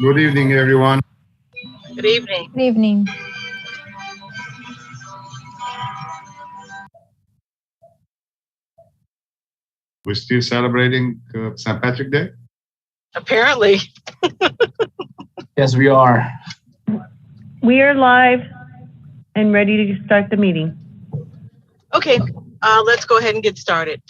Good evening, everyone. Good evening. Good evening. We're still celebrating St. Patrick's Day. Apparently. Yes, we are. We are live and ready to start the meeting. Okay, let's go ahead and get started.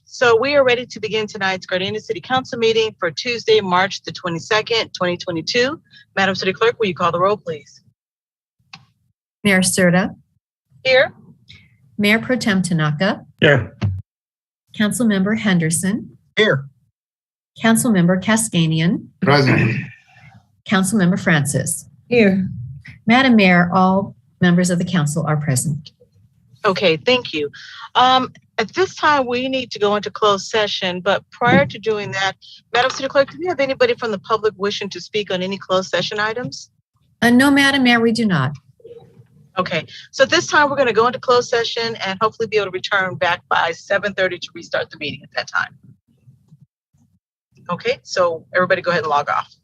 So we are ready to begin tonight's Gardena City Council meeting for Tuesday, March the 22nd, 2022. Madam City Clerk, will you call the roll, please? Mayor Serta. Here. Mayor Pro Tem Tanaka. Here. Councilmember Henderson. Here. Councilmember Cascanian. Present. Councilmember Francis. Here. Madam Mayor, all members of the council are present. Okay, thank you. At this time, we need to go into closed session, but prior to doing that, Madam City Clerk, do we have anybody from the public wishing to speak on any closed session items? No, Madam Mayor, we do not. Okay, so at this time, we're going to go into closed session and hopefully be able to return back by 7:30 to restart the meeting at that time. Okay, so everybody go ahead and log off.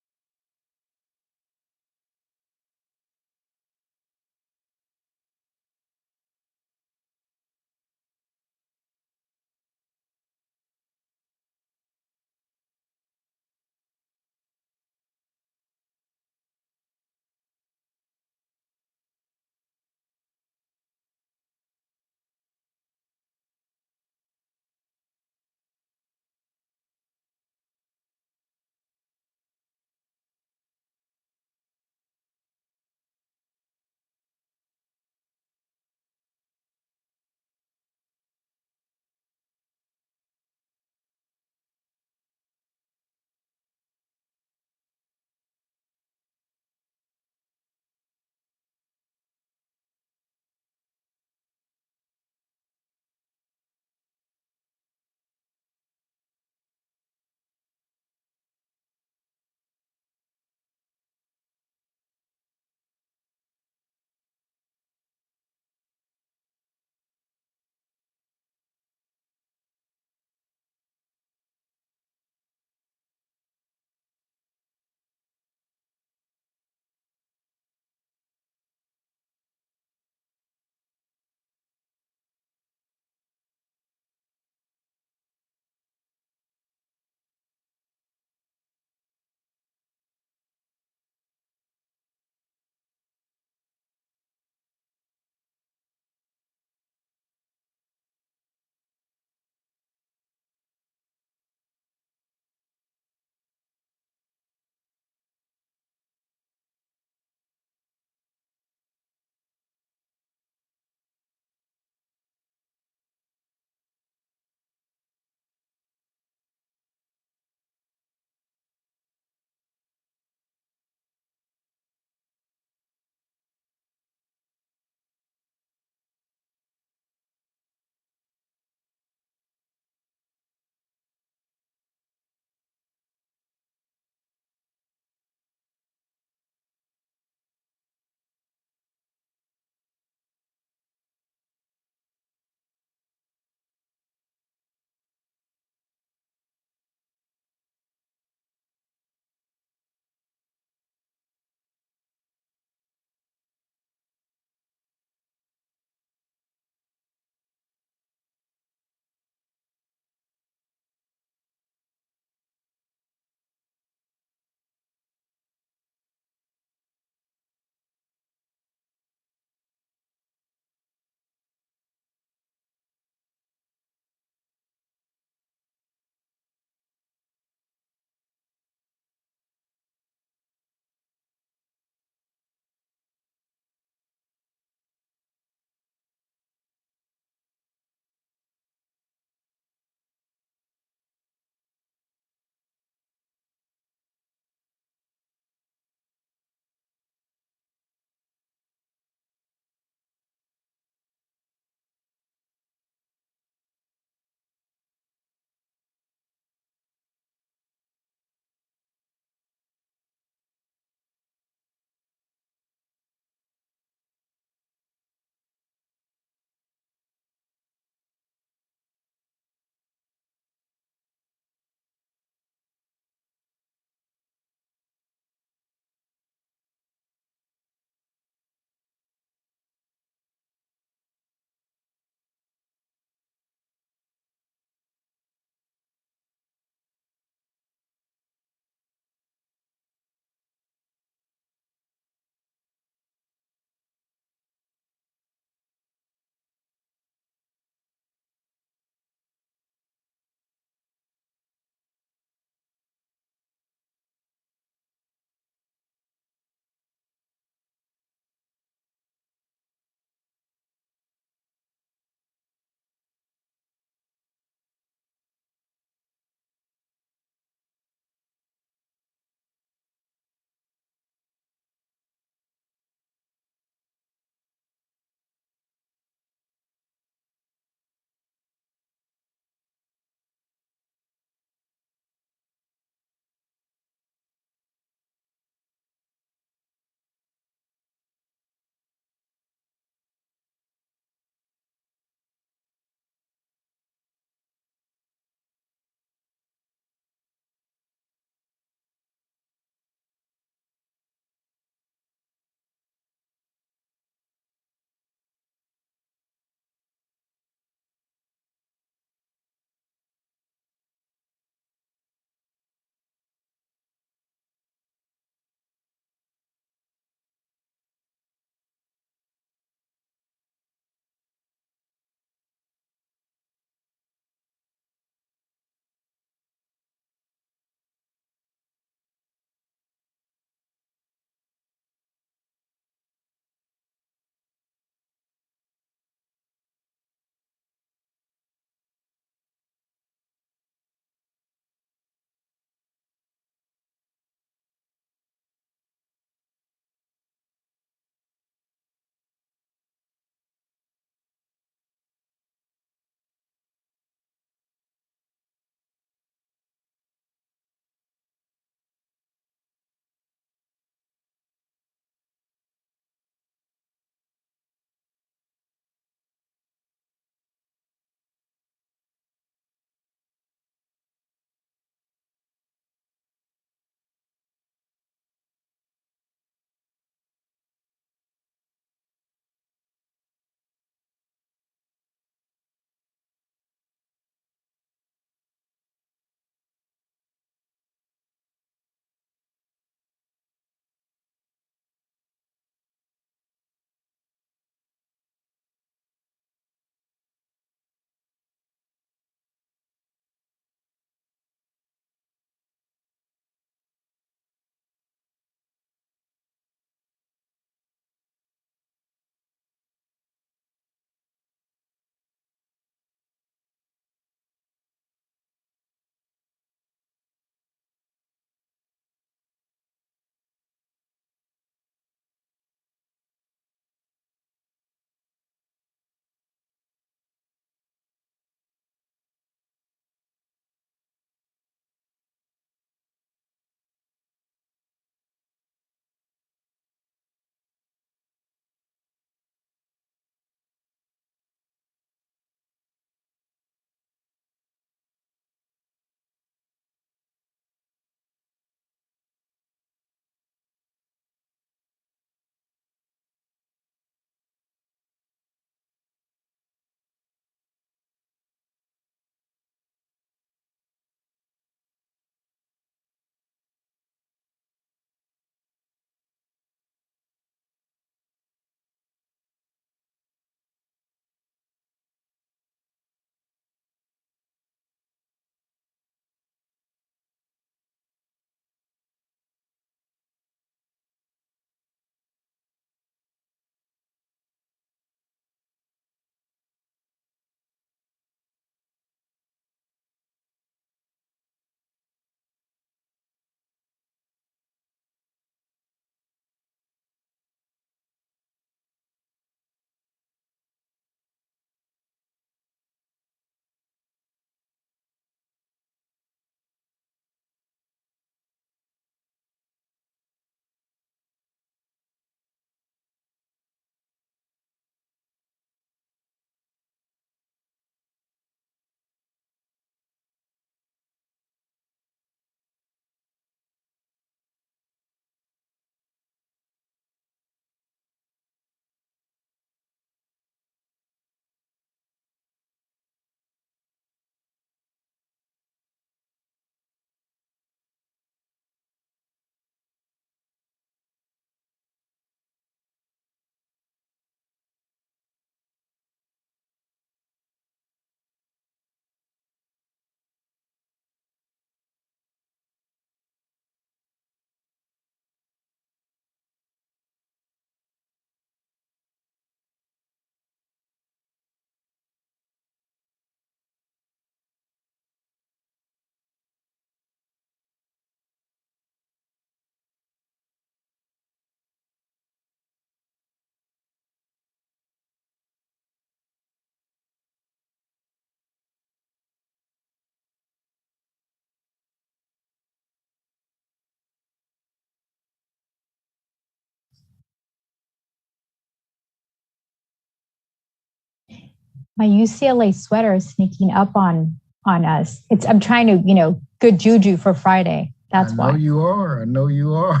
My UCLA sweater is sneaking up on us. I'm trying to, good juju for Friday. That's why. I know you are. I know you are.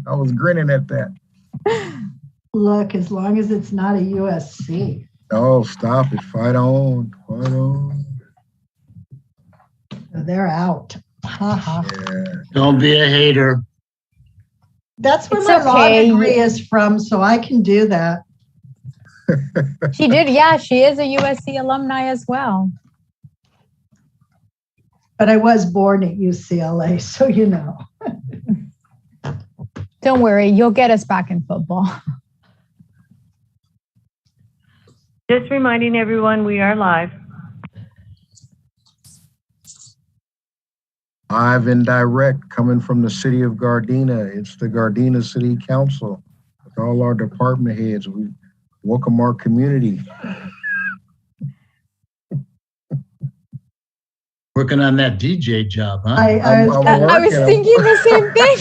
I was grinning at that. Look, as long as it's not a USC. Oh, stop it. Fight on. Fight on. They're out. Yeah. Don't be a hater. That's where It's my law okay. degree is from, so I can do that. She did. Yeah, she is a USC alumni as well. But I was born at UCLA, so you know. Don't worry, you'll get us back in football. Just reminding everyone we are live. Live and direct coming from the city of Gardena. It's the Gardena City Council with all our department heads. We welcome our community. Working on that DJ job, huh? I was thinking the same thing.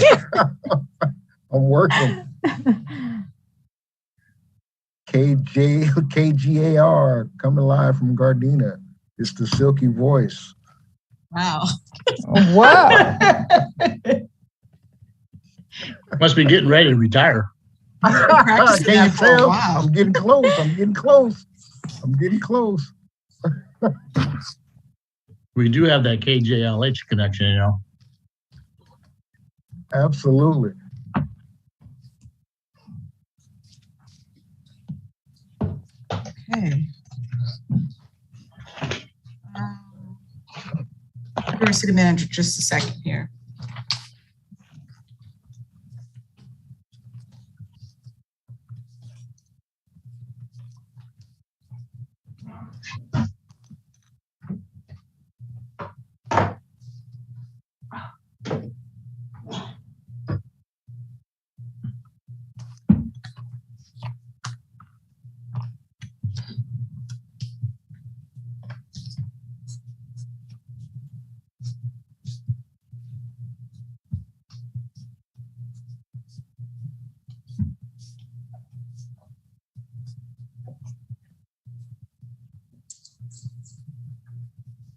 I'm working. KGAR coming live from Gardena. It's the silky voice. Wow. Whoa. Must be getting ready to retire. Can you tell? I'm getting close. I'm getting close. I'm getting close. We do have that KJLH connection, Absolutely. Okay. Your city manager, just a second here.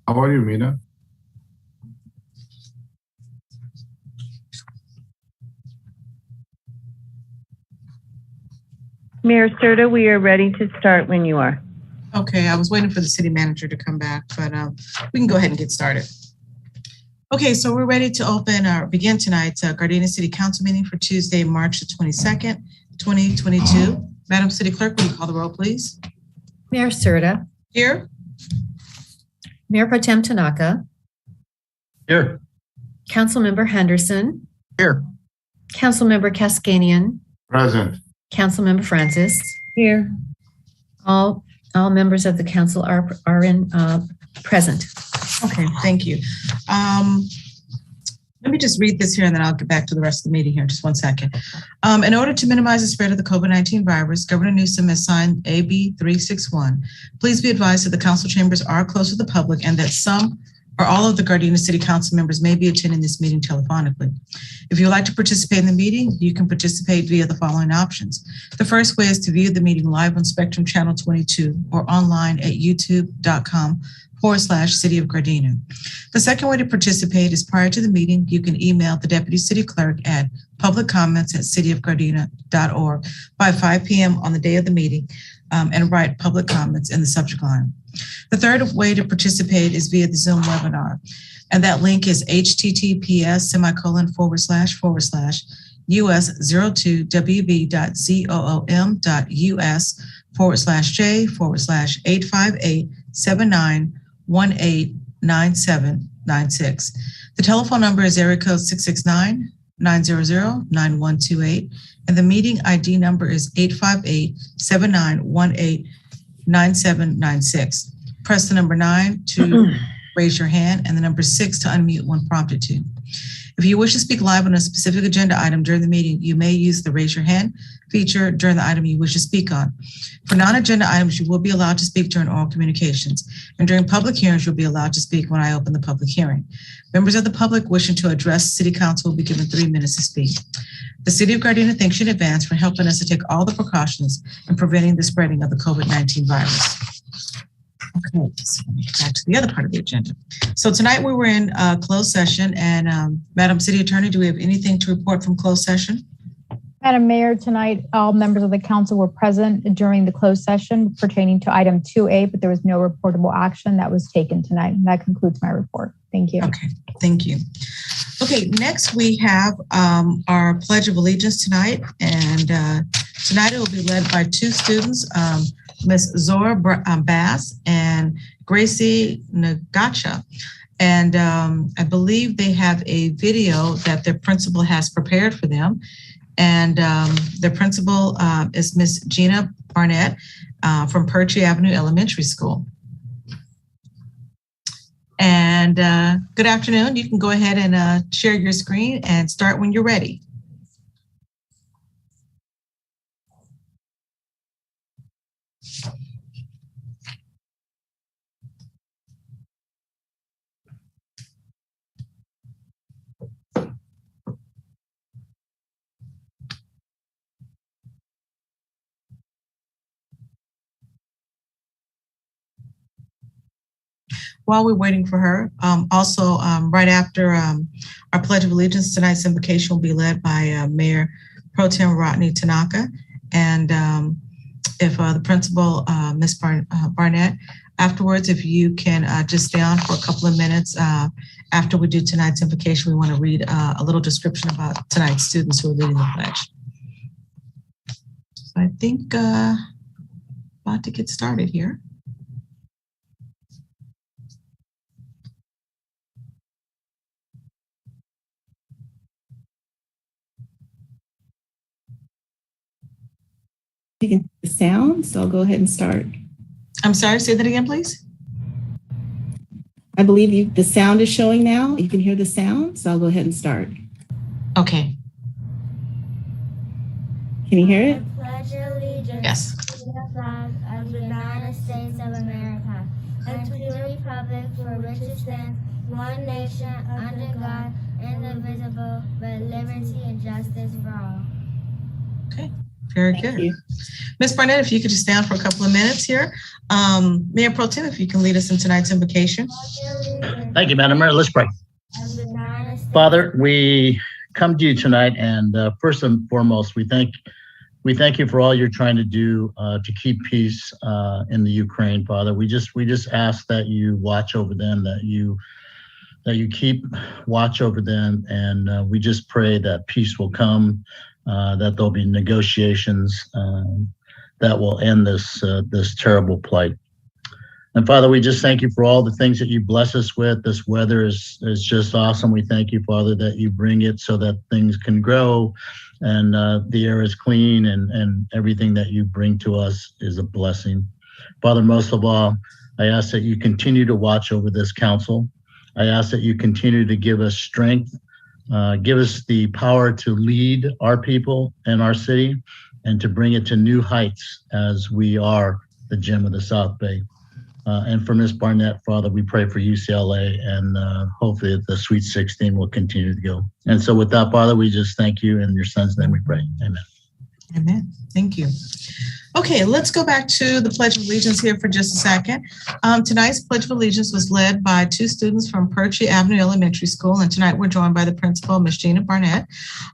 How are you, Mina? Mayor Serta, we are ready to start when you are. Okay, I was waiting for the city manager to come back, but we can go ahead and get started. Okay, so we're ready to begin tonight's Gardena City Council meeting for Tuesday, March the 22nd, 2022. Madam City Clerk, will you call the roll, please? Mayor Serta, Here. Mayor Pro Tem Tanaka, Here. Councilmember Henderson, Here. Councilmember Cascanian, Present. Councilmember Francis. Here. All members of the council are present. Okay, thank you. Let me just read this here and then I'll get back to the rest of the meeting here in just 1 second. In order to minimize the spread of the COVID-19 virus, Governor Newsom has signed AB 361. Please be advised that the council chambers are closed to the public and that some or all of the Gardena City Council members may be attending this meeting telephonically. If you would like to participate in the meeting, you can participate via the following options. The first way is to view the meeting live on Spectrum Channel 22 or online at youtube.com/City of Gardena. The second way to participate is prior to the meeting, you can email the Deputy City Clerk at publiccomments@cityofgardena.org by 5 p.m. on the day of the meeting and write public comments in the subject line. The third way to participate is via the Zoom webinar, and that link is https://us020wb.zom.us/85879189796. The telephone number is area code 669-900-9128, and the meeting ID number is 858-7918-9796. Press the number 9 to raise your hand and the number 6 to unmute when prompted to. If you wish to speak live on a specific agenda item during the meeting, you may use the raise your hand feature during the item you wish to speak on. For non-agenda items, you will be allowed to speak during oral communications, and during public hearings, you'll be allowed to speak when I open the public hearing. Members of the public wishing to address City Council will be given 3 minutes to speak. The City of Gardena thanks you in advance for helping us to take all the precautions in preventing the spreading of the COVID-19 virus. Okay, so let me get back to the other part of the agenda. So tonight we were in closed session, and Madam City Attorney, do we have anything to report from closed session? Madam Mayor, tonight all members of the council were present during the closed session pertaining to item 2A, but there was no reportable action that was taken tonight. And that concludes my report. Thank you. Okay, thank you. Okay, next we have our Pledge of Allegiance tonight, and tonight it will be led by two students, Ms. Zora Bass and Gracie Nagacha. And I believe they have a video that their principal has prepared for them. And their principal is Miss Gina Barnett from Perchie Avenue Elementary School. And good afternoon. You can go ahead and share your screen and start when you're ready. While we're waiting for her, also right after our Pledge of Allegiance, tonight's invocation will be led by Mayor Pro Tem Rodney Tanaka. And if the principal, Ms. Barnett, afterwards, if you can just stay on for a couple of minutes after we do tonight's invocation, we want to read a little description about tonight's students who are leading the pledge. So I think about to get started here. You can hear the sound, so I'll go ahead and start. I'm sorry, say that again, please. I believe the sound is showing now. You can hear the sound, so I'll go ahead and start. Okay. Can you hear it? I pledge allegiance Yes. to the flag of the United States of America and to the republic for which it stands, one nation, under God, indivisible, with liberty and justice for all. Okay. Very Thank good. you. Ms. Barnett, if you could just stay on for a couple of minutes here. Mayor Pro Tem, if you can lead us in tonight's invocation. Thank you, Madam Mayor. Let's pray. Father, we come to you tonight, and first and foremost, we thank you for all you're trying to do to keep peace in the Ukraine, Father. We just ask that you watch over them, that you keep watch over them, and we just pray that peace will come, that there'll be negotiations that will end this terrible plight. And Father, we just thank you for all the things that you bless us with. This weather is just awesome. We thank you, Father, that you bring it so that things can grow and the air is clean, and everything that you bring to us is a blessing. Father, most of all, I ask that you continue to watch over this council. I ask that you continue to give us strength, give us the power to lead our people and our city and to bring it to new heights as we are the gem of the South Bay. And for Ms. Barnett, Father, we pray for UCLA, and hopefully the Sweet 16 will continue to go. And so with that, Father, we just thank you. In your son's name we pray. Amen. Amen. Thank you. Okay, let's go back to the Pledge of Allegiance here for just a second. Tonight's Pledge of Allegiance was led by two students from Perchie Avenue Elementary School, and tonight we're joined by the principal, Ms. Gina Barnett.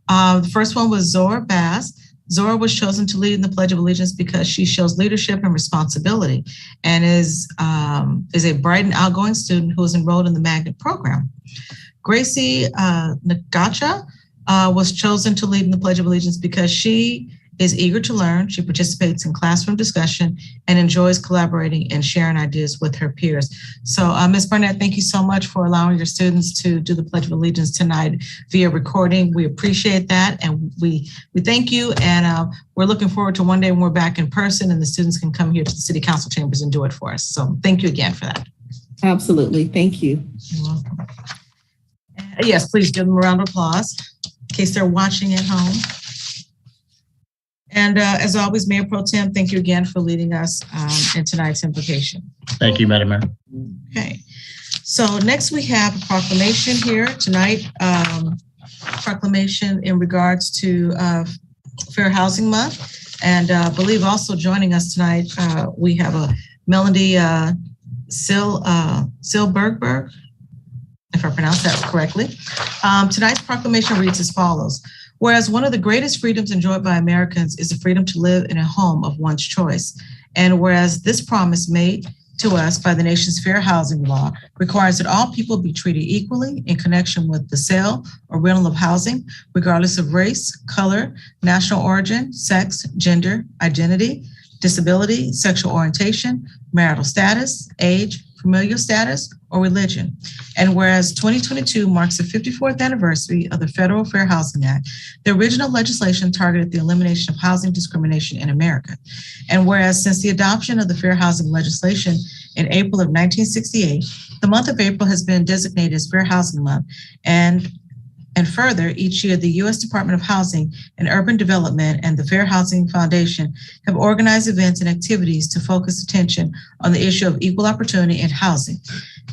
The first one was Zora Bass. Zora was chosen to lead in the Pledge of Allegiance because she shows leadership and responsibility and is a bright and outgoing student who is enrolled in the Magnet program. Gracie Nagacha was chosen to lead in the Pledge of Allegiance because she is eager to learn. She participates in classroom discussion and enjoys collaborating and sharing ideas with her peers. So Ms. Barnett, thank you so much for allowing your students to do the Pledge of Allegiance tonight via recording. We appreciate that, and we thank you, and we're looking forward to one day when we're back in person and the students can come here to the City Council chambers and do it for us. So thank you again for that. Absolutely. Thank you. You're welcome. Yes, please give them a round of applause in case they're watching at home. And as always, Mayor Pro Tem, thank you again for leading us in tonight's invocation. Thank you, Madam Mayor. Okay, so next we have a proclamation here tonight, proclamation in regards to Fair Housing Month. And I believe also joining us tonight, we have a Melody Silberberg, if I pronounced that correctly. Tonight's proclamation reads as follows. Whereas one of the greatest freedoms enjoyed by Americans is the freedom to live in a home of one's choice. And whereas this promise made to us by the nation's fair housing law requires that all people be treated equally in connection with the sale or rental of housing, regardless of race, color, national origin, sex, gender, identity, disability, sexual orientation, marital status, age, familial status, or religion. And whereas 2022 marks the 54th anniversary of the Federal Fair Housing Act, the original legislation targeted the elimination of housing discrimination in America. And whereas since the adoption of the fair housing legislation in April of 1968, the month of April has been designated as Fair Housing Month. And further, each year, the U.S. Department of Housing and Urban Development and the Fair Housing Foundation have organized events and activities to focus attention on the issue of equal opportunity in housing.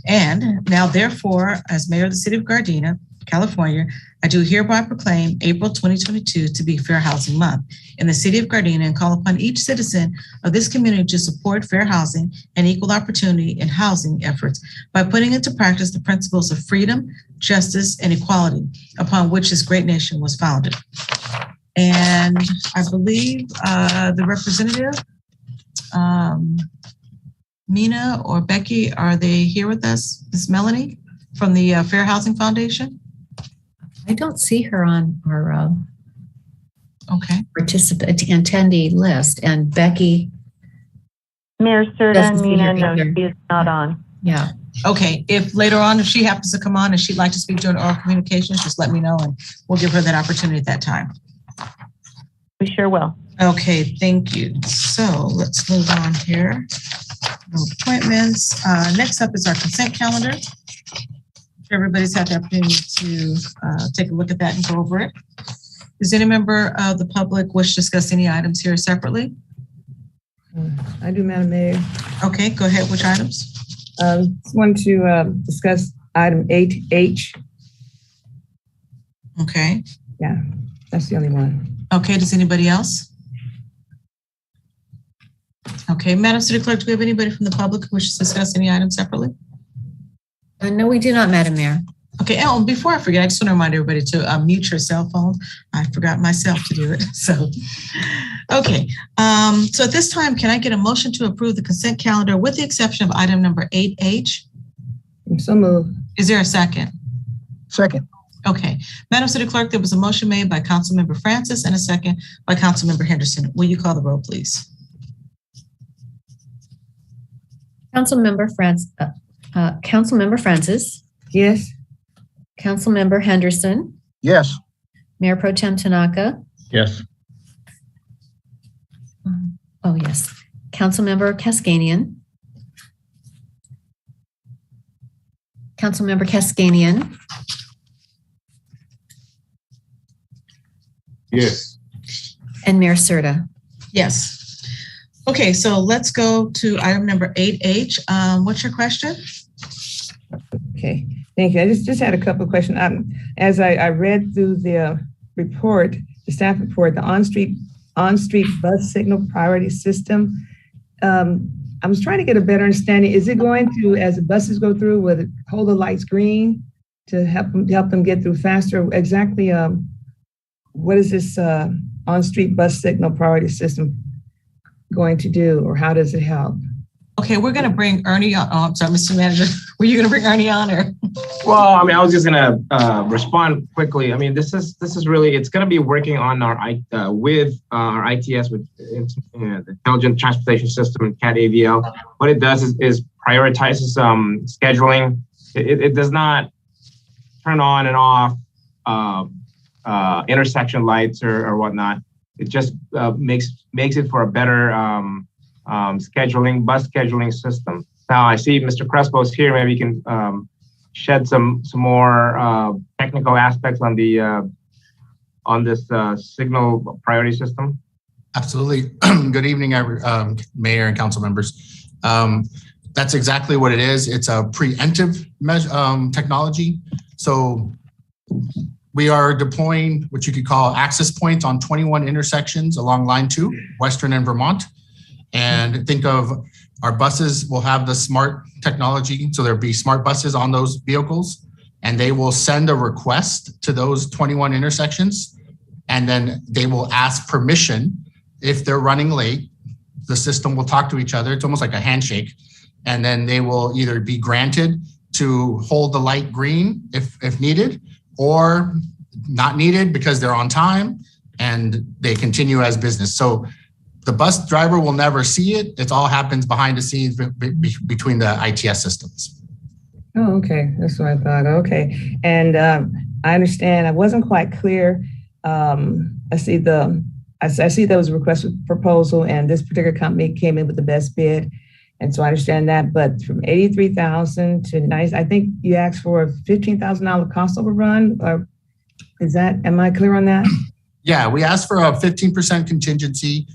And now, therefore, as mayor of the city of Gardena, California, I do hereby proclaim April 2022 to be Fair Housing Month in the city of Gardena and call upon each citizen of this community to support fair housing and equal opportunity in housing efforts by putting into practice the principles of freedom, justice, and equality upon which this great nation was founded. And I believe the representative, Mina or Becky, are they here with us? Ms. Melanie from the Fair Housing Foundation? I don't see her on our participant attendee list. And Becky. Mayor Serta, Mina, no, she is not on. Yeah. Okay, if later on, if she happens to come on and she'd like to speak during oral communications, just let me know and we'll give her that opportunity at that time. We sure will. Okay, thank you. So let's move on here. No appointments. Next up is our consent calendar. Everybody's had the opportunity to take a look at that and go over it. Does any member of the public wish to discuss any items here separately? I do, Madam Mayor. Okay, go ahead. Which items? Just wanted to discuss item 8H. Okay. Yeah, that's the only one. Okay, does anybody else? Okay, Madam City Clerk, do we have anybody from the public who wishes to discuss any items separately? No, we do not, Madam Mayor. Okay, and before I forget, I just want to remind everybody to mute your cell phone. I forgot myself to do it. So, okay. So at this time, can I get a motion to approve the consent calendar with the exception of item number 8H? So moved. Is there a second? Second. Okay. Madam City Clerk, there was a motion made by Councilmember Francis and a second by Councilmember Henderson. Will you call the roll, please? Councilmember Francis. Yes. Councilmember Henderson. Yes. Mayor Pro Tem Tanaka. Yes. Oh, yes. Councilmember Cascanian. Councilmember Cascanian. Yes. And Mayor Serta. Yes. Okay, so let's go to item number 8H. What's your question? Okay, thank you. I just had a couple of questions. As I read through the report, the staff report, the on-street bus signal priority system, I was trying to get a better understanding. Is it going to, as the buses go through, will it hold the lights green to help them get through faster? Exactly, what is this on-street bus signal priority system going to do, or how does it help? Okay, we're going to bring Ernie on. Oh, I'm sorry, Mr. Manager. Were you going to bring Ernie on, or? Well, I mean, I was just going to respond quickly. I mean, this is really, it's going to be working on our with our ITS, with the Intelligent Transportation System and CAT AVL. What it does is prioritizes scheduling. It does not turn on and off intersection lights or whatnot. It just makes it for a better bus scheduling system. Now I see Mr. Crespo's here. Maybe you can shed some more technical aspects on the on this signal priority system. Absolutely. Good evening, Mayor and council members. That's exactly what it is. It's a preemptive technology. So we are deploying what you could call access points on 21 intersections along Line 2, Western and Vermont. And think of our buses will have the smart technology. So there'll be smart buses on those vehicles, and they will send a request to those 21 intersections. And then they will ask permission if they're running late. The system will talk to each other. It's almost like a handshake. And then they will either be granted to hold the light green if needed, or not needed because they're on time and they continue as business. So the bus driver will never see it. It all happens behind the scenes between the ITS systems. Oh, okay. That's what I thought. Okay. And I understand. I wasn't quite clear. I see there was a request for proposal, and this particular company came in with the best bid. And so I understand that. But from 83,000 to 90, I think you asked for a $15,000 cost overrun. Or am I clear on that? Yeah, we asked for a 15% contingency.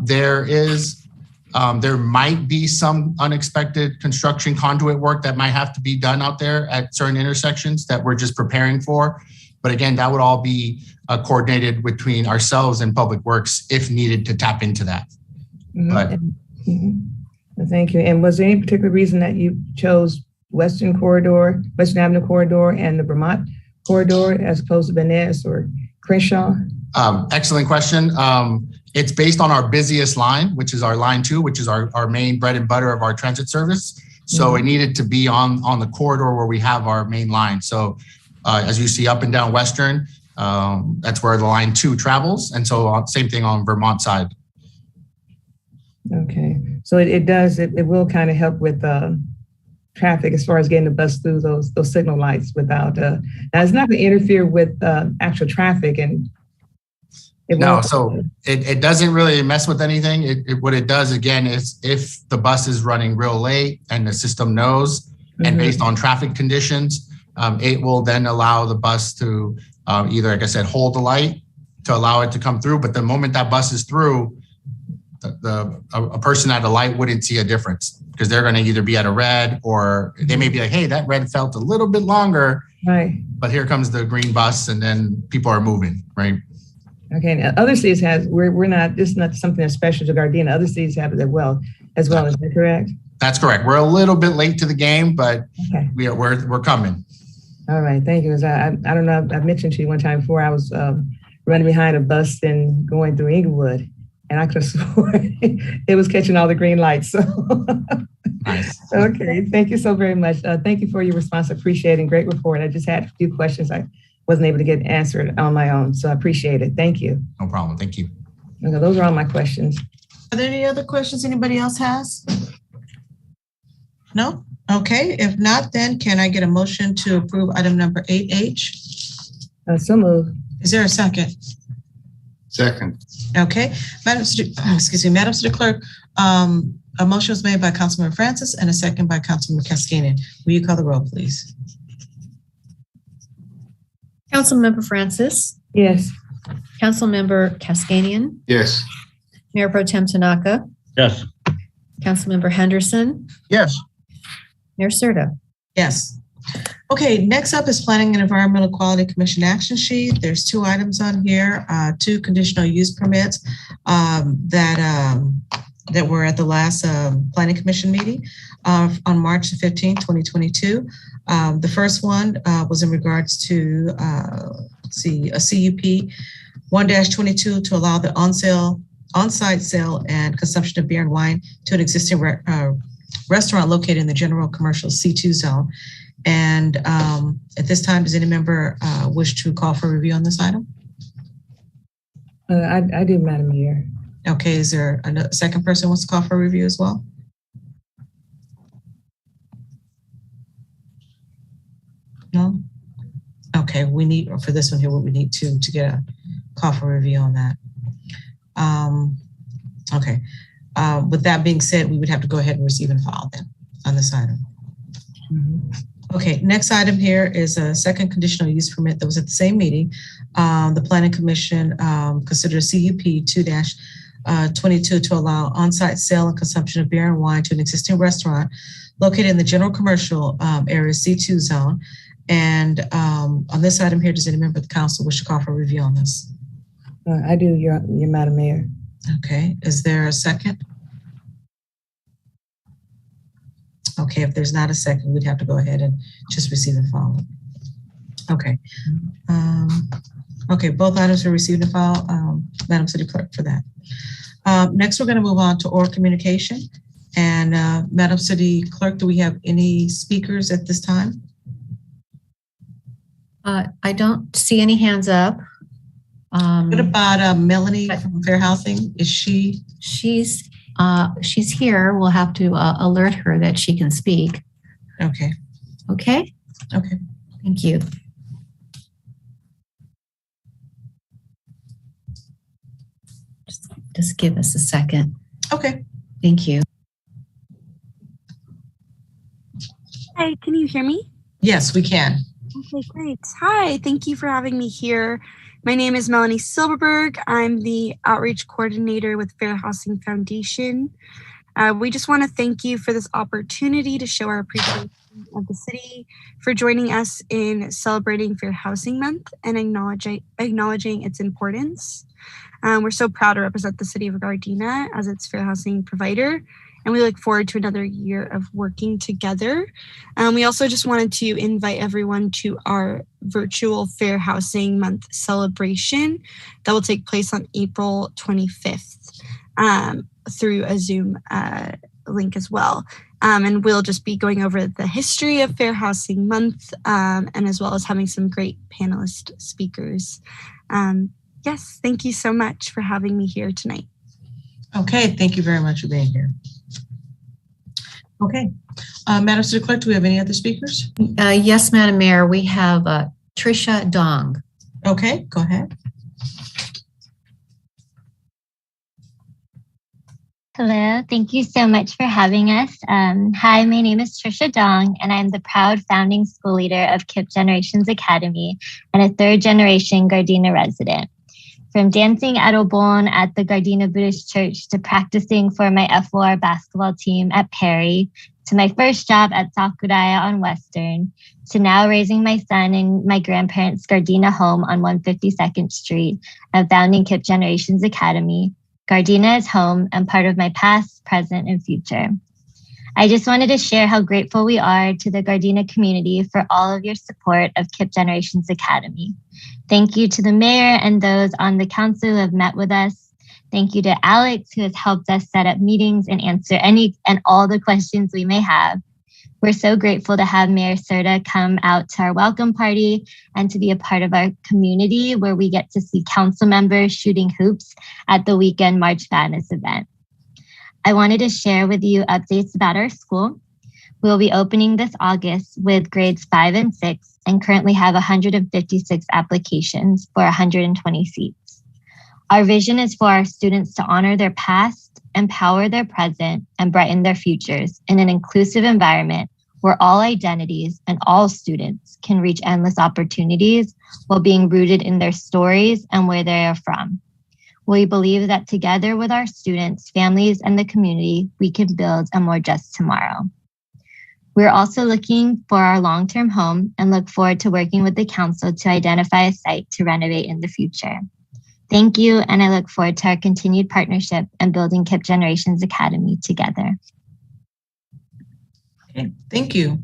There might be some unexpected construction conduit work that might have to be done out there at certain intersections that we're just preparing for. But again, that would all be coordinated between ourselves and Public Works if needed to tap into that. Thank you. And was there any particular reason that you chose Western Avenue Corridor and the Vermont Corridor as opposed to Van Ness or Crenshaw? Excellent question. It's based on our busiest line, which is our line 2, which is our main bread and butter of our transit service. So it needed to be on the corridor where we have our main line. So as you see up and down Western, that's where the line 2 travels. And so same thing on Vermont side. Okay. So it will kind of help with traffic as far as getting the bus through those signal lights without, now it's not going to interfere with actual traffic and so it doesn't really mess with anything. What it does, again, is if the bus is running real late and the system knows, and based on traffic conditions, it will then allow the bus to either, like I said, hold the light to allow it to come through. But the moment that bus is through, a person at a light wouldn't see a difference because they're going to either be at a red or they may be like, hey, that red felt a little bit longer. Right. But here comes the green bus and then people are moving, right? Okay, and other cities this is not something that's special to Gardena. Other cities have it as well. Is that correct? That's correct. We're a little bit late to the game, but we're coming. All right, thank you. I don't know, I've mentioned to you one time before, I was running behind a bus and going through Inglewood, and I could have sworn it was catching all the green lights. So. Nice. Okay, thank you so very much. Thank you for your response. I appreciate it. Great report. I just had a few questions I wasn't able to get answered on my own, so I appreciate it. Thank you. No problem. Thank you. Okay, those are all my questions. Are there any other questions anybody else has? No? Okay, if not, then can I get a motion to approve item number 8H? So moved. Is there a second? Second. Okay, Madam City Clerk, a motion was made by Councilmember Francis and a second by Councilmember Cascanian. Will you call the roll, please? Councilmember Francis? Yes. Councilmember Cascanian? Yes. Mayor Pro Tem Tanaka? Yes. Councilmember Henderson? Yes. Mayor Serta? Yes. Okay, next up is Planning and Environmental Quality Commission action sheet. There's 2 items on here, 2 conditional use permits that were at the last Planning Commission meeting on March 15, 2022. The first one was in regards to a CUP 1-22 to allow the on-site sale and consumption of beer and wine to an existing restaurant located in the general commercial C2 zone. And at this time, does any member wish to call for review on this item? I do, Madam Mayor. Okay, is there a second person who wants to call for review as well? No? Okay, we need, for this one here, what we need to get a call for review on that. Okay, with that being said, we would have to go ahead and receive and file then on this item. Okay, next item here is a second conditional use permit that was at the same meeting. The Planning Commission considered CUP 2-22 to allow on-site sale and consumption of beer and wine to an existing restaurant located in the general commercial area C2 zone. And on this item here, does any member of the council wish to call for review on this? I do, your Madam Mayor. Okay, is there a second? Okay, if there's not a second, we'd have to go ahead and just receive and file. Okay. Okay, both items are received and filed, Madam City Clerk, for that. Next, we're going to move on to oral communication. And Madam City Clerk, do we have any speakers at this time? I don't see any hands up. What about Melanie from Fair Housing? Is she? She's here. We'll have to alert her that she can speak. Okay. Okay? Okay. Thank you. Just give us a second. Okay. Thank you. Hi, can you hear me? Yes, we can. Okay, great. Hi, thank you for having me here. My name is Melanie Silberberg. I'm the Outreach Coordinator with Fair Housing Foundation. We just want to thank you for this opportunity to show our appreciation of the city for joining us in celebrating Fair Housing Month and acknowledging its importance. We're so proud to represent the city of Gardena as its fair housing provider, and we look forward to another year of working together. We also just wanted to invite everyone to our virtual Fair Housing Month celebration that will take place on April 25th through a Zoom link as well. And we'll just be going over the history of Fair Housing Month and as well as having some great panelist speakers. Yes, thank you so much for having me here tonight. Okay, thank you very much for being here. Okay, Madam City Clerk, do we have any other speakers? Yes, Madam Mayor, we have Trisha Dong. Okay, go ahead. Hello, thank you so much for having us. Hi, my name is Trisha Dong, and I'm the proud founding school leader of KIPP Generations Academy and a third-generation Gardena resident. From dancing at Obon at the Gardena Buddhist Church to practicing for my FOR basketball team at Perry, to my first job at Sakuraya on Western, to now raising my son in my grandparents' Gardena home on 152nd Street and founding KIPP Generations Academy, Gardena is home and part of my past, present, and future. I just wanted to share how grateful we are to the Gardena community for all of your support of KIPP Generations Academy. Thank you to the mayor and those on the council who have met with us. Thank you to Alex, who has helped us set up meetings and answer any and all the questions we may have. We're so grateful to have Mayor Serta come out to our welcome party and to be a part of our community where we get to see council members shooting hoops at the weekend March Madness event. I wanted to share with you updates about our school. We'll be opening this August with grades 5 and 6 and currently have 156 applications for 120 seats. Our vision is for our students to honor their past, empower their present, and brighten their futures in an inclusive environment where all identities and all students can reach endless opportunities while being rooted in their stories and where they are from. We believe that together with our students, families, and the community, we can build a more just tomorrow. We're also looking for our long-term home and look forward to working with the council to identify a site to renovate in the future. Thank you, and I look forward to our continued partnership and building KIPP Generations Academy together. Okay, thank you.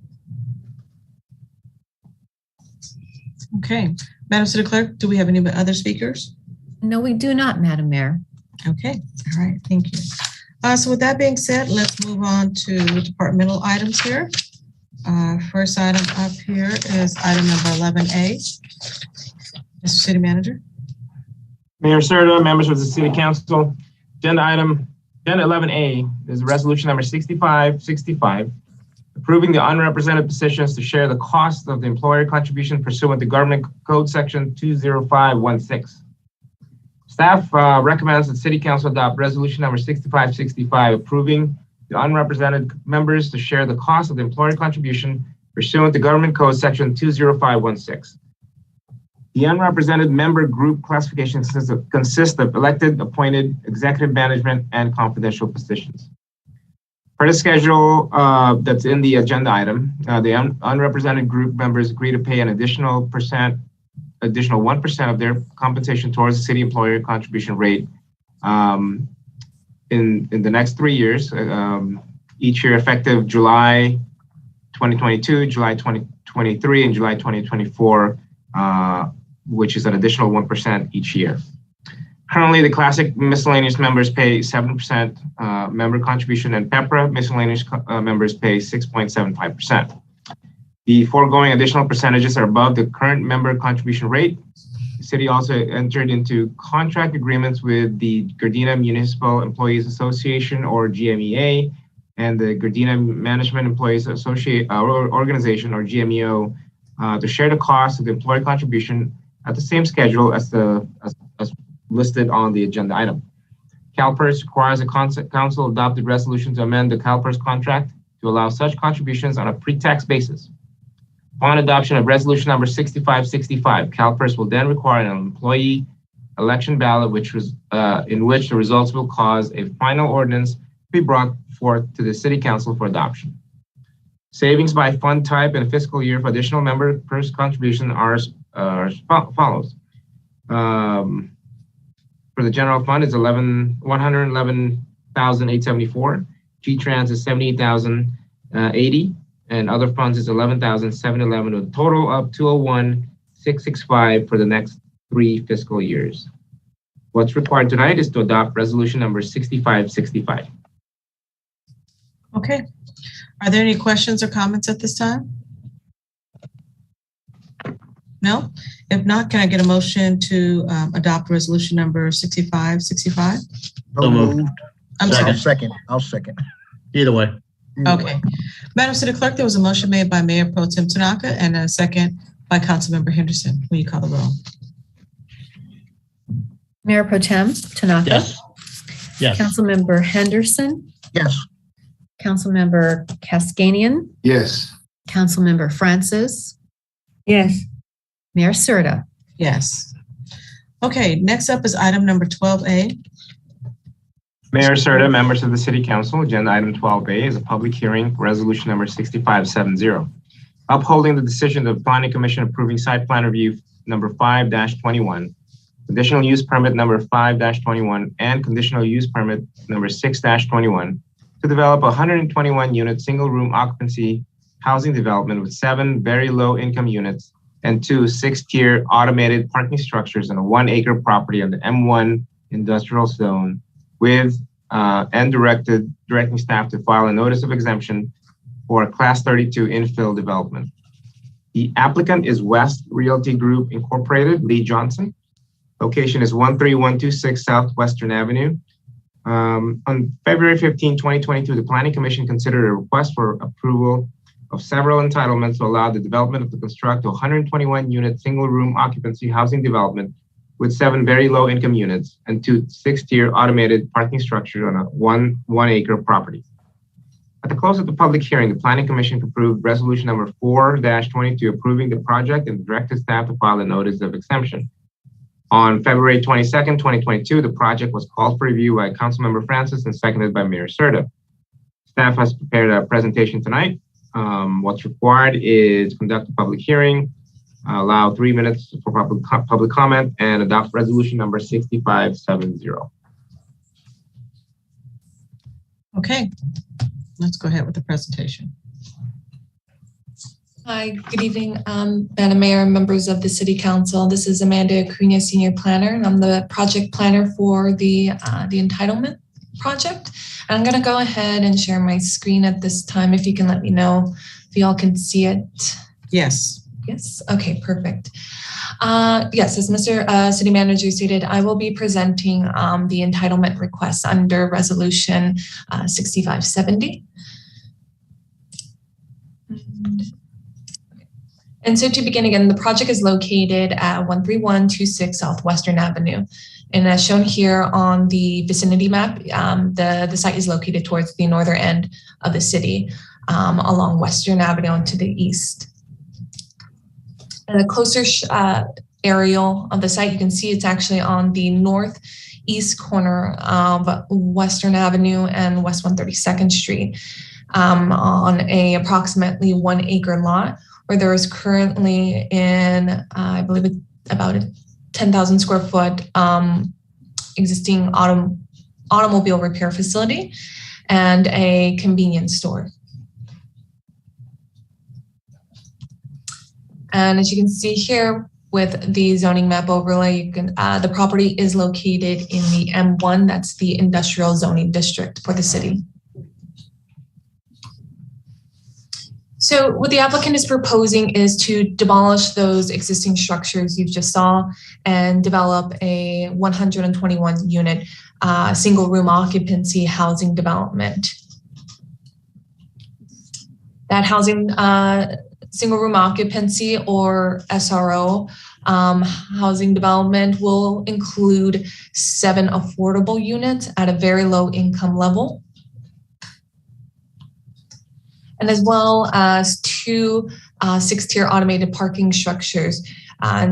Okay, Madam City Clerk, do we have any other speakers? No, we do not, Madam Mayor. Okay, all right, thank you. So with that being said, let's move on to departmental items here. First item up here is item number 11A. Mr. City Manager. Mayor Serta, members of the City Council, agenda 11A is resolution number 6565, approving the unrepresented positions to share the cost of the employer contribution pursuant to Government Code Section 20516. Staff recommends that City Council adopt resolution number 6565, approving the unrepresented members to share the cost of the employer contribution pursuant to Government Code Section 20516. The unrepresented member group classification consists of elected, appointed, executive management, and confidential positions. Per the schedule that's in the agenda item, the unrepresented group members agree to pay an additional 1% of their compensation towards the city employer contribution rate in the next 3 years, each year effective July 2022, July 2023, and July 2024, which is an additional 1% each year. Currently, the Classic miscellaneous members pay 7% member contribution, and PEPRA miscellaneous members pay 6.75%. The foregoing additional percentages are above the current member contribution rate. The city also entered into contract agreements with the Gardena Municipal Employees Association, or GMEA, and the Gardena Management Employees Organization, or GMEO, to share the cost of the employee contribution at the same schedule as listed on the agenda item. CalPERS requires a council adopted resolution to amend the CalPERS contract to allow such contributions on a pre-tax basis. Upon adoption of resolution number 6565, CalPERS will then require an employee election ballot, in which the results will cause a final ordinance to be brought forth to the City Council for adoption. Savings by fund type and fiscal year for additional member PERS contribution are as follows. For the general fund, it's 111,874. G-Trans is 78,080, and other funds is 11,711, with a total of 201,665 for the next 3 fiscal years. What's required tonight is to adopt resolution number 6565. Okay. Are there any questions or comments at this time? No? If not, can I get a motion to adopt resolution number 6565? So moved. I'll second. Either way. Okay. Madam City Clerk, there was a motion made by Mayor Pro Tem Tanaka and a second by Councilmember Henderson. Will you call the roll? Mayor Pro Tem Tanaka. Yes. Yes. Councilmember Henderson. Yes. Councilmember Cascanian. Yes. Councilmember Francis. Yes. Mayor Serta. Yes. Okay, next up is item number 12A. Mayor Serta, members of the City Council, agenda item 12A is a public hearing for resolution number 6570, upholding the decision of the Planning Commission approving site plan review number 5-21, conditional use permit number 5-21, and conditional use permit number 6-21 to develop a 121-unit single-room occupancy housing development with 7 very low-income units and 2 6-tier automated parking structures on a 1-acre property on the M1 industrial zone, with and directing staff to file a notice of exemption for a Class 32 infill development. The applicant is West Realty Group Incorporated, Lee Johnson. Location is 13126 Southwestern Avenue. On February 15, 2022, the Planning Commission considered a request for approval of several entitlements to allow the development of the construct a 121-unit single-room occupancy housing development with 7 very low-income units and 2 6-tier automated parking structures on a 1-acre property. At the close of the public hearing, the Planning Commission approved resolution number 4-22 approving the project and directed staff to file a notice of exemption. On February 22nd, 2022, the project was called for review by Councilmember Francis and seconded by Mayor Serta. Staff has prepared a presentation tonight. What's required is conduct a public hearing, allow 3 minutes for public comment, and adopt resolution number 6570. Okay, let's go ahead with the presentation. Hi, good evening, Madam Mayor and members of the City Council. This is Amanda Acuna, Senior Planner, and I'm the project planner for the entitlement project. And I'm going to go ahead and share my screen at this time. If you can let me know if you all can see it. Yes. Yes. Okay, perfect. Yes, as Mr. City Manager stated, I will be presenting the entitlement request under Resolution 6570. And so to begin again, the project is located at 13126 Southwestern Avenue. And as shown here on the vicinity map, the site is located towards the northern end of the city, along Western Avenue and to the east. And a closer aerial of the site, you can see it's actually on the northeast corner of Western Avenue and West 132nd Street, on a approximately 1-acre lot, where there is currently I believe it's about a 10,000 square foot existing automobile repair facility and a convenience store. And as you can see here with the zoning map overlay, you can, the property is located in the M1, that's the industrial zoning district for the city. So what the applicant is proposing is to demolish those existing structures you just saw and develop a 121 unit single room occupancy housing development. That housing single room occupancy, or SRO, housing development will include 7 affordable units at a very low income level, and as well as 2 6-tier automated parking structures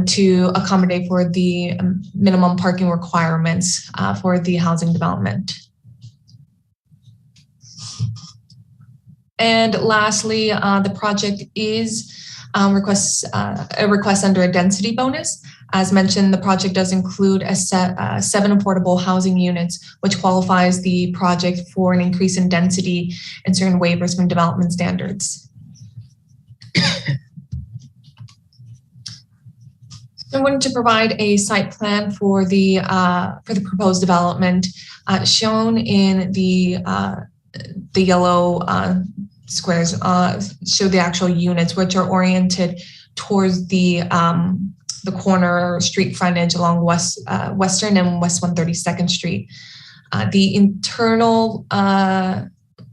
to accommodate for the minimum parking requirements for the housing development. And lastly, the project is a request under a density bonus. As mentioned, the project does include 7 affordable housing units, which qualifies the project for an increase in density and certain waivers from development standards. I wanted to provide a site plan for the proposed development, shown in the yellow squares. Show the actual units, which are oriented towards the corner street frontage along Western and West 132nd Street. The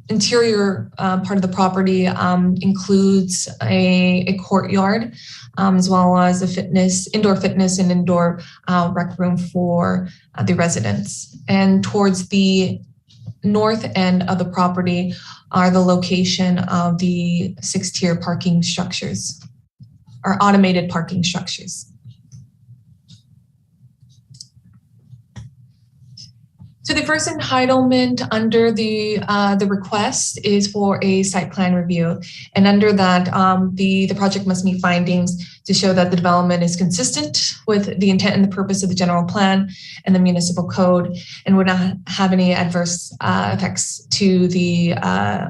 interior part of the property includes a courtyard, as well as a indoor fitness and indoor rec room for the residents. And towards the north end of the property are the location of the 6-tier parking structures, or automated parking structures. So the first entitlement under the request is for a site plan review. And under that, the project must meet findings to show that the development is consistent with the intent and the purpose of the general plan and the municipal code, and would not have any adverse effects to the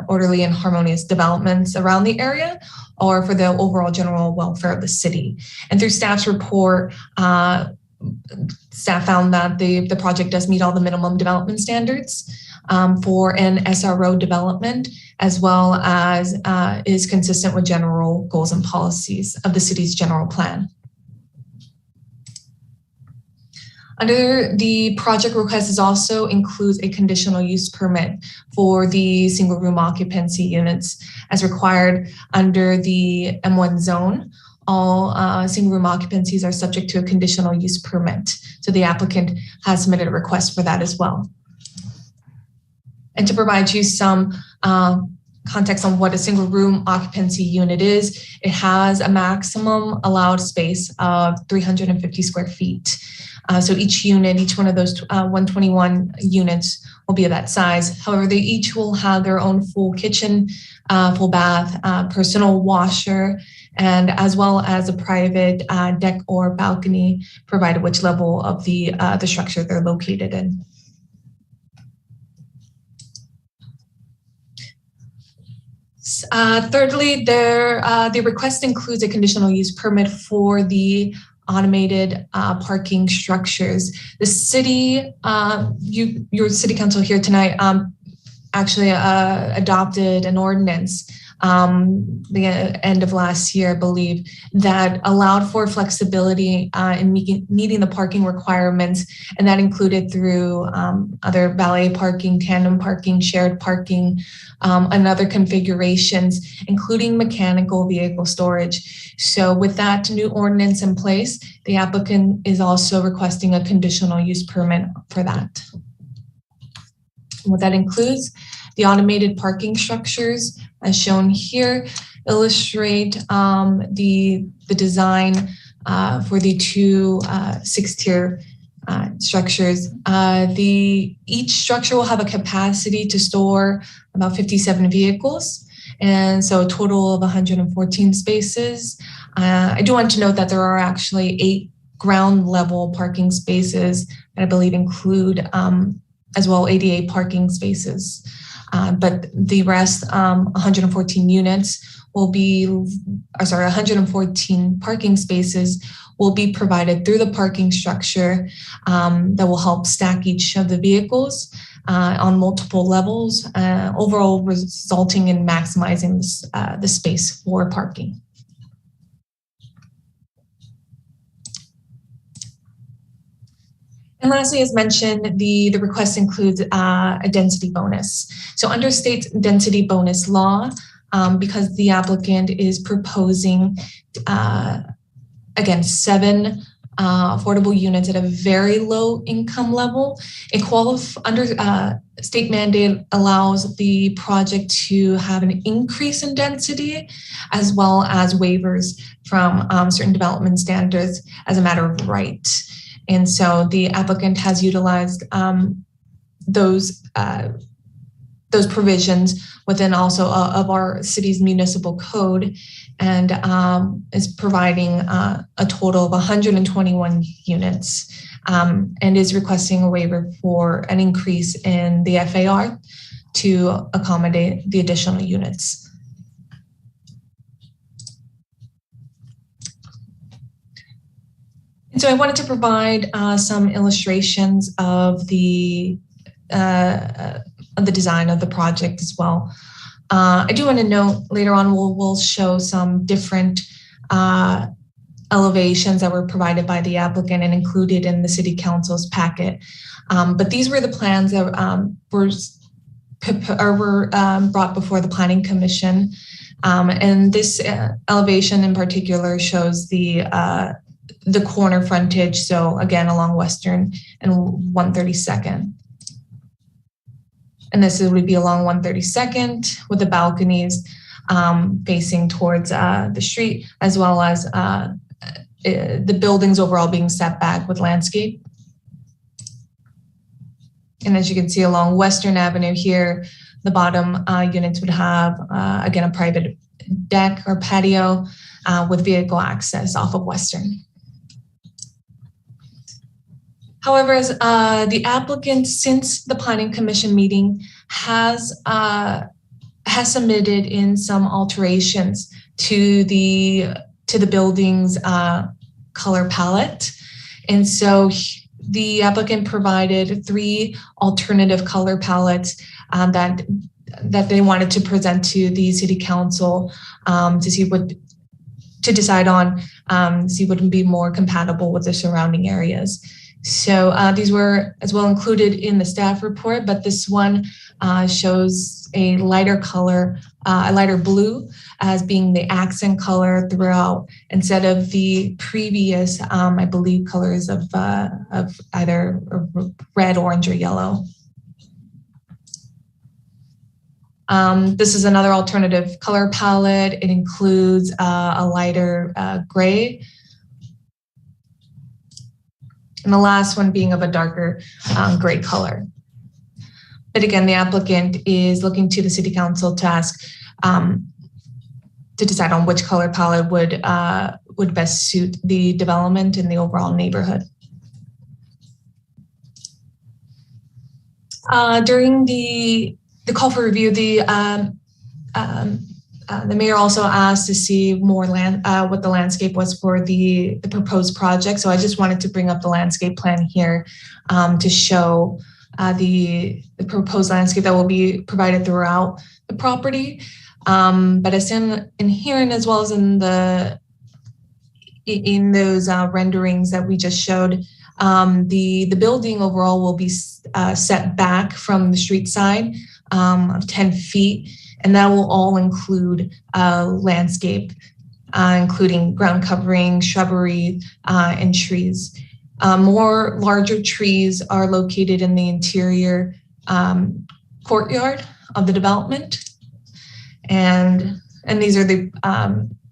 orderly and harmonious developments around the area or for the overall general welfare of the city. And through staff's report, staff found that the project does meet all the minimum development standards for an SRO development, as well as is consistent with general goals and policies of the city's general plan. Under the project request also includes a conditional use permit for the single room occupancy units as required under the M1 zone. All single room occupancies are subject to a conditional use permit. So the applicant has submitted a request for that as well. And to provide you some context on what a single room occupancy unit is, it has a maximum allowed space of 350 square feet. So each unit, each one of those 121 units will be of that size. However, they each will have their own full kitchen, full bath, personal washer, and as well as a private deck or balcony, provided which level of the structure they're located in. Thirdly, the request includes a conditional use permit for the automated parking structures. The city, your city council here tonight actually adopted an ordinance the end of last year, I believe, that allowed for flexibility in meeting the parking requirements, and that included through other valet parking, tandem parking, shared parking, and other configurations, including mechanical vehicle storage. So with that new ordinance in place, the applicant is also requesting a conditional use permit for that. And what that includes, the automated parking structures, as shown here, illustrate the design for the 2 6-tier structures. Each structure will have a capacity to store about 57 vehicles, and so a total of 114 spaces. I do want to note that there are actually 8 ground level parking spaces that I believe include as well ADA parking spaces. but the rest, 114 units will be, 114 parking spaces will be provided through the parking structure that will help stack each of the vehicles on multiple levels, overall resulting in maximizing the space for parking. And lastly, as mentioned, the request includes a density bonus. So under state density bonus law, because the applicant is proposing, again, 7 affordable units at a very low income level, it under state mandate allows the project to have an increase in density as well as waivers from certain development standards as a matter of right. And so the applicant has utilized those provisions within also of our city's municipal code, and is providing a total of 121 units, and is requesting a waiver for an increase in the FAR to accommodate the additional units. And so I wanted to provide some illustrations of the design of the project as well. I do want to note later on we'll show some different elevations that were provided by the applicant and included in the City Council's packet. But these were the plans that were brought before the Planning Commission. And this elevation in particular shows the corner frontage, so again along Western and 132nd. And this would be along 132nd with the balconies facing towards the street, as well as the buildings overall being set back with landscape. And as you can see along Western Avenue here, the bottom units would have, again, a private deck or patio with vehicle access off of Western. However, as the applicant, since the Planning Commission meeting, has submitted in some alterations to the building's color palette, and so the applicant provided 3 alternative color palettes that they wanted to present to the City Council to decide on, see what would be more compatible with the surrounding areas. So these were as well included in the staff report, but this one shows a lighter color, a lighter blue as being the accent color throughout, instead of the previous, I believe, colors of either red, orange, or yellow. This is another alternative color palette. It includes a lighter gray, and the last one being of a darker gray color. But again, the applicant is looking to the City Council to ask to decide on which color palette would best suit the development and the overall neighborhood. During the call for review, the mayor also asked to see more what the landscape was for the proposed project. So I just wanted to bring up the landscape plan here to show the proposed landscape that will be provided throughout the property. But as in here and as well as in those renderings that we just showed, the building overall will be set back from the street side of 10 feet. And that will all include landscape, including ground covering, shrubbery, and trees. More larger trees are located in the interior courtyard of the development. And these are the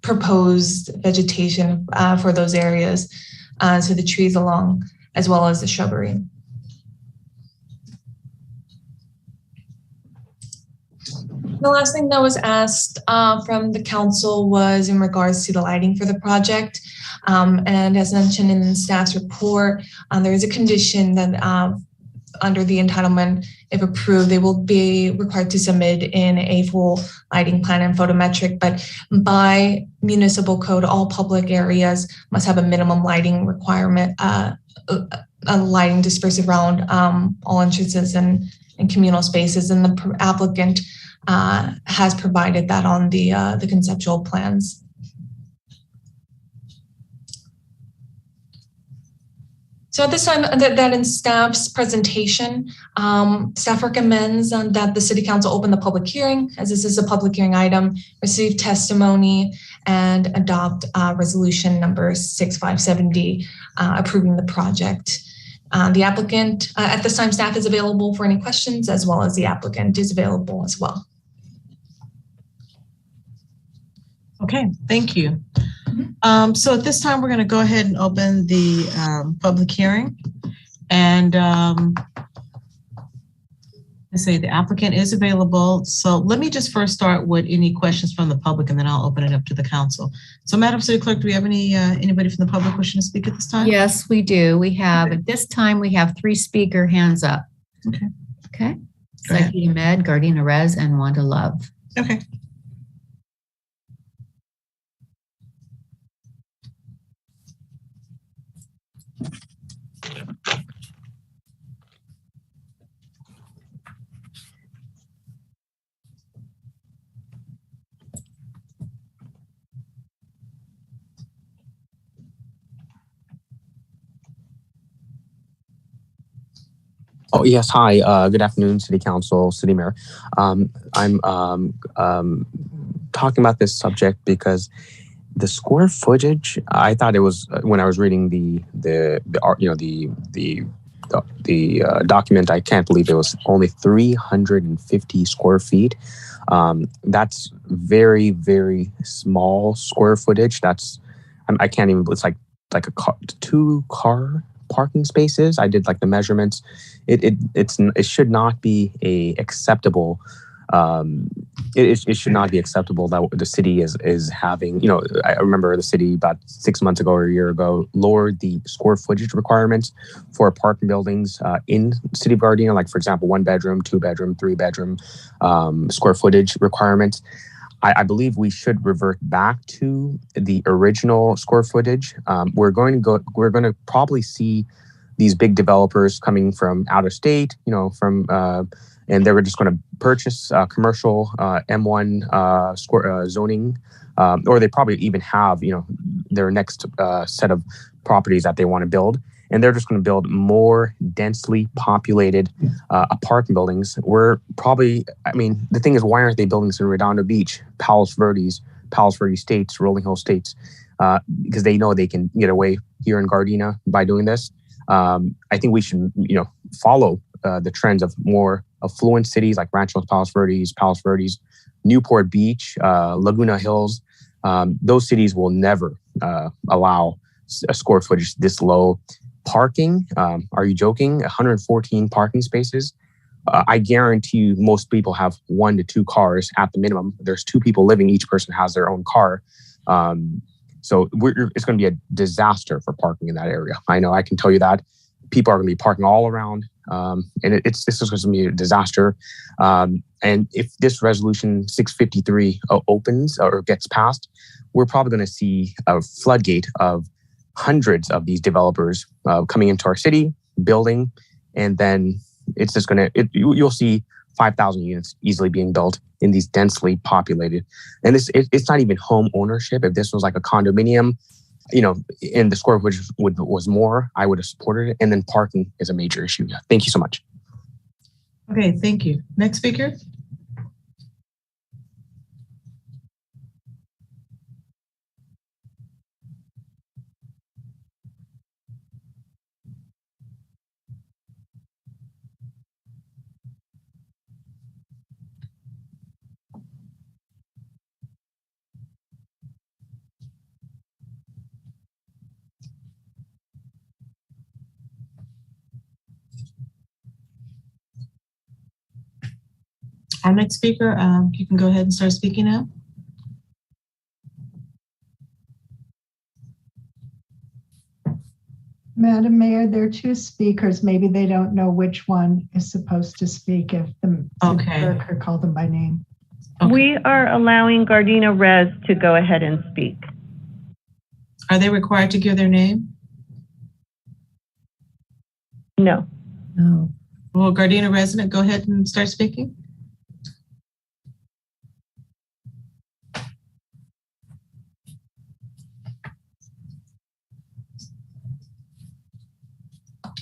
proposed vegetation for those areas. So the trees along, as well as the shrubbery. The last thing that was asked from the council was in regards to the lighting for the project. And as mentioned in the staff's report, there is a condition that under the entitlement, if approved, they will be required to submit in a full lighting plan and photometric, but by municipal code, all public areas must have a minimum lighting requirement, a lighting dispersed around all entrances and communal spaces, and the applicant has provided that on the conceptual plans. So at this time, that in staff's presentation, staff recommends that the City Council open the public hearing, as this is a public hearing item, receive testimony, and adopt resolution number 657D, approving the project. The applicant, at this time, staff is available for any questions, as well as the applicant is available as well. Okay, thank you. So at this time, we're going to go ahead and open the public hearing. And let's say the applicant is available. So let me just first start with any questions from the public, and then I'll open it up to the council. So Madam City Clerk, do we have anybody from the public wishing to speak at this time? Yes, we do. We have, at this time, we have 3 speaker hands up. Okay. Okay. Psyche Ahmed, Gardena Rez, and Wanda Love. Okay. Oh, yes. Hi. Good afternoon, City Council, City Mayor. I'm talking about this subject because the square footage, I thought it was, when I was reading the document, I can't believe it was only 350 square feet. That's very, very small square footage. I can't even, it's like a car, 2 car parking spaces. I did like the measurements. It should not be acceptable. It should not be acceptable that the city is having. You know, I remember the city about 6 months ago or a year ago lowered the square footage requirements for parking buildings in the city of Gardena. Like for example, 1 bedroom, 2 bedroom, 3 bedroom square footage requirements. I believe we should revert back to the original square footage. We're going to probably see these big developers coming from out of state, and they were just going to purchase commercial M1 zoning, or they probably even have, their next set of properties that they want to build. And they're just going to build more densely populated apartment buildings. We're probably, the thing is, why aren't they building this in Redondo Beach, Palos Verdes States, Rolling Hill States? Because they know they can get away here in Gardena by doing this. I think we should, follow the trends of more affluent cities like Rancho Palos Verdes, Newport Beach, Laguna Hills. Those cities will never allow a square footage this low. Parking, are you joking? 114 parking spaces. I guarantee you most people have 1 to 2 cars at the minimum. There's 2 people living, each person has their own car. So it's going to be a disaster for parking in that area. I know, I can tell you that. People are going to be parking all around, and this is going to be a disaster. And if this resolution 653 opens or gets passed, we're probably going to see a floodgate of hundreds of these developers coming into our city, building, and then it's just you'll see 5,000 units easily being built in these densely populated. And it's not even home ownership. If this was like a condominium, and the square footage was more, I would have supported it. And then parking is a major issue. Yeah. Thank you so much. Okay, thank you. Next speaker. Our next speaker, you can go ahead and start speaking now. Madam Mayor, there are two speakers. Maybe they don't know which one is supposed to speak if the clerk could call them by name. Okay. We are allowing Gardena Rez to go ahead and speak. Are they required to give their name? No. No. Will Gardena resident go ahead and start speaking?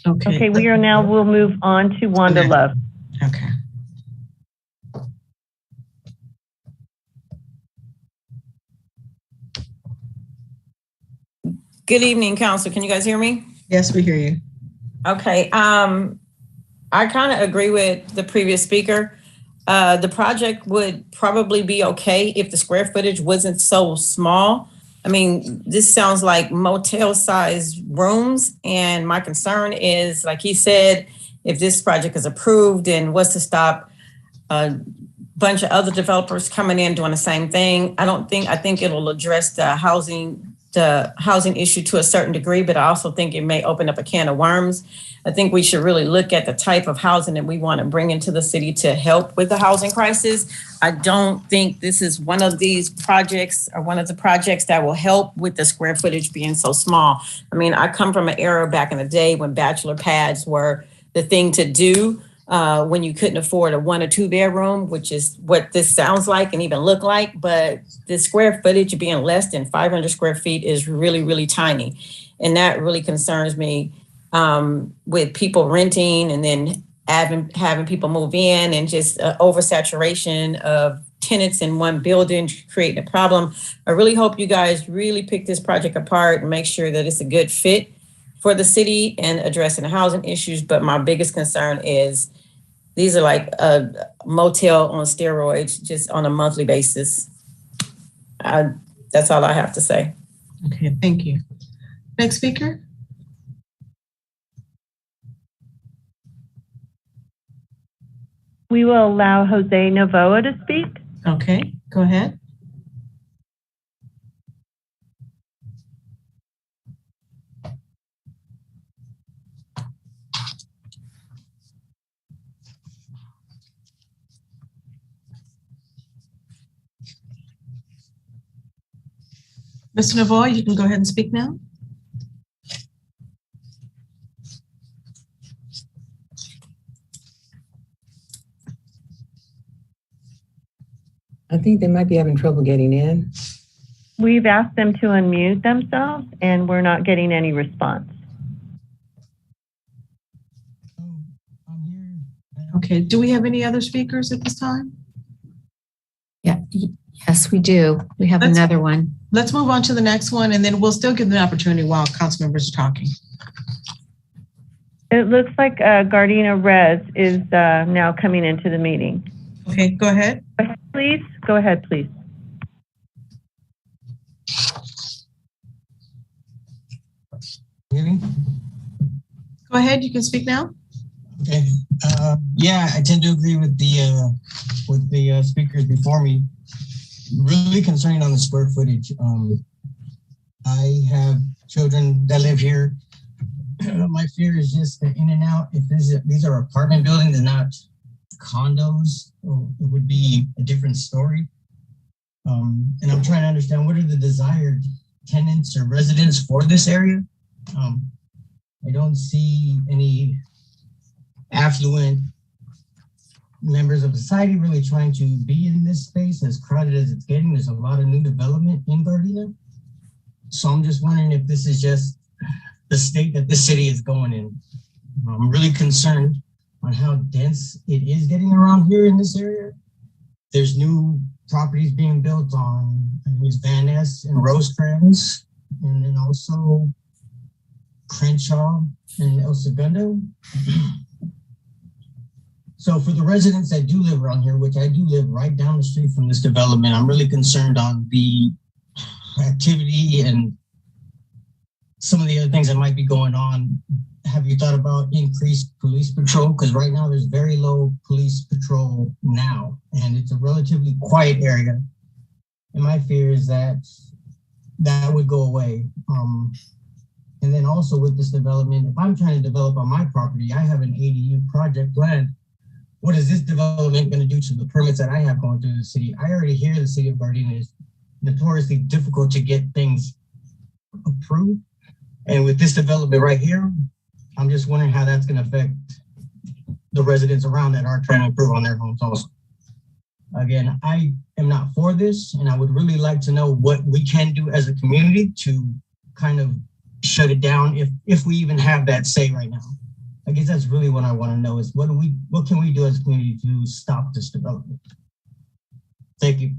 Okay, we'll move on to Wanda Love. Okay. Good evening, Council. Can you guys hear me? Yes, we hear you. Okay. I kind of agree with the previous speaker. The project would probably be okay if the square footage wasn't so small. I mean, this sounds like motel-sized rooms, and my concern is, like he said, if this project is approved, then what's to stop a bunch of other developers coming in doing the same thing? I think it'll address the housing issue to a certain degree, but I also think it may open up a can of worms. I think we should really look at the type of housing that we want to bring into the city to help with the housing crisis. I don't think this is one of these projects or one of the projects that will help with the square footage being so small. I mean, I come from an era back in the day when bachelor pads were the thing to do when you couldn't afford a 1 or 2 bedroom, which is what this sounds like and even look like. But the square footage being less than 500 square feet is really, really tiny. And that really concerns me. With people renting and then having people move in and just oversaturation of tenants in one building creating a problem. I really hope you guys really pick this project apart and make sure that it's a good fit for the city and addressing the housing issues. But my biggest concern is these are like a motel on steroids, just on a monthly basis. That's all I have to say. Okay, thank you. Next speaker. We will allow Jose Novoa to speak. Okay, go ahead. Mr. Novoa, you can go ahead and speak now. I think they might be having trouble getting in. We've asked them to unmute themselves and we're not getting any response. Okay, do we have any other speakers at this time? Yeah, yes, we do. We have another one. Let's move on to the next one and then we'll still give them an opportunity while council members are talking. It looks like Gardena Rez is now coming into the meeting. Okay, go ahead. Please, go ahead, please. Hearing? Go ahead, you can speak now. Okay. Yeah, I tend to agree with the speakers before me. Really concerning on the square footage. I have children that live here. My fear is just the in and out. If these are apartment buildings and not condos, it would be a different story. And I'm trying to understand what are the desired tenants or residents for this area. I don't see any affluent members of society really trying to be in this space as crowded as it's getting. There's a lot of new development in Gardena. So I'm just wondering if this is just the state that this city is going in. I'm really concerned on how dense it is getting around here in this area. There's new properties being built on Van Ness and Rosecrans, and then also Crenshaw and El Segundo. So for the residents that do live around here, which I do live right down the street from this development, I'm really concerned on the activity and some of the other things that might be going on. Have you thought about increased police patrol? Because right now there's very low police patrol now, and it's a relatively quiet area. And my fear is that that would go away. And And then also with this development, if I'm trying to develop on my property, I have an ADU project planned. What is this development going to do to the permits that I have going through the city? I already hear the city of Gardena is notoriously difficult to get things approved. And with this development right here, I'm just wondering how that's going to affect the residents around that are trying to improve on their homes also. Again, I am not for this, and I would really like to know what we can do as a community to kind of shut it down if we even have that say right now. I guess that's really what I want to know is what can we do as a community to stop this development? Thank you.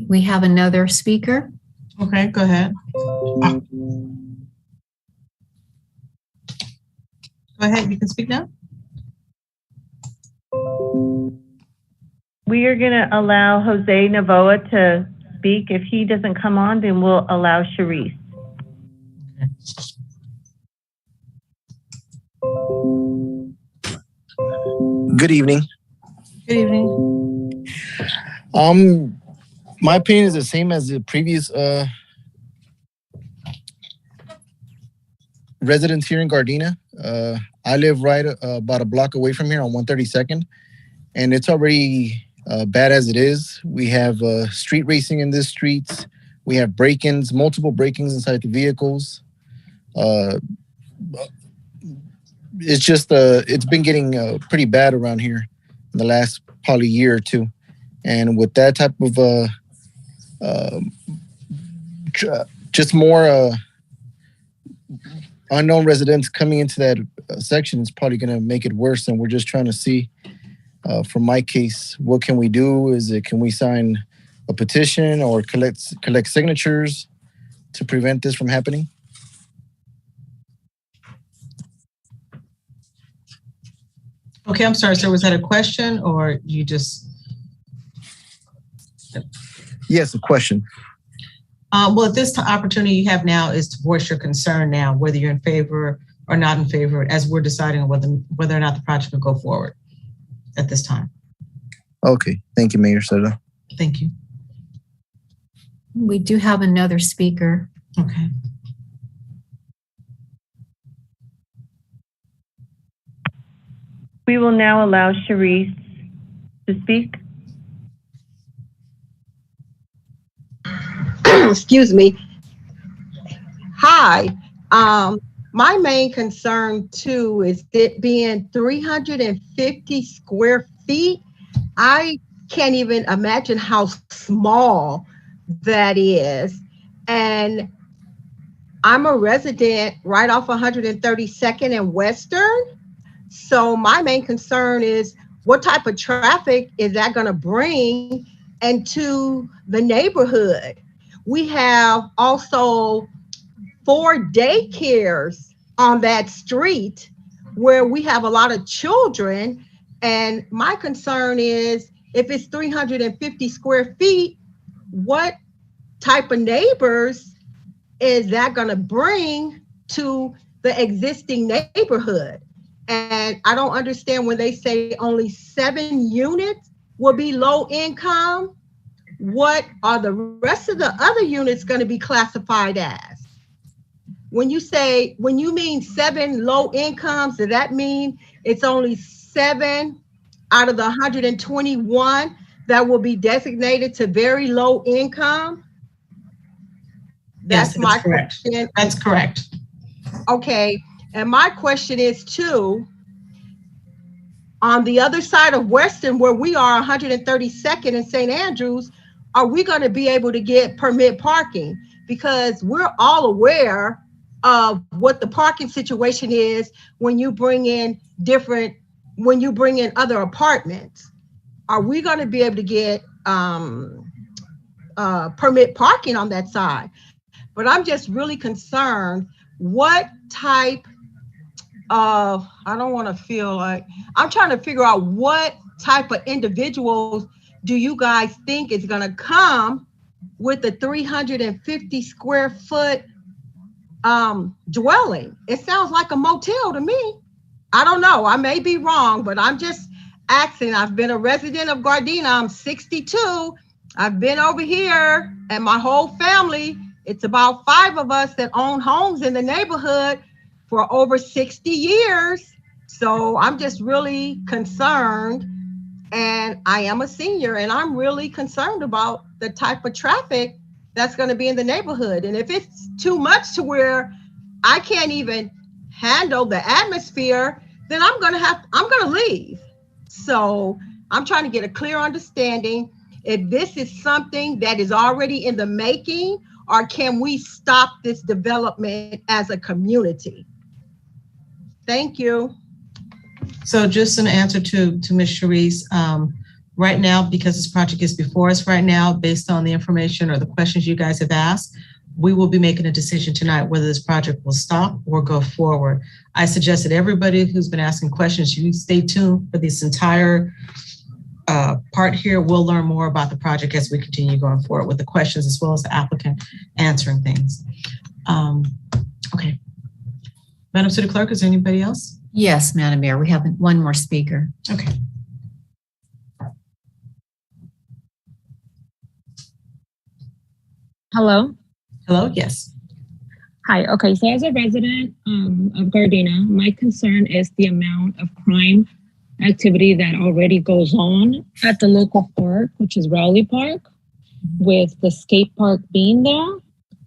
We have another speaker. Okay, go ahead. Go ahead, you can speak now. We are going to allow Jose Navoa to speak. If he doesn't come on, then we'll allow Sharice. Good evening. Good evening. My opinion is the same as the previous residents here in Gardena. I live right about a block away from here on 132nd, and it's already bad as it is. We have street racing in the streets. We have break-ins, multiple break-ins inside the vehicles. It's just it's been getting pretty bad around here in the last probably year or two, and with that type of just more unknown residents coming into that section is probably going to make it worse. And we're just trying to see, for my case, what can we do? Can we sign a petition or collect signatures to prevent this from happening? Okay, I'm sorry, sir. Was that a question or you just? Yes, a question. Well, at this opportunity you have now is to voice your concern now, whether you're in favor or not in favor, as we're deciding whether or not the project will go forward at this time. Okay, thank you, Mayor Soto. Thank you. We do have another speaker. Okay. We will now allow Sharice to speak. Excuse me. Hi. My main concern too is it being 350 square feet. I can't even imagine how small that is. And I'm a resident right off 132nd and Western. So my main concern is what type of traffic is that going to bring into the neighborhood? We have also 4 daycares on that street where we have a lot of children. And my concern is if it's 350 square feet, what type of neighbors is that going to bring to the existing neighborhood? And I don't understand when they say only 7 units will be low income. What are the rest of the other units going to be classified as? When you mean 7 low incomes, does that mean it's only 7 out of the 121 that will be designated to very low income? That's my question. That's correct. Okay. And my question is too, on the other side of Western, where we are 132nd and St. Andrews, are we going to be able to get permit parking? Because we're all aware of what the parking situation is when you bring in other apartments. Are we going to be able to get permit parking on that side? But I'm just really concerned what type of, I don't want to feel like, I'm trying to figure out what type of individuals do you guys think is going to come with the 350 square foot dwelling? It sounds like a motel to me. I don't know. I may be wrong, but I'm just asking. I've been a resident of Gardena. I'm 62. I've been over here and my whole family It's about 5 of us that own homes in the neighborhood for over 60 years. So I'm just really concerned. And I am a senior, and I'm really concerned about the type of traffic that's going to be in the neighborhood. And if it's too much to where I can't even handle the atmosphere, then I'm going to leave. So I'm trying to get a clear understanding if this is something that is already in the making, or can we stop this development as a community? Thank you. So just an answer to Ms. Sharice. Right now, because this project is before us right now, based on the information or the questions you guys have asked, we will be making a decision tonight whether this project will stop or go forward. I suggest that everybody who's been asking questions, you stay tuned for this entire part here. We'll learn more about the project as we continue going forward with the questions as well as the applicant answering things. Okay. Madam City Clerk, is there anybody else? Yes, Madam Mayor, we have one more speaker. Okay. Hello? Hello, yes. Hi, okay, so as a resident of Gardena, my concern is the amount of crime activity that already goes on at the local park, which is Rowley Park, with the skate park being there,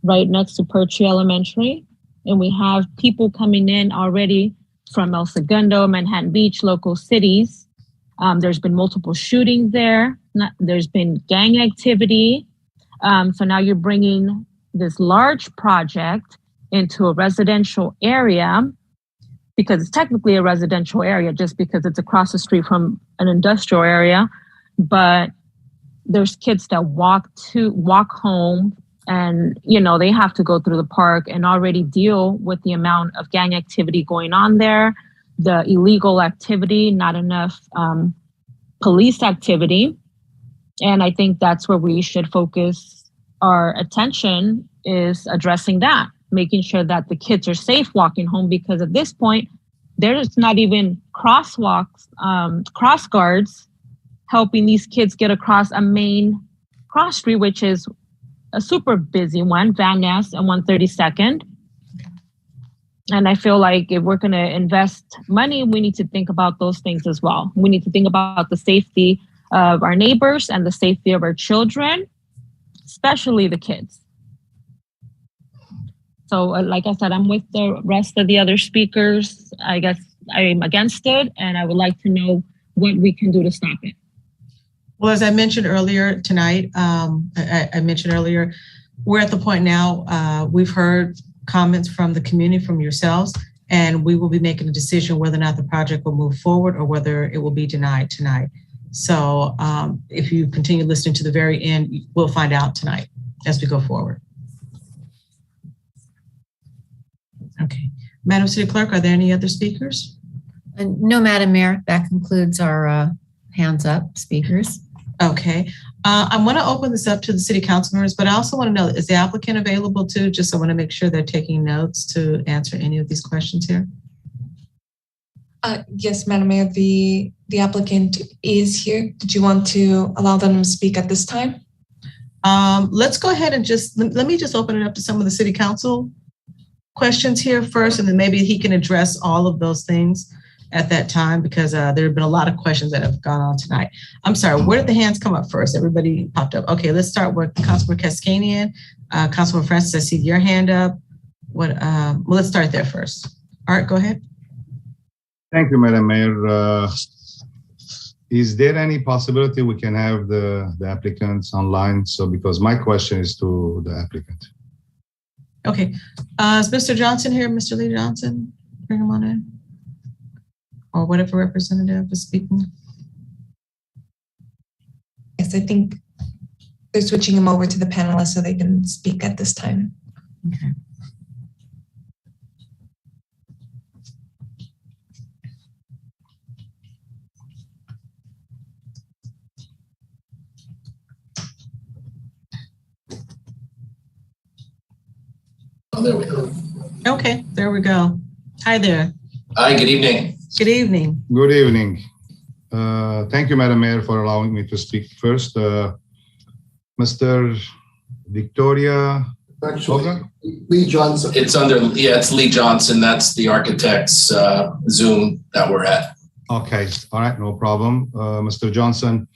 right next to Perchie Elementary. And we have people coming in already from El Segundo, Manhattan Beach, local cities. There's been multiple shootings there. There's been gang activity. So now you're bringing this large project into a residential area, because it's technically a residential area just because it's across the street from an industrial area. But there's kids that walk home, and they have to go through the park and already deal with the amount of gang activity going on there, the illegal activity, not enough police activity. And I think that's where we should focus our attention, is addressing that, making sure that the kids are safe walking home, because at this point, there's not even crosswalks, cross guards helping these kids get across a main cross street, which is a super busy one, Van Ness and 132nd. And I feel like if we're going to invest money, we need to think about those things as well. We need to think about the safety of our neighbors and the safety of our children, especially the kids. So like I said, I'm with the rest of the other speakers. I guess I'm against it, and I would like to know what we can do to stop it. Well, as I mentioned earlier tonight, I mentioned earlier, we're at the point now, we've heard comments from the community, from yourselves, and we will be making a decision whether or not the project will move forward or whether it will be denied tonight. So if you continue listening to the very end, we'll find out tonight as we go forward. Okay. Madam City Clerk, are there any other speakers? No, Madam Mayor, that concludes our hands up speakers. Okay. I want to open this up to the city council members, but I also want to know, is the applicant available too? Just so I want to make sure they're taking notes to answer any of these questions here. Yes, Madam Mayor, the applicant is here. Did you want to allow them to speak at this time? Let's go ahead and let me just open it up to some of the city council questions here first, and then maybe he can address all of those things at that time, because there have been a lot of questions that have gone on tonight. I'm sorry, where did the hands come up first? Everybody popped up. Okay, let's start with Councilman Cascanian. Councilman Francis, I see your hand up. Well, let's start there first. Art, go ahead. Thank you, Madam Mayor. Is there any possibility we can have the applicants online? So, because my question is to the applicant. Okay, is Mr. Johnson here? Mr. Lee Johnson, bring him on in. Or whatever representative is speaking. Yes, I think they're switching him over to the panelists so they can speak at this time. Okay. Oh, there we go. Okay, there we go. Hi there. Hi, good evening. Good evening. Good evening. Thank you, Madam Mayor, for allowing me to speak first. Mr. Victoria Actually, Lee Johnson. It's Lee Johnson. That's the architect's Zoom that we're at. Okay, all right, no problem. Mr. Johnson,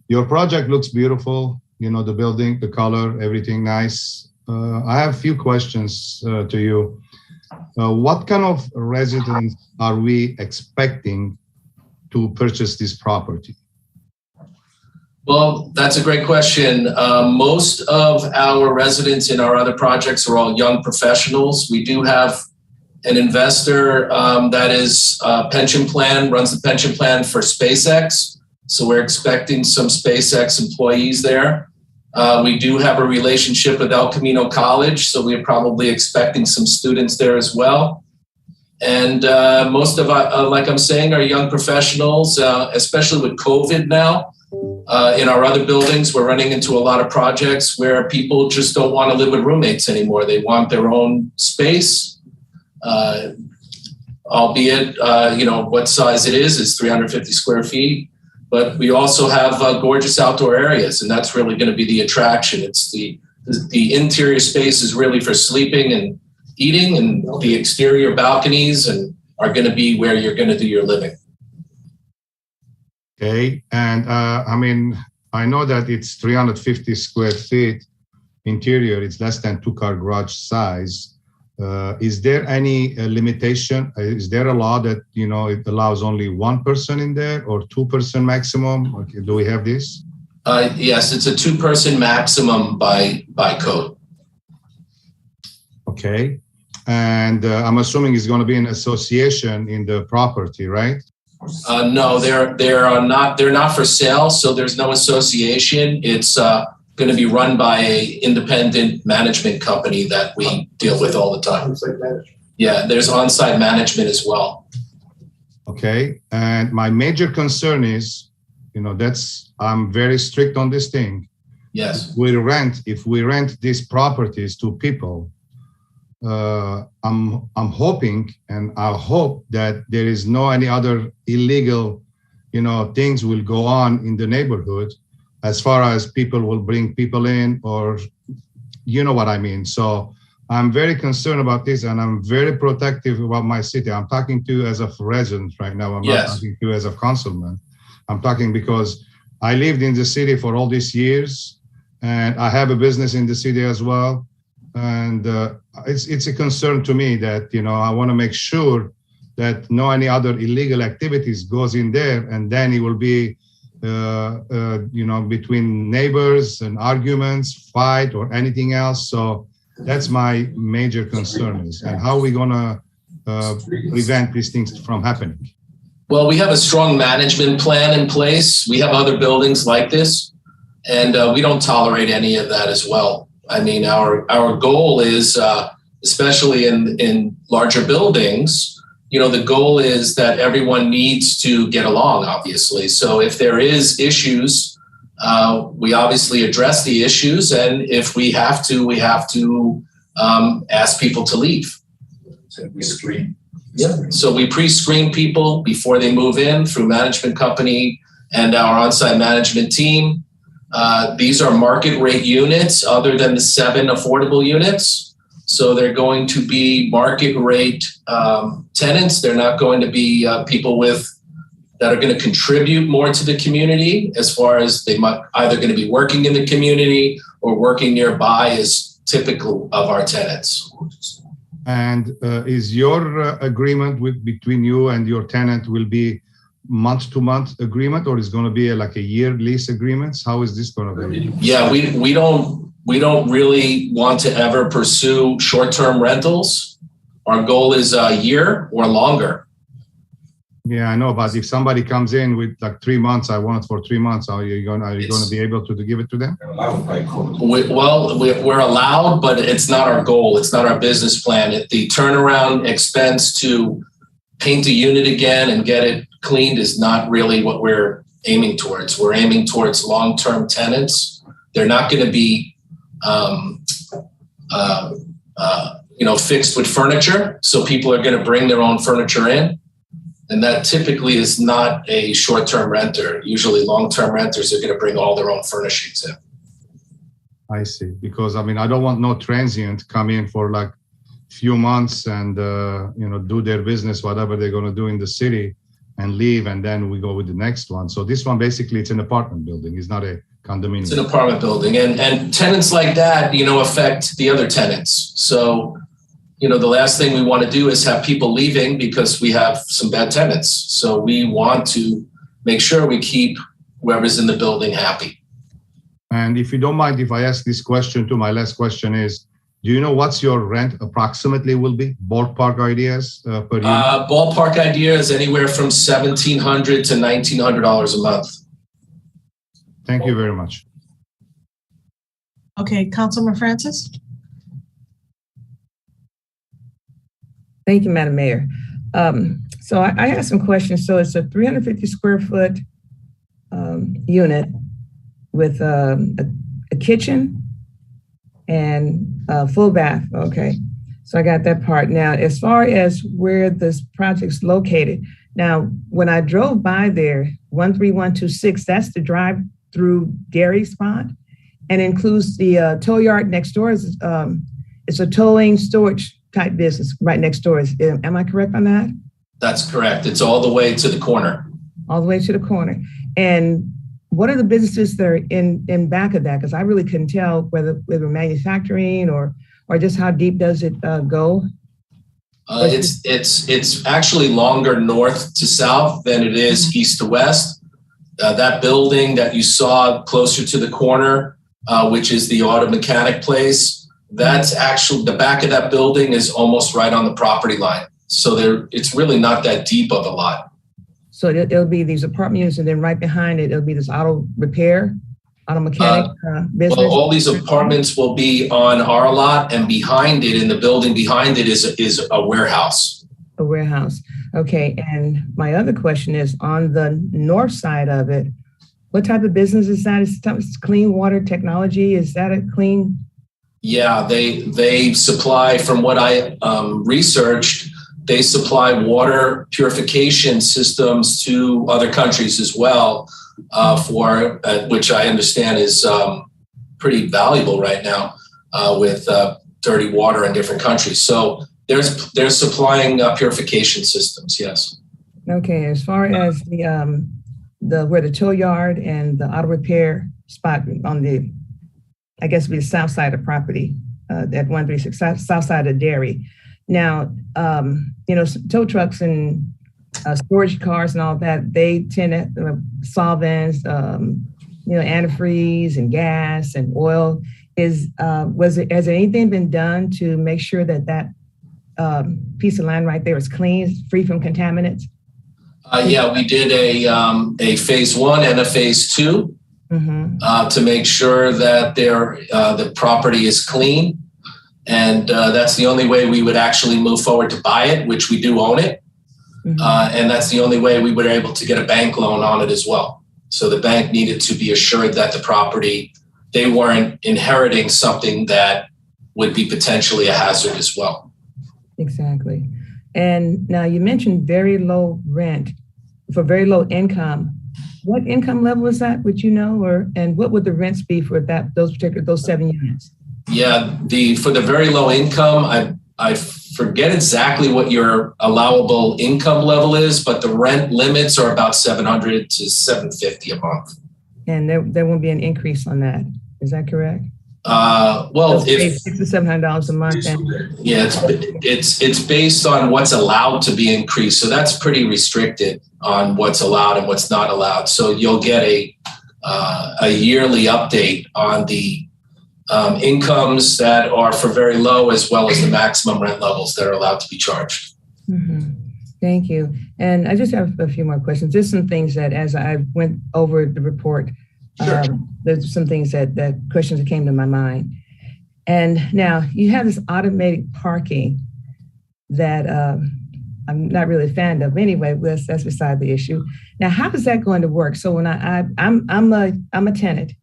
your project looks beautiful. You know, the building, the color, everything nice. I have a few questions to you. What kind of residents are we expecting to purchase this property? Well, that's a great question. Most of our residents in our other projects are all young professionals. We do have an investor that is pension plan, runs the pension plan for SpaceX. So we're expecting some SpaceX employees there. We do have a relationship with El Camino College, so we're probably expecting some students there as well. And most of, like I'm saying, are young professionals, especially with COVID now. In our other buildings, we're running into a lot of projects where people just don't want to live with roommates anymore. They want their own space, albeit, what size it is 350 square feet. But we also have gorgeous outdoor areas, and that's really going to be the attraction. It's the interior space is really for sleeping and eating, and the exterior balconies and are going to be where you're going to do your living. Okay, and I know that it's 350 square feet interior. It's less than 2-car garage size. Is there any limitation? Is there a law that, it allows only one person in there or 2-person maximum? Okay, do we have this? Yes, it's a 2-person maximum by code. Okay, and I'm assuming it's going to be an association in the property, right? No, they're not for sale, so there's no association. It's going to be run by an independent management company that we deal with all the time. Yeah, there's on-site management as well. Okay, and my major concern is, I'm very strict on this thing. Yes. If we rent these properties to people, I'm hoping, and I hope that there is no any other illegal, things will go on in the neighborhood, as far as people will bring people in, or you know what I mean. So I'm very concerned about this, and I'm very protective about my city. I'm talking to you as a resident right now. I'm not talking to you as a councilman. I'm talking because I lived in the city for all these years, and I have a business in the city as well. And it's a concern to me that, I want to make sure that no any other illegal activities goes in there, and then it will be, between neighbors and arguments, fight, or anything else. So that's my major concern is, and how are we going to prevent these things from happening? Well, we have a strong management plan in place. We have other buildings like this, and we don't tolerate any of that as well. I mean, our goal is, especially in larger buildings, the goal is that everyone needs to get along, obviously. So if there is issues, we obviously address the issues. And if we have to ask people to leave. So we screen. Yeah. So we pre-screen people before they move in through management company and our on-site management team. These are market rate units other than the 7 affordable units. So they're going to be market rate tenants. They're not going to be people that are going to contribute more to the community, as far as they might either going to be working in the community or working nearby, is typical of our tenants. And is your agreement between you and your tenant will be month-to-month agreement, or is going to be like a year lease agreements? How is this going to be? Yeah, we don't really want to ever pursue short-term rentals. Our goal is a year or longer. Yeah, I know, but if somebody comes in with like 3 months, I want it for 3 months, are you going to be able to give it to them? We're allowed, but it's not our goal. It's not our business plan. The turnaround expense to paint a unit again and get it cleaned is not really what we're aiming towards. We're aiming towards long-term tenants. They're not going to be fixed with furniture. So people are going to bring their own furniture in. And that typically is not a short-term renter. Usually long-term renters are going to bring all their own furnishings in. I see. Because I mean, I don't want no transient come in for like few months and do their business, whatever they're going to do in the city, and leave, and then we go with the next one. So this one basically it's an apartment building. It's not a condominium. It's an apartment building, and tenants like that, affect the other tenants. So, the last thing we want to do is have people leaving because we have some bad tenants. So we want to make sure we keep whoever's in the building happy. And if you don't mind, if I ask this question too, my last question is, do you know what's your rent approximately will be? Ballpark ideas per unit? Ballpark ideas anywhere from $1,700 to $1,900 a month. Thank you very much. Okay, Councilman Francis? Thank you, Madam Mayor. So I have some questions. So it's a 350 square foot unit with a kitchen and a full bath. Okay, so I got that part. Now, as far as where this project's located, now when I drove by there, 13126, that's the drive-through dairy spot, and includes the tow yard next door. It's a towing storage type business right next door. Am I correct on that? That's correct. It's all the way to the corner. All the way to the corner. And what are the businesses that are in back of that? Because I really couldn't tell whether we were manufacturing or just how deep does it go? It's actually longer north to south than it is east to west. That building that you saw closer to the corner, which is the auto mechanic place, that's actually the back of that building is almost right on the property line. So it's really not that deep of a lot. So it'll be these apartment units, and then right behind it, it'll be this auto repair, auto mechanic business. Well, all these apartments will be on our lot, and behind it, in the building behind it, is a warehouse. A warehouse. Okay. And my other question is, on the north side of it, what type of business is that? Is it clean water technology? Is that a clean? Yeah, they supply, from what I researched, they supply water purification systems to other countries as well, for which I understand is pretty valuable right now with dirty water in different countries. So they're supplying purification systems. Yes. Okay. As far as the where the tow yard and the auto repair spot on the, I guess it'd be the south side of the property, at 136 south side of dairy. Now, tow trucks and storage cars and all that, they tend to solvents, antifreeze and gas and oil. Has anything been done to make sure that piece of land right there is clean, free from contaminants? Yeah, we did a phase 1 and a phase 2 to make sure that the property is clean. And that's the only way we would actually move forward to buy it, which we do own it. And that's the only way we were able to get a bank loan on it as well. So the bank needed to be assured that the property, they weren't inheriting something that would be potentially a hazard as well. Exactly. And now you mentioned very low rent for very low income. What income level is that? Would you know, and what would the rents be for those 7 units? Yeah, for the very low income, I forget exactly what your allowable income level is, but the rent limits are about $700 to $750 a month. And there won't be an increase on that. Is that correct? Well, it's $600 to $700 a month. Yeah, it's based on what's allowed to be increased. So that's pretty restricted on what's allowed and what's not allowed. So you'll get a yearly update on the incomes that are for very low, as well as the maximum rent levels that are allowed to be charged. Thank you. And I just have a few more questions. There's some things that, as I went over the report, there's some things that questions that came to my mind. And now you have this automated parking that I'm not really a fan of. Anyway, that's beside the issue. Now, how is that going to work? So when I'm a tenant,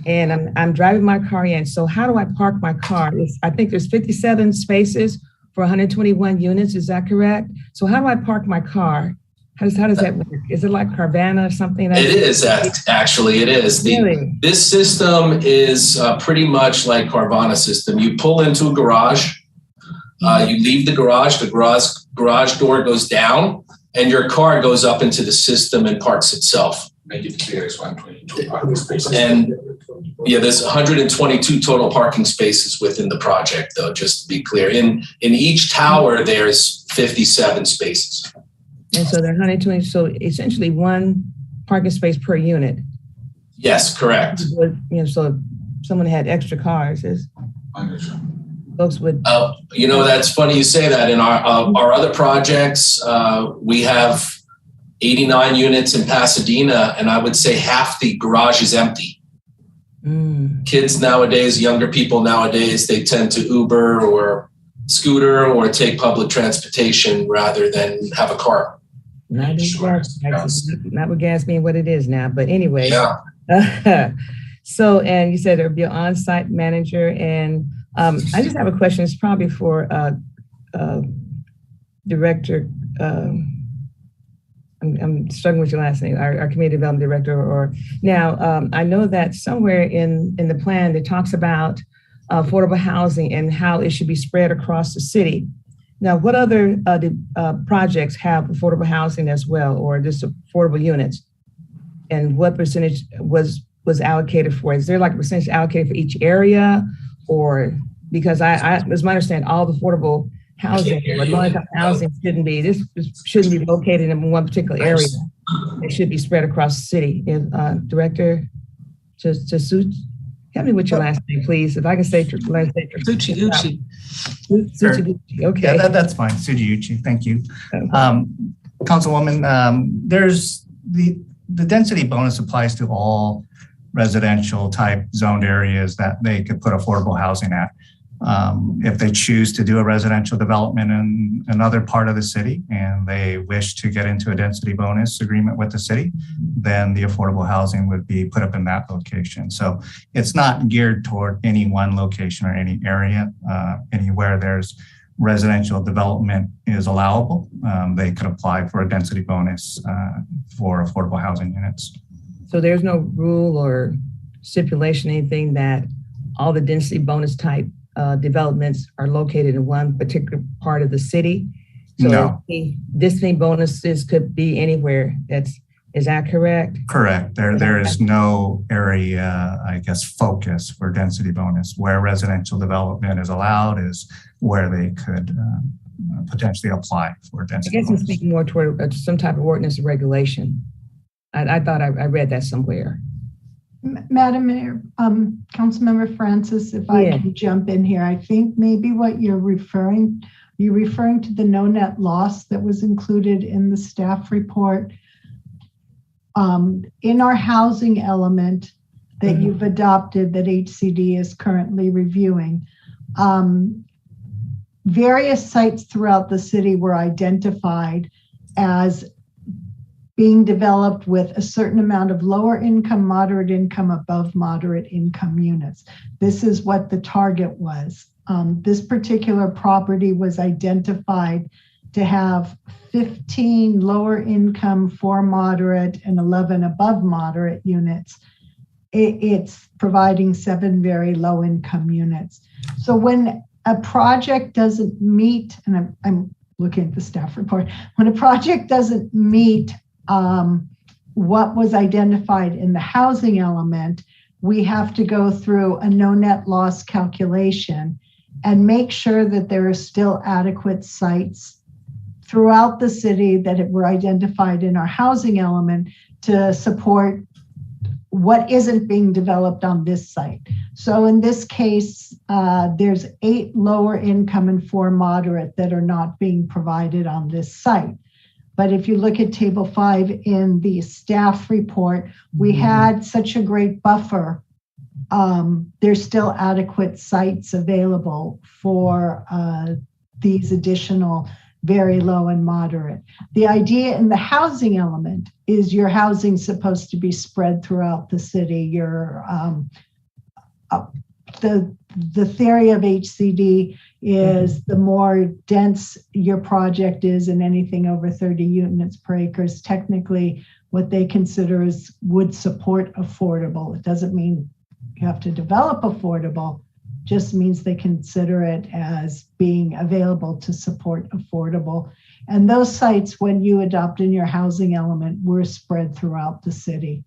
and I'm driving my car in. So how do I park my car? I think there's 57 spaces for 121 units. Is that correct? So how do I park my car How does that work? Is it like Gardena or something? It is, actually, it is. Really? This system is pretty much like Carvana system. You pull into a garage, you leave the garage door goes down, and your car goes up into the system and parks itself. Make it clear, it's 122 parking spaces. And yeah, there's 122 total parking spaces within the project, though, just to be clear. In each tower, there's 57 spaces. And so they're 120, so essentially one parking space per unit. Yes, correct. You know, so if someone had extra cars, folks would. You know, that's funny you say that. In our other projects, we have 89 units in Pasadena, and I would say half the garage is empty. Kids nowadays, younger people nowadays, they tend to Uber or scooter or take public transportation rather than have a car. Not with gas being what it is now, but anyway. Yeah. So, and you said there'd be an on-site manager, and I just have a question. It's probably for Director. I'm struggling with your last name. Our community development director. Or now, I know that somewhere in the plan it talks about affordable housing and how it should be spread across the city. Now, what other projects have affordable housing as well, or just affordable units? And what percentage was allocated for? Is there like a percentage allocated for each area, or because as my understanding, all the affordable housing or low-income housing shouldn't be located in one particular area. It should be spread across the city. Director, help me with your last name, please. If I can say your last name. Suchi. Okay. Yeah, that's fine. Suchi. Thank you. Councilwoman, there's the density bonus applies to all residential type zoned areas that they could put affordable housing at. If they choose to do a residential development in another part of the city and they wish to get into a density bonus agreement with the city, then the affordable housing would be put up in that location. So it's not geared toward any one location or any area. Anywhere there's residential development is allowable, they could apply for a density bonus for affordable housing units. So there's no rule or stipulation, anything that all the density bonus type developments are located in one particular part of the city. So no. Density bonuses could be anywhere. Is that correct? Correct. There is no area, I guess, focus for density bonus. Where residential development is allowed is where they could potentially apply for density. I guess I'm speaking more toward some type of ordinance or regulation. I thought I read that somewhere. Madam Mayor, Councilmember Francis, if I can jump in here, I think maybe what you're referring to the no net loss that was included in the staff report. In our housing element that you've adopted that HCD is currently reviewing, various sites throughout the city were identified as being developed with a certain amount of lower income, moderate income, above moderate income units. This is what the target was. This particular property was identified to have 15 lower income, 4 moderate, and 11 above moderate units. It's providing 7 very low income units. So when a project doesn't meet, and I'm looking at the staff report, when a project doesn't meet what was identified in the housing element, we have to go through a no net loss calculation and make sure that there are still adequate sites throughout the city that were identified in our housing element to support what isn't being developed on this site. So in this case, there's 8 lower income and 4 moderate that are not being provided on this site. But if you look at table 5 in the staff report, we had such a great buffer. There's still adequate sites available for these additional very low and moderate. The idea in the housing element is your housing supposed to be spread throughout the city. The theory of HCD is the more dense your project is, and anything over 30 units per acre is technically what they consider is would support affordable. It doesn't mean you have to develop affordable, just means they consider it as being available to support affordable. And those sites, when you adopt in your housing element, were spread throughout the city.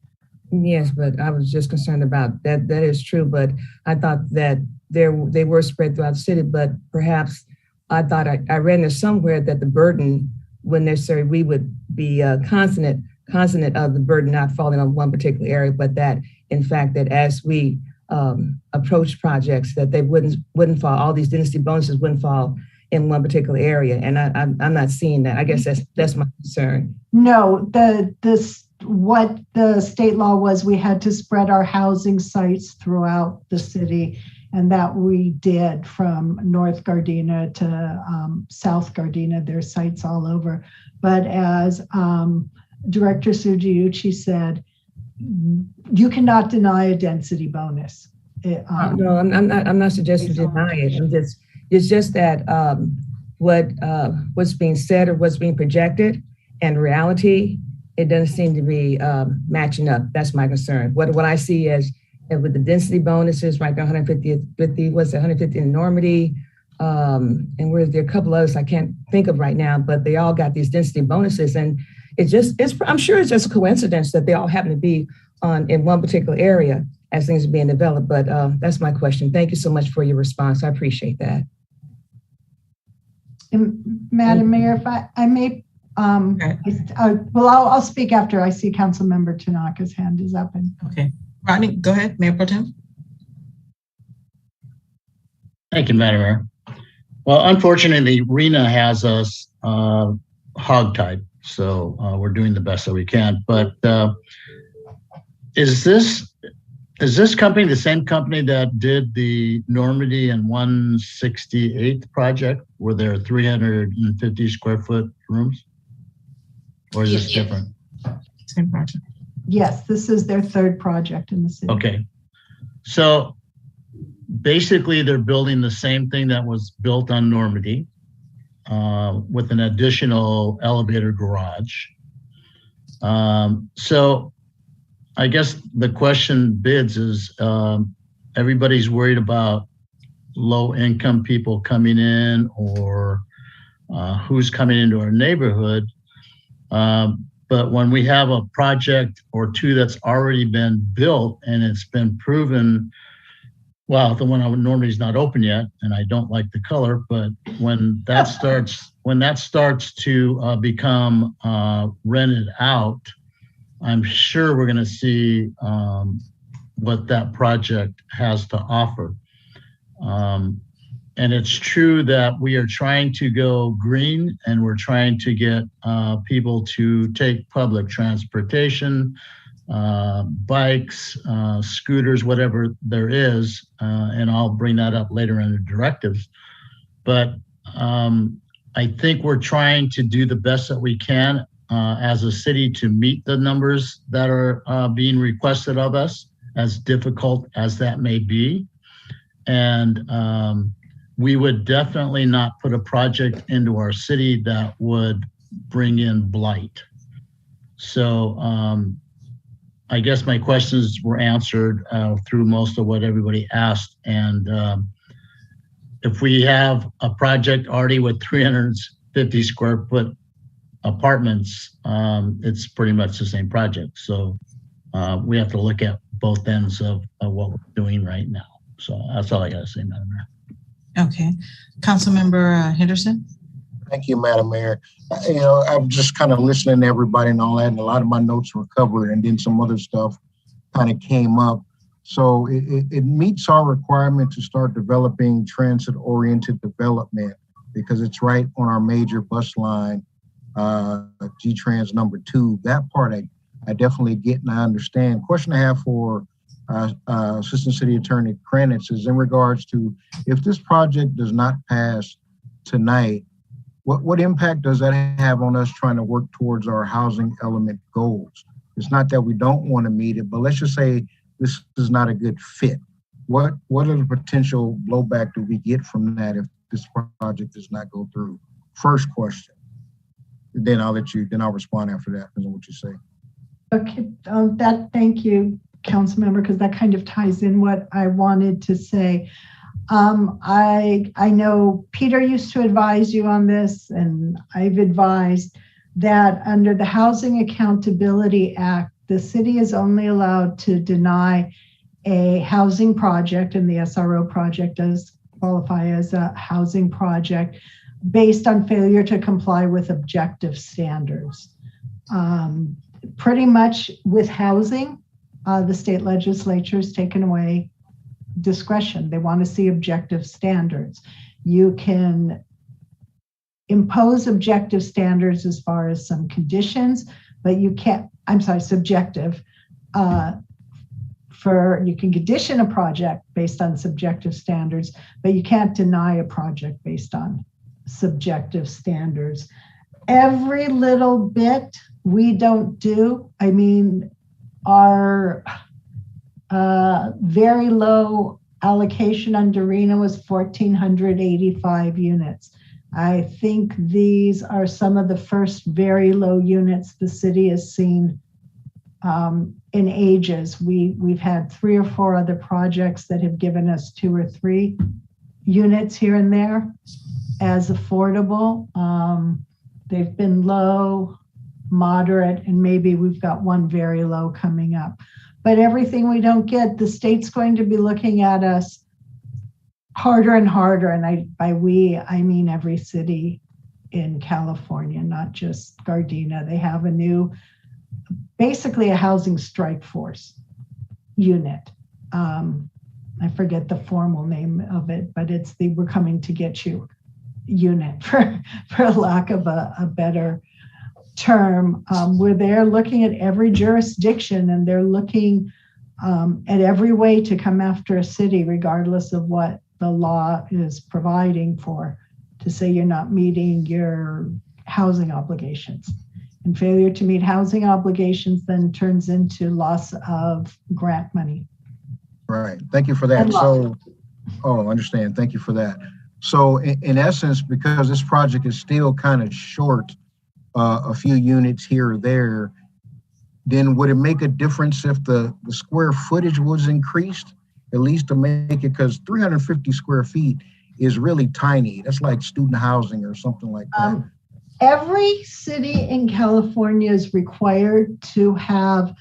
Yes, but I was just concerned about that. That is true, but I thought that they were spread throughout the city, but perhaps I thought I read there somewhere that the burden wouldn't necessarily, we would be consonant of the burden not falling on one particular area, but that in fact that as we approach projects that they wouldn't fall, all these density bonuses wouldn't fall in one particular area. And I'm not seeing that. I guess that's my concern. No, what the state law was, we had to spread our housing sites throughout the city, and that we did from North Gardena to South Gardena. There's sites all over. But as Director Sugiuchi said, you cannot deny a density bonus. No, I'm not suggesting deny it. It's just that what's being said or what's being projected and reality, it doesn't seem to be matching up. That's my concern. What I see is with the density bonuses, right there, 150 in Normandy, and where's there a couple others I can't think of right now, but they all got these density bonuses, and I'm sure it's just a coincidence that they all happen to be in one particular area as things are being developed. But that's my question. Thank you so much for your response. I appreciate that. And Madam Mayor, if I may, I'll speak after I see Councilmember Tanaka's hand is up. Okay, Rodney, go ahead, Mayor Pro Tem. Thank you, Madam Mayor. Well, unfortunately, RENA has us hogtied, so we're doing the best that we can. But is this company the same company that did the Normandy and 168th project, where there are 350 square foot rooms? Or is this different? Same project. Yes, this is their third project in the city. Okay. So basically they're building the same thing that was built on Normandy with an additional elevator garage. So I guess the question bids is everybody's worried about low income people coming in or who's coming into our neighborhood. But when we have a project or two that's already been built and it's been proven, well, the one on Normandy is not open yet, and I don't like the color, but when that starts to become rented out, I'm sure we're going to see what that project has to offer. And it's true that we are trying to go green and we're trying to get people to take public transportation, bikes, scooters, whatever there is. And I'll bring that up later in the directives. But I think we're trying to do the best that we can as a city to meet the numbers that are being requested of us, as difficult as that may be. And we would definitely not put a project into our city that would bring in blight. So I guess my questions were answered through most of what everybody asked. And if we have a project already with 350 square foot apartments, it's pretty much the same project. So we have to look at both ends of what we're doing right now. So that's all I got to say, Madam Mayor. Okay, Councilmember Henderson. Thank you, Madam Mayor. I'm just kind of listening to everybody and all that, and a lot of my notes were covered, and then some other stuff kind of came up. So it meets our requirement to start developing transit-oriented development because it's right on our major bus line, G-Trans number 2. That part I definitely get and I understand. Question I have for Assistant City Attorney Kranitz is in regards to if this project does not pass tonight, what impact does that have on us trying to work towards our housing element goals? It's not that we don't want to meet it, but let's just say this is not a good fit. What are the potential blowback do we get from that if this project does not go through? First question. Then I'll respond after that, depends on what you say. Okay, thank you, council member, because that kind of ties in what I wanted to say. I know Peter used to advise you on this, and I've advised that under the Housing Accountability Act, the city is only allowed to deny a housing project, and the SRO project does qualify as a housing project, based on failure to comply with objective standards. Pretty much with housing, the state legislature has taken away discretion. They want to see objective standards. You can impose objective standards as far as some conditions, but you can't, subjective. You can condition a project based on subjective standards, but you can't deny a project based on subjective standards. Every little bit we don't do. I mean, our very low allocation on Gardena was 1,485 units. I think these are some of the first very low units the city has seen in ages. We've had 3 or 4 other projects that have given us 2 or 3 units here and there as affordable. They've been low, moderate, and maybe we've got one very low coming up. But everything we don't get, the state's going to be looking at us harder and harder. And by we, I mean every city in California, not just Gardena. They have a new, basically a housing strike force unit. I forget the formal name of it, but it's the "we're coming to get you" unit, for lack of a better term, where they're looking at every jurisdiction and they're looking at every way to come after a city, regardless of what the law is providing for, to say you're not meeting your housing obligations. And failure to meet housing obligations then turns into loss of grant money. Right. Thank you for that. Understand. Thank you for that. So in essence, because this project is still kind of short, a few units here or there, then would it make a difference if the square footage was increased, at least to make it, because 350 square feet is really tiny. That's like student housing or something like that. Every city in California is required to have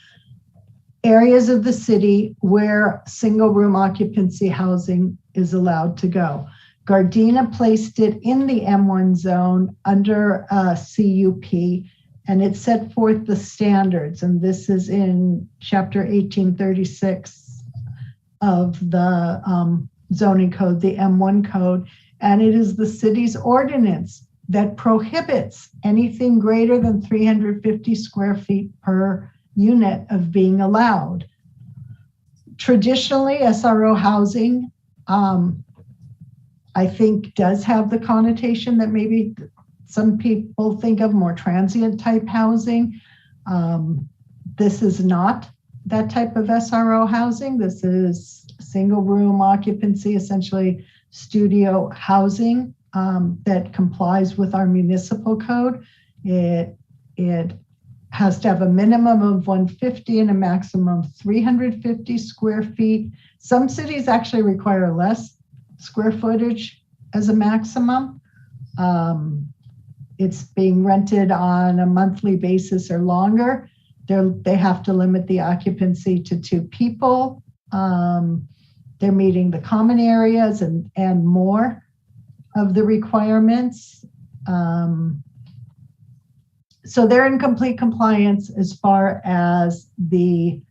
areas of the city where single room occupancy housing is allowed to go. Gardena placed it in the M1 zone under CUP, and it set forth the standards. And this is in Chapter 1836 of the zoning code, the M1 code. And it is the city's ordinance that prohibits anything greater than 350 square feet per unit of being allowed. Traditionally, SRO housing, I think, does have the connotation that maybe some people think of more transient type housing. This is not that type of SRO housing. This is single room occupancy, essentially studio housing that complies with our municipal code. It has to have a minimum of 150 and a maximum of 350 square feet. Some cities actually require less square footage as a maximum. It's being rented on a monthly basis or longer. They have to limit the occupancy to 2 people. They're meeting the common areas and more of the requirements. So they're in complete compliance as far as the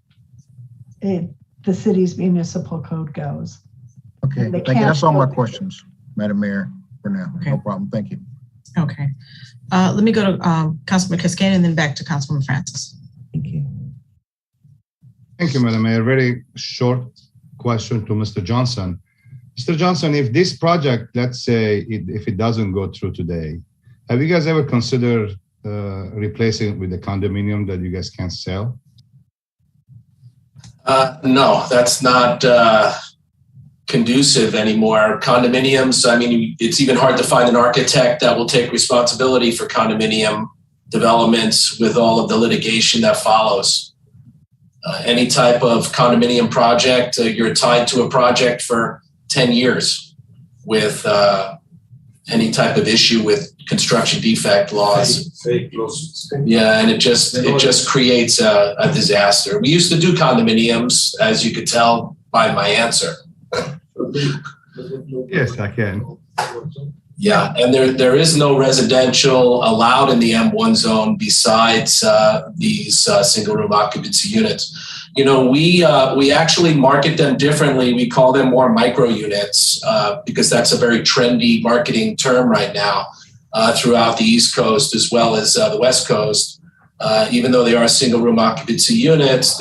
city's municipal code goes. Okay, thank you. That's all my questions, Madam Mayor, for now. Okay. No problem. Thank you. Okay. Let me go to Councilman Cascade and then back to Councilman Francis. Thank you. Thank you, Madam Mayor. Very short question to Mr. Johnson. Mr. Johnson, if this project, let's say, if it doesn't go through today, have you guys ever considered replacing it with a condominium that you guys can't sell? No, that's not conducive anymore. Condominiums, I mean, it's even hard to find an architect that will take responsibility for condominium developments with all of the litigation that follows. Any type of condominium project, you're tied to a project for 10 years with any type of issue with construction defect laws. Yeah, and it just creates a disaster. We used to do condominiums, as you could tell by my answer. Yes, I can. Yeah, and there is no residential allowed in the M1 zone besides these single room occupancy units. You know, we actually market them differently. We call them more micro units because that's a very trendy marketing term right now throughout the East Coast as well as the West Coast. Even though they are single room occupancy units,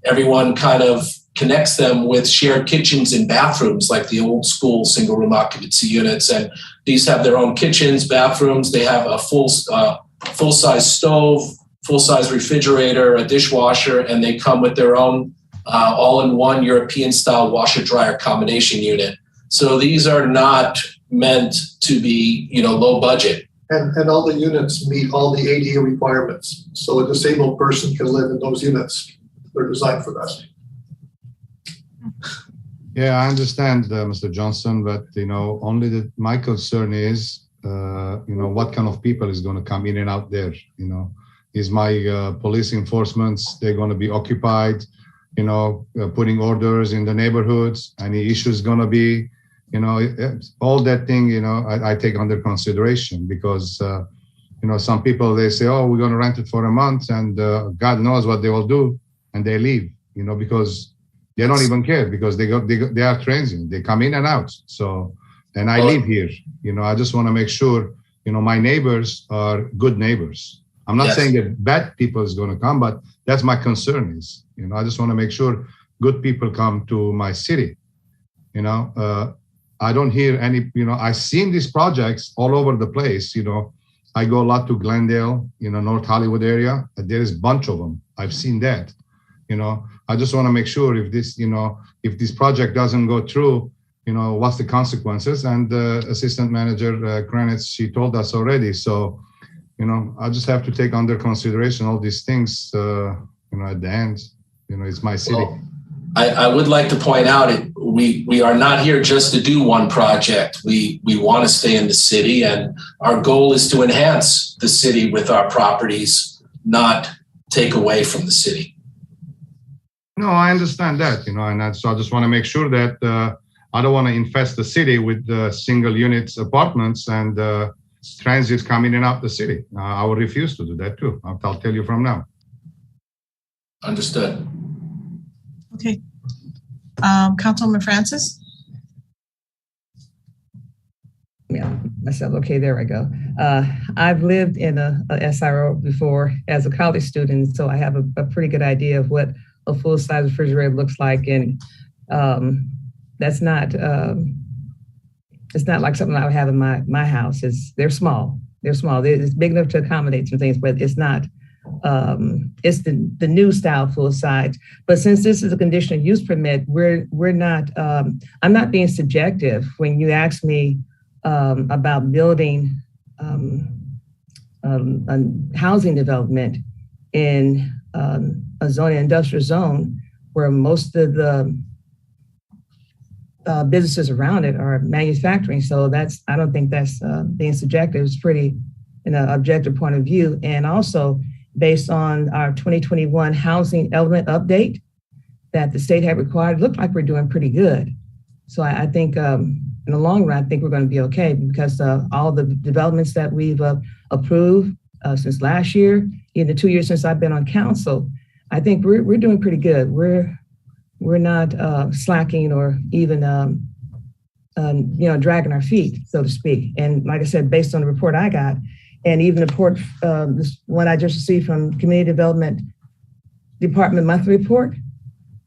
everyone kind of connects them with shared kitchens and bathrooms like the old school single room occupancy units. And these have their own kitchens, bathrooms. They have a full-size stove, full-size refrigerator, a dishwasher, and they come with their own all-in-one European-style washer-dryer combination unit. So these are not meant to be, low budget. And all the units meet all the ADA requirements. So a disabled person can live in those units. They're designed for that. Yeah, I understand, Mr. Johnson, but only my concern is, what kind of people is going to come in and out there. Is my police enforcements, they're going to be occupied, putting orders in the neighborhoods? Any issues going to be, all that thing, I take under consideration because, some people, they say, oh, we're going to rent it for a month and God knows what they will do, and they leave, because they don't even care because they are transient. They come in and out. So, and I live here. I just want to make sure, my neighbors are good neighbors. I'm not saying that bad people is going to come, but that's my concern is, I just want to make sure good people come to my city. I don't hear any, I've seen these projects all over the place. I go a lot to Glendale, North Hollywood area. There is a bunch of them. I've seen that. I just want to make sure if this project doesn't go through, what's the consequences? And Assistant Manager Kranitz, she told us already. So, I just have to take under consideration all these things, at the end. It's my city. Well, I would like to point out we are not here just to do one project. We want to stay in the city, and our goal is to enhance the city with our properties, not take away from the city. No, I understand that, and so I just want to make sure that I don't want to infest the city with single units apartments and transits coming in and out the city. I will refuse to do that too. I'll tell you from now. Understood. Okay. Councilwoman Francis? Yeah, myself. Okay, there I go. I've lived in a SRO before as a college student, so I have a pretty good idea of what a full-size refrigerator looks like, and that's not it's not like something I would have in my house. They're small. It's big enough to accommodate some things, but it's not. It's the new style full size. But since this is a conditional use permit, we're not. I'm not being subjective when you ask me about building a housing development in a zone, an industrial zone, where most of the businesses around it are manufacturing. So I don't think that's being subjective. It's pretty in an objective point of view. And also based on our 2021 housing element update that the state had required, it looked like we're doing pretty good. So I think in the long run, I think we're going to be okay because all the developments that we've approved since last year, in the 2 years since I've been on council, I think we're doing pretty good. We're not slacking or even dragging our feet, so to speak. And like I said, based on the report I got, and even the report, this one I just received from Community Development Department monthly report,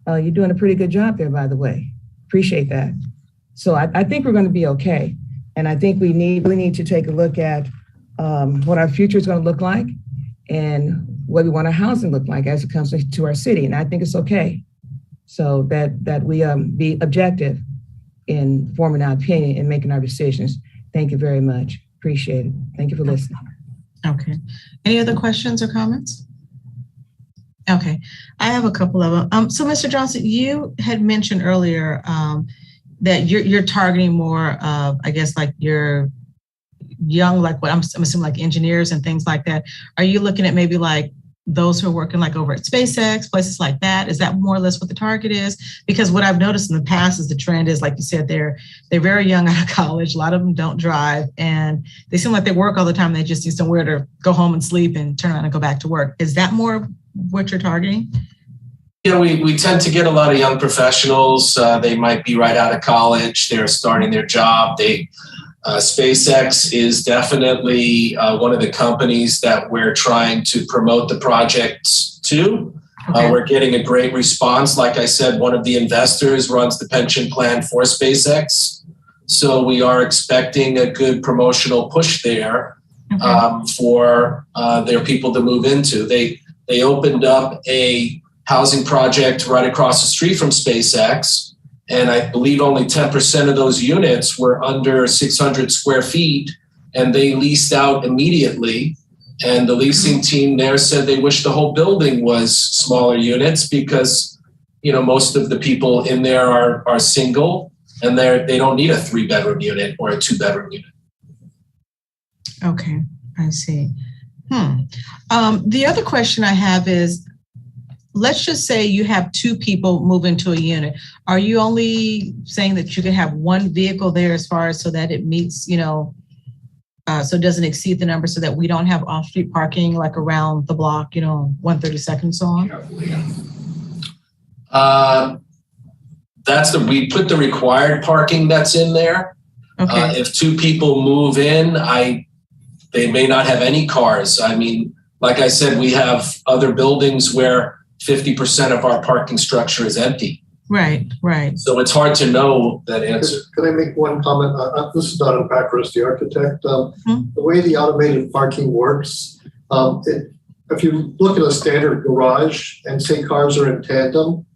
you're doing a pretty good job there, by the way. Appreciate that. So I think we're going to be okay. And I think we really need to take a look at what our future is going to look like and what we want our housing look like as it comes to our city. And I think it's okay. So that we be objective in forming our opinion and making our decisions. Thank you very much. Appreciate it. Thank you for listening. Okay. Any other questions or comments? Okay, I have a couple of them. So, Mr. Johnson, you had mentioned earlier that you're targeting more of, I guess, like your young, like what I'm assuming, like engineers and things like that. Are you looking at maybe like those who are working like over at SpaceX, places like that? Is that more or less what the target is? Because what I've noticed in the past is the trend is, like you said, they're very young out of college. A lot of them don't drive, and they seem like they work all the time. They just need somewhere to go home and sleep and turn around and go back to work. Is that more what you're targeting? Yeah, we tend to get a lot of young professionals. They might be right out of college. They're starting their job. SpaceX is definitely one of the companies that we're trying to promote the projects to. Okay. We're getting a great response. Like I said, one of the investors runs the pension plan for SpaceX. So we are expecting a good promotional push there for their people to move into. They opened up a housing project right across the street from SpaceX, and I believe only 10% of those units were under 600 square feet, and they leased out immediately. And the leasing team there said they wish the whole building was smaller units because, you know, most of the people in there are single, and they don't need a 3-bedroom unit or a 2-bedroom unit. Okay, I see. The other question I have is, let's just say you have 2 people move into a unit. Are you only saying that you can have 1 vehicle there as far as so that it meets, you know, so it doesn't exceed the number so that we don't have off-street parking like around the block, you know, 132nd and so on? We put the required parking that's in there. Okay. If 2 people move in, they may not have any cars. I mean, like I said, we have other buildings where 50% of our parking structure is empty. Right. So it's hard to know that answer. Can I make one comment? This is not a background, the architect. The way the automated parking works, if you look at a standard garage and say cars are in tandem,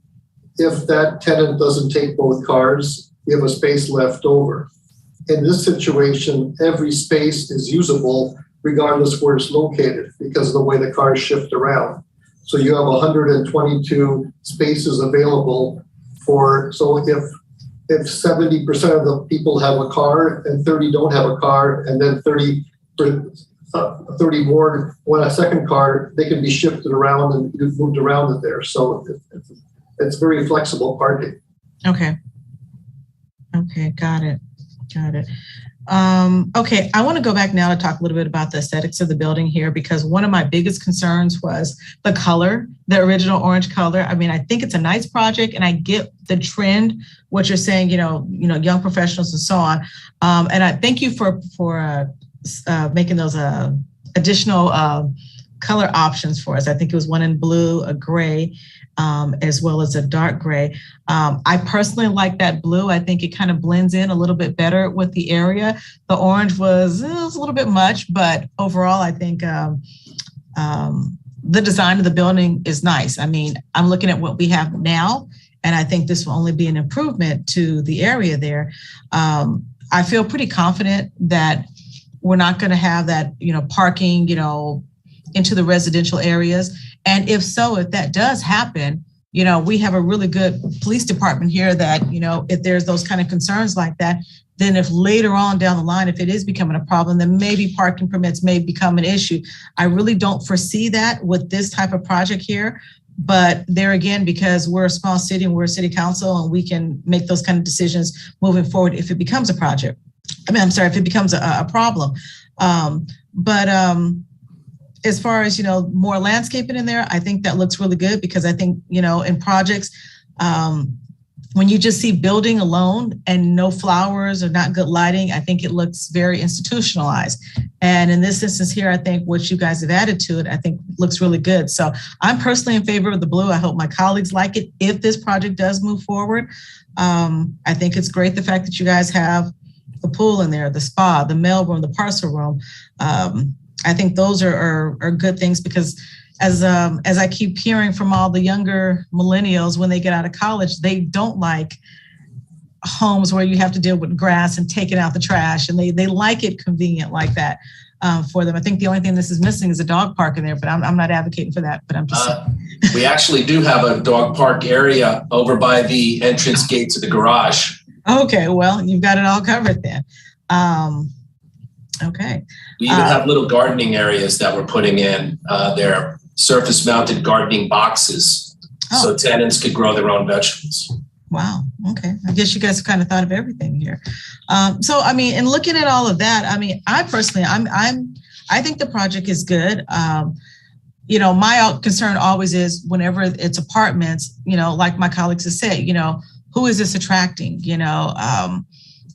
if that tenant doesn't take both cars, you have a space left over. In this situation, every space is usable regardless where it's located because of the way the cars shift around. So you have 122 spaces available so if 70% of the people have a car and 30 don't have a car, and then 30 more want a second car, they can be shifted around and moved around in there. So it's very flexible parking. Okay, got it. Okay, I want to go back now to talk a little bit about the aesthetics of the building here, because one of my biggest concerns was the color, the original orange color. I mean, I think it's a nice project, and I get the trend, what you're saying, you know, young professionals and so on. And I thank you for making those additional color options for us. I think it was one in blue, a gray, as well as a dark gray. I personally like that blue. I think it kind of blends in a little bit better with the area. The orange was a little bit much, but overall, I think the design of the building is nice. I mean, I'm looking at what we have now, and I think this will only be an improvement to the area there. I feel pretty confident that we're not going to have that, parking, into the residential areas. And if that does happen, we have a really good police department here that, if there's those kind of concerns like that, then if later on down the line, if it is becoming a problem, then maybe parking permits may become an issue. I really don't foresee that with this type of project here. But there again, because we're a small city and we're a city council, and we can make those kind of decisions moving forward if it becomes a project. If it becomes a problem. As far as, more landscaping in there, I think that looks really good, because I think, in projects, when you just see building alone and no flowers or not good lighting, I think it looks very institutionalized. And in this instance here, I think what you guys have added to it, I think looks really good. So I'm personally in favor of the blue. I hope my colleagues like it if this project does move forward. I think it's great the fact that you guys have the pool in there, the spa, the mailroom, the parcel room. I think those are good things, because as I keep hearing from all the younger millennials, when they get out of college, they don't like homes where you have to deal with grass and taking out the trash, and they like it convenient like that for them. I think the only thing this is missing is a dog park in there, but I'm not advocating for that, but I'm just we actually do have a dog park area over by the entrance gate to the garage. Okay, well, you've got it all covered then. Okay. We even have little gardening areas that we're putting in. They're surface mounted gardening boxes so tenants could grow their own vegetables. Wow. Okay. I guess you guys have kind of thought of everything here. So, I mean, and looking at all of that, I mean, I personally, I think the project is good. You know, my concern always is whenever it's apartments, you know, like my colleagues have said, you know, who is this attracting? You know,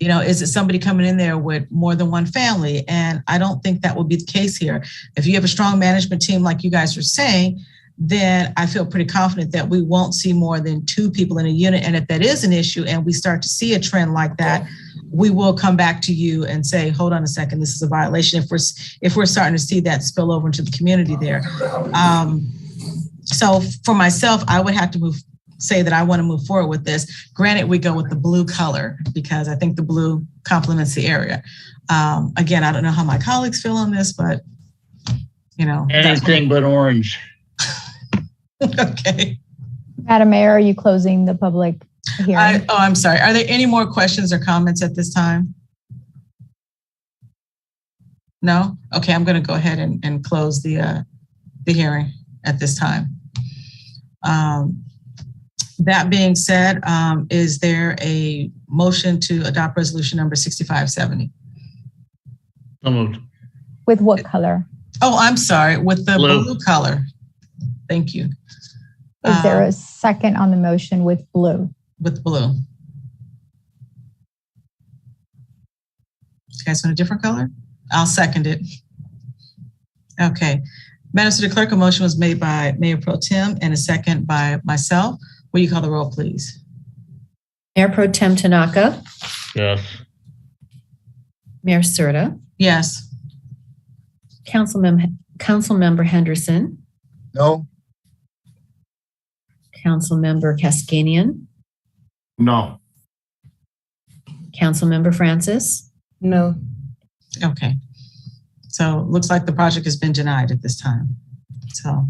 is it somebody coming in there with more than one family? And I don't think that will be the case here. If you have a strong management team, like you guys are saying, then I feel pretty confident that we won't see more than 2 people in a unit. And if that is an issue and we start to see a trend like that, we will come back to you and say, hold on a second, this is a violation. If we're starting to see that spill over into the community there. So for myself, I would have to say that I want to move forward with this. Granted, we go with the blue color because I think the blue complements the area. Again, I don't know how my colleagues feel on this, but you know. Anything but orange. Okay. Madam Mayor, are you closing the public hearing? I'm sorry. Are there any more questions or comments at this time? No? Okay, I'm going to go ahead and close the hearing at this time. That being said, is there a motion to adopt resolution number 6570? So moved. With what color? Oh, I'm sorry, with the blue color. Thank you. Is there a second on the motion with blue? With blue. You guys want a different color? I'll second it. Okay. Madam City Clerk, a motion was made by Mayor Pro Tem and a second by myself. Will you call the roll, please? Mayor Pro Tem Tanaka. Yes. Mayor Serta. Yes. Councilmember Henderson. No. Councilmember Kaskanian. No. Councilmember Francis. No. Okay. So it looks like the project has been denied at this time. So,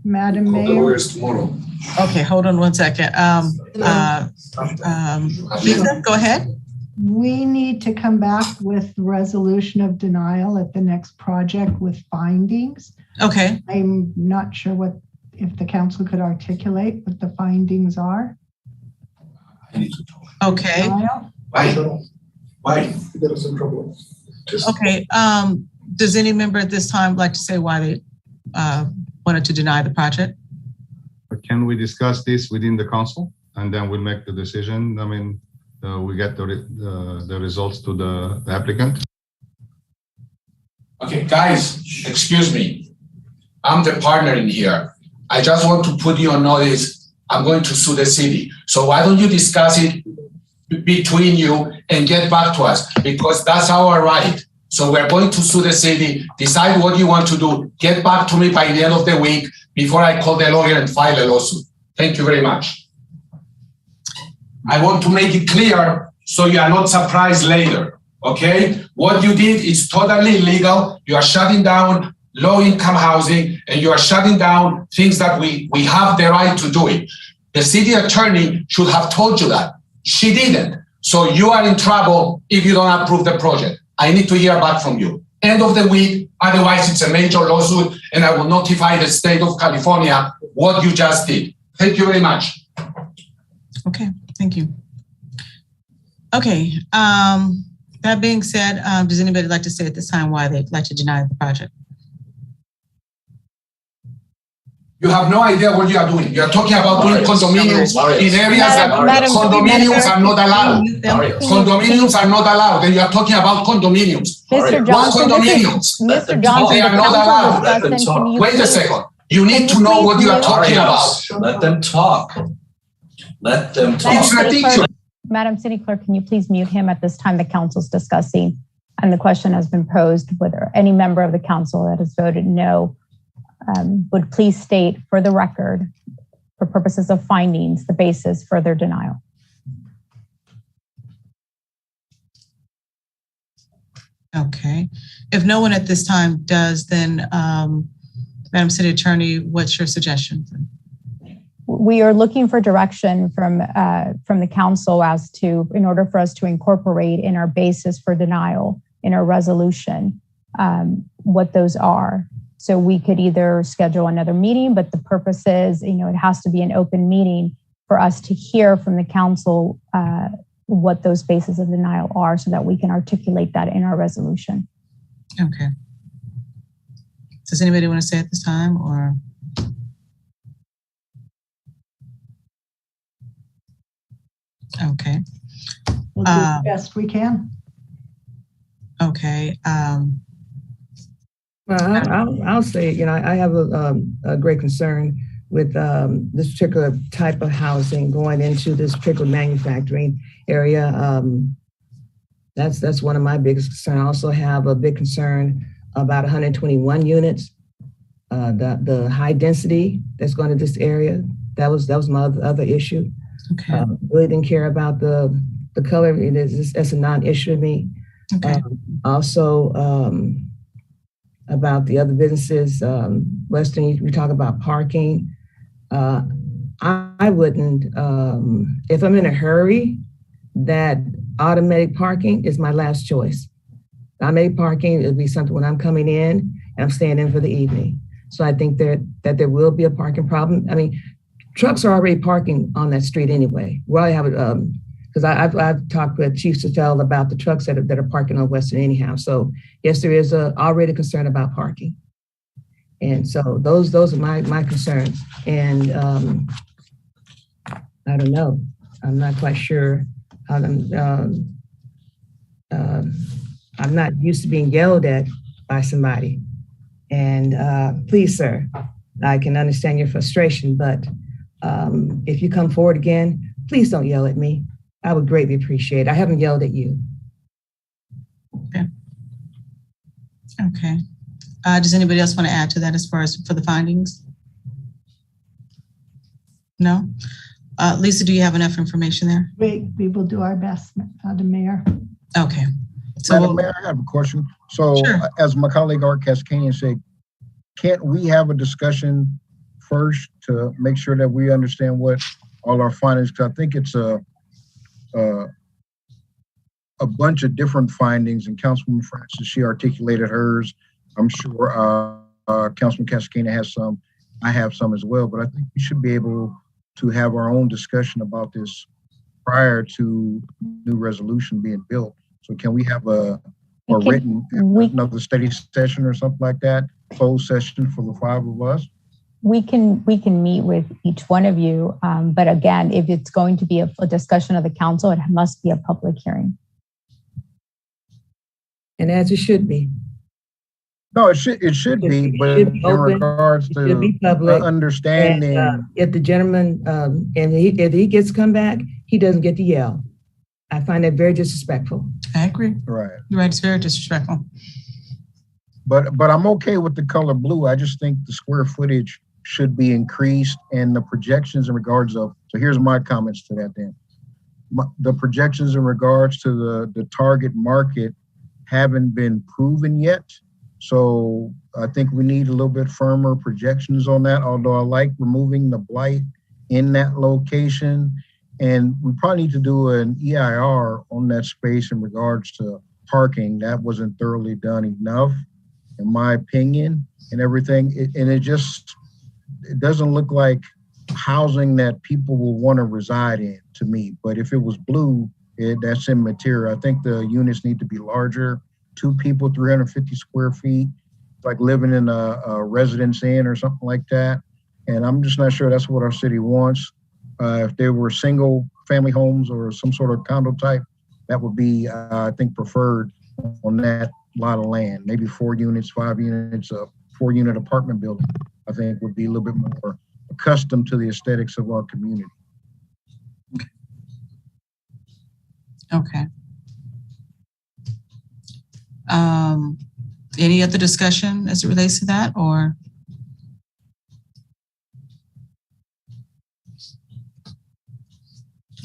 Madam Mayor. Tomorrow. okay, hold on one second. Lisa, go ahead. We need to come back with resolution of denial at the next project with findings. Okay. I'm not sure if the council could articulate what the findings are. I need to talk. Okay. Denial? Why? You get us in trouble. Okay. Does any member at this time like to say why they wanted to deny the project? Can we discuss this within the council and then we'll make the decision? I mean, we get the results to the applicant. Okay, guys, excuse me. I'm the partner in here. I just want to put you on notice. I'm going to sue the city. So why don't you discuss it between you and get back to us? Because that's our right. So we're going to sue the city, decide what you want to do, get back to me by the end of the week before I call the lawyer and file a lawsuit. Thank you very much. I want to make it clear so you are not surprised later, okay? What you did is totally illegal. You are shutting down low-income housing and you are shutting down things that we have the right to do it. The city attorney should have told you that. She didn't. So you are in trouble if you don't approve the project. I need to hear back from you. End of the week, otherwise it's a major lawsuit and I will notify the state of California what you just did. Thank you very much. Okay, thank you. Okay, that being said, does anybody like to say at this time why they'd like to deny the project? You have no idea what you are doing. You are talking about doing condominiums in areas that condominiums are not allowed. Condominiums are not allowed. And you are talking about condominiums. Mr. Johnson, Mr. Johnson, they are not allowed. Wait a second. You need to know what you are talking about. Let them talk. Let them talk. It's ridiculous. Madam City Clerk, can you please mute him at this time? The council's discussing, and the question has been posed whether any member of the council that has voted no would please state for the record, for purposes of findings, the basis for their denial. Okay. If no one at this time does, then Madam City Attorney, what's your suggestion? We are looking for direction from the council as to, in order for us to incorporate in our basis for denial in our resolution, what those are. So we could either schedule another meeting, but the purpose is, it has to be an open meeting for us to hear from the council what those bases of denial are so that we can articulate that in our resolution. Okay. Does anybody want to say at this time or? Okay. We'll do the best we can. Okay. Well, I'll say, I have a great concern with this particular type of housing going into this particular manufacturing area. That's one of my biggest concerns. I also have a big concern about 121 units. The high density that's going to this area. That was my other issue. Okay. Really didn't care about the color. That's a non-issue to me. Okay. Also, about the other businesses, Western, we talk about parking. I wouldn't, if I'm in a hurry, that automatic parking is my last choice. Automatic parking would be something when I'm coming in and I'm staying in for the evening. So I think that there will be a parking problem. I mean, trucks are already parking on that street anyway. Well, I have it, because I've talked with Chief Sotell about the trucks that are parking on Western anyhow. So yes, there is already concern about parking. And so those are my concerns. And I don't know, I'm not quite sure how I'm not used to being yelled at by somebody. And please, sir, I can understand your frustration, but if you come forward again, please don't yell at me. I would greatly appreciate it. I haven't yelled at you. Okay. Does anybody else want to add to that as far as for the findings? No? Lisa, do you have enough information there? We will do our best, Madam Mayor. Okay. So Madam Mayor, I have a question. So sure. As my colleague Art Cascanian said, can't we have a discussion first to make sure that we understand what all our findings, because I think it's a bunch of different findings, and Councilwoman Francis, she articulated hers. I'm sure Councilman Cascana has some. I have some as well, but I think we should be able to have our own discussion about this prior to new resolution being built. So can we have another study session or something like that, closed session for the 5 of us? We can meet with each one of you, but again, if it's going to be a discussion of the council, it must be a public hearing. And as it should be. No, it should be, but in regards to understanding. And, if the gentleman, if he gets come back, he doesn't get to yell. I find that very disrespectful. I agree. Right. You're right, it's very disrespectful. But I'm okay with the color blue. I just think the square footage should be increased, and the projections in regards of, so here's my comments to that then. The projections in regards to the target market haven't been proven yet. So I think we need a little bit firmer projections on that, although I like removing the blight in that location. And we probably need to do an EIR on that space in regards to parking. That wasn't thoroughly done enough, in my opinion, and everything. It doesn't look like housing that people will want to reside in to me. But if it was blue, that's immaterial. I think the units need to be larger. 2 people, 350 square feet, like living in a residence inn or something like that. And I'm just not sure that's what our city wants. If there were single family homes or some sort of condo type, that would be, I think, preferred on that lot of land. Maybe 4 units, 5 units, a 4-unit apartment building, I think would be a little bit more accustomed to the aesthetics of our community. Okay. Any other discussion as it relates to that, or?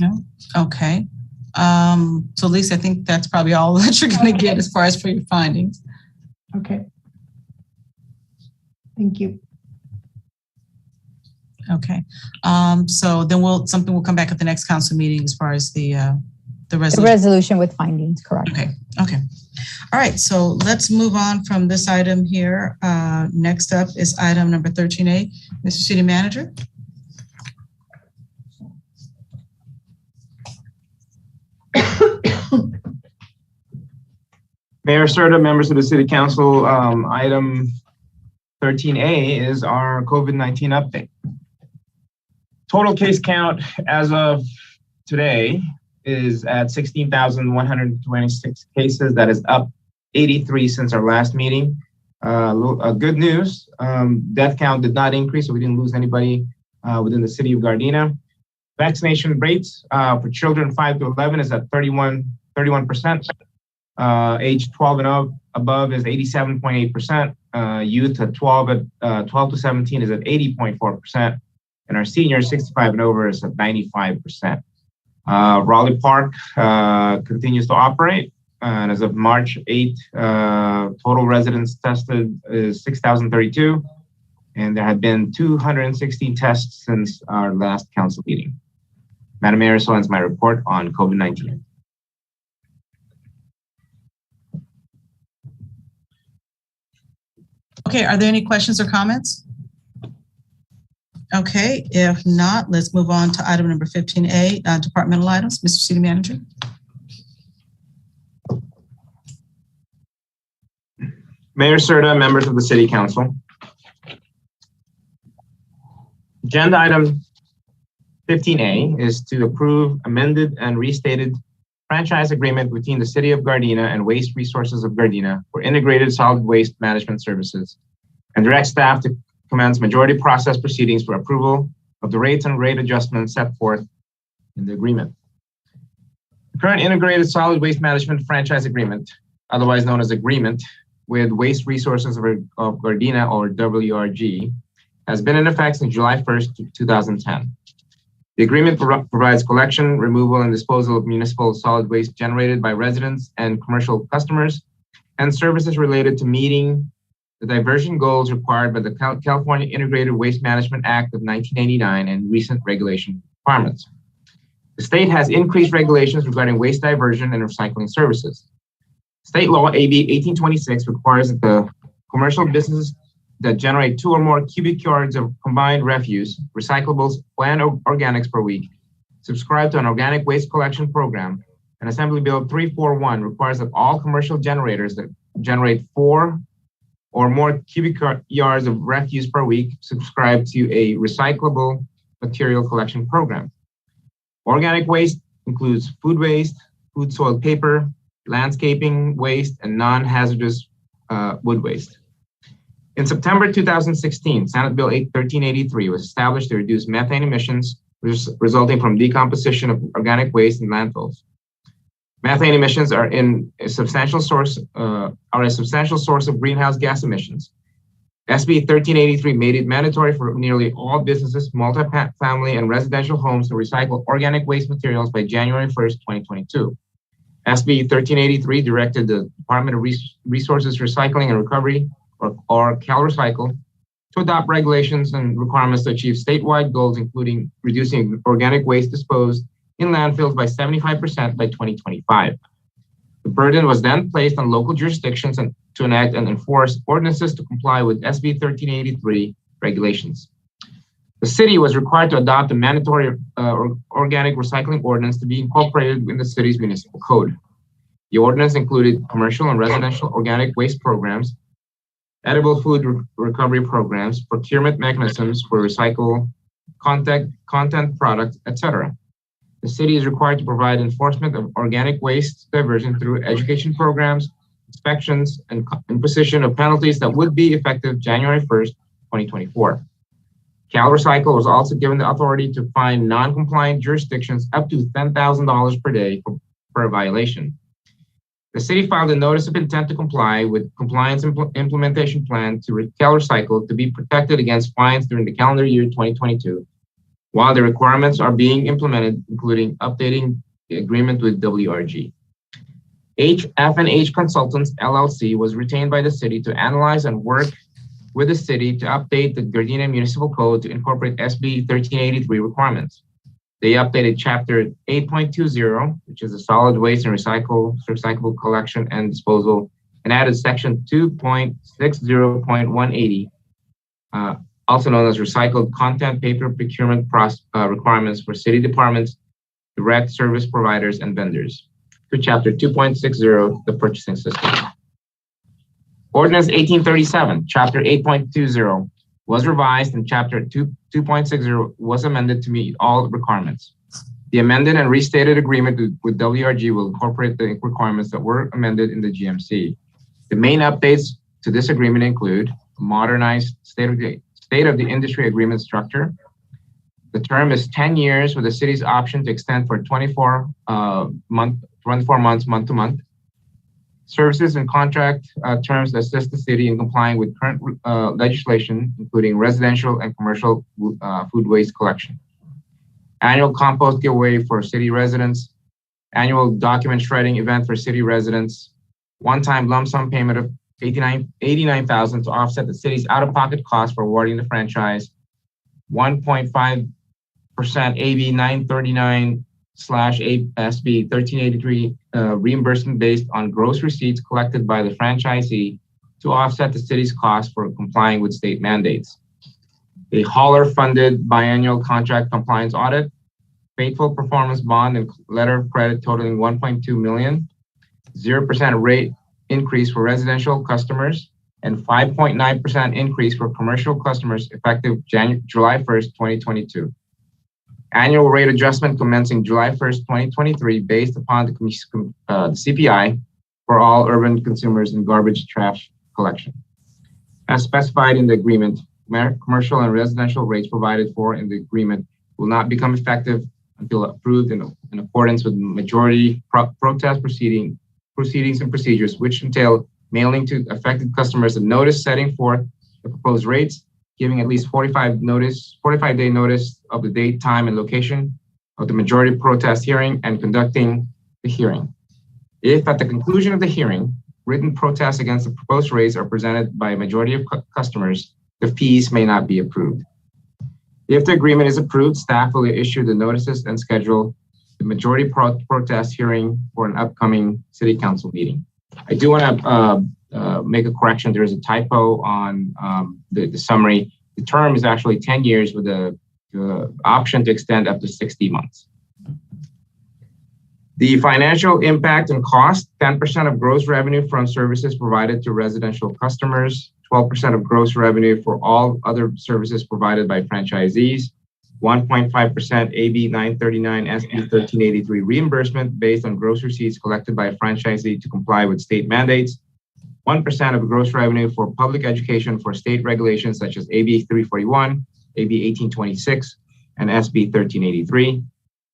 No? Okay. So Lisa, I think that's probably all that you're going to get as far as for your findings. Okay. Thank you. Okay. So then something will come back at the next council meeting as far as the resolution. The resolution with findings, correct. Okay. Okay. All right. So let's move on from this item here. Next up is item number 13A. Mr. City Manager. Mayor Serta, members of the City Council, item 13A is our COVID-19 update. Total case count as of today is at 16,126 cases. That is up 83 since our last meeting. Good news, death count did not increase, so we didn't lose anybody within the city of Gardena. Vaccination rates for children 5 to 11 is at 31%. Age 12 and above is 87.8%. Youth at 12 to 17 is at 80.4%. And our seniors 65 and over is at 95%. Raleigh Park continues to operate. And as of March 8th, total residents tested is 6,032. And there have been 216 tests since our last council meeting. Madam Mayor, so ends my report on COVID-19. Okay, are there any questions or comments? Okay, if not, let's move on to item number 15A, departmental items. Mr. City Manager. Mayor Serta, members of the City Council. Agenda item 15A is to approve amended and restated franchise agreement between the City of Gardena and Waste Resources of Gardena for integrated solid waste management services, and direct staff to commence majority process proceedings for approval of the rates and rate adjustments set forth in the agreement. The current integrated solid waste management franchise agreement, otherwise known as agreement, with Waste Resources of Gardena, or WRG, has been in effect since July 1st, 2010. The agreement provides collection, removal, and disposal of municipal solid waste generated by residents and commercial customers, and services related to meeting the diversion goals required by the California Integrated Waste Management Act of 1989 and recent regulation requirements. The state has increased regulations regarding waste diversion and recycling services. State law AB 1826 requires that the commercial businesses that generate 2 or more cubic yards of combined refuse, recyclables, and organics per week subscribe to an organic waste collection program. And Assembly Bill 341 requires that all commercial generators that generate 4 or more cubic yards of refuse per week subscribe to a recyclable material collection program. Organic waste includes food waste, food soiled paper, landscaping waste, and non-hazardous wood waste. In September 2016, Senate Bill 1383 was established to reduce methane emissions resulting from decomposition of organic waste in landfills. Methane emissions are a substantial source of greenhouse gas emissions. SB 1383 made it mandatory for nearly all businesses, multi-family, and residential homes to recycle organic waste materials by January 1st, 2022. SB 1383 directed the Department of Resources Recycling and Recovery, or CalRecycle, to adopt regulations and requirements to achieve statewide goals, including reducing organic waste disposed in landfills by 75% by 2025. The burden was then placed on local jurisdictions to enact and enforce ordinances to comply with SB 1383 regulations. The city was required to adopt a mandatory organic recycling ordinance to be incorporated in the city's municipal code. The ordinance included commercial and residential organic waste programs, edible food recovery programs, procurement mechanisms for recycle content products, etc. The city is required to provide enforcement of organic waste diversion through education programs, inspections, and imposition of penalties that would be effective January 1st, 2024. CalRecycle was also given the authority to fine non-compliant jurisdictions up to $10,000 per day for a violation. The city filed a notice of intent to comply with compliance implementation plan to CalRecycle to be protected against fines during the calendar year 2022, while the requirements are being implemented, including updating agreement with WRG. F&H Consultants LLC was retained by the city to analyze and work with the city to update the Gardena Municipal Code to incorporate SB 1383 requirements. They updated Chapter 8.20, which is the solid waste and recyclable collection and disposal, and added Section 2.60.180, also known as recycled content paper procurement requirements for city departments, direct service providers, and vendors, to Chapter 2.60, the purchasing system. Ordinance 1837, Chapter 8.20 was revised, and Chapter 2.60 was amended to meet all requirements. The amended and restated agreement with WRG will incorporate the requirements that were amended in the GMC. The main updates to this agreement include a modernized state of the industry agreement structure. The term is 10 years with the city's option to extend for 24 months, month to month. Services and contract terms that assist the city in complying with current legislation, including residential and commercial food waste collection. Annual compost giveaway for city residents, annual document shredding event for city residents, one-time lump sum payment of $89,000 to offset the city's out-of-pocket costs for awarding the franchise, 1.5% AB 939/ASB 1383 reimbursement based on gross receipts collected by the franchisee to offset the city's costs for complying with state mandates. A hauler-funded biannual contract compliance audit, faithful performance bond and letter of credit totaling $1.2 million, 0% rate increase for residential customers, and 5.9% increase for commercial customers effective July 1st, 2022. Annual rate adjustment commencing July 1st, 2023, based upon the CPI for all urban consumers in garbage trash collection. As specified in the agreement, commercial and residential rates provided for in the agreement will not become effective until approved in accordance with majority protest proceedings and procedures, which entail mailing to affected customers a notice setting forth the proposed rates, giving at least 45-day notice of the date, time, and location of the majority protest hearing, and conducting the hearing. If at the conclusion of the hearing, written protests against the proposed rates are presented by a majority of customers, the fees may not be approved. If the agreement is approved, staff will issue the notices and schedule the majority protest hearing for an upcoming city council meeting. I do want to make a correction. There is a typo on the summary. The term is actually 10 years with the option to extend up to 60 months. The financial impact and cost, 10% of gross revenue from services provided to residential customers, 12% of gross revenue for all other services provided by franchisees, 1.5% AB 939 SB 1383 reimbursement based on gross receipts collected by a franchisee to comply with state mandates, 1% of gross revenue for public education for state regulations such as AB 341, AB 1826, and SB 1383,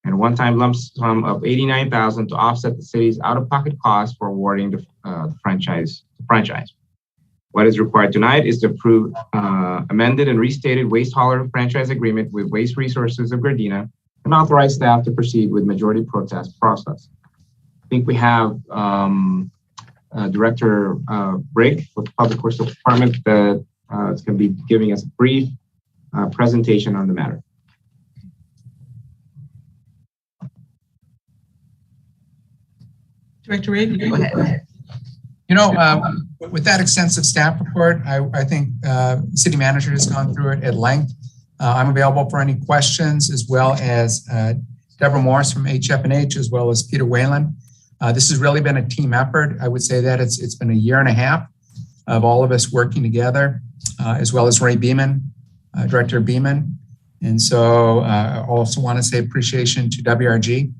and one-time lump sum of $89,000 to offset the city's out-of-pocket costs for awarding the franchise. What is required tonight is to approve amended and restated waste hauler franchise agreement with Waste Resources of Gardena and authorize staff to proceed with majority protest process. I think we have Director Brigg with the Public Works Department that is going to be giving us a brief presentation on the matter. Director Brigg, go ahead. You know, with that extensive staff report, I think the city manager has gone through it at length. I'm available for any questions, as well as Deborah Morris from HF&H, as well as Peter Whalen. This has really been a team effort. I would say that it's been a year and a half of all of us working together, as well as Ray Beeman, Director Beeman. And so I also want to say appreciation to WRG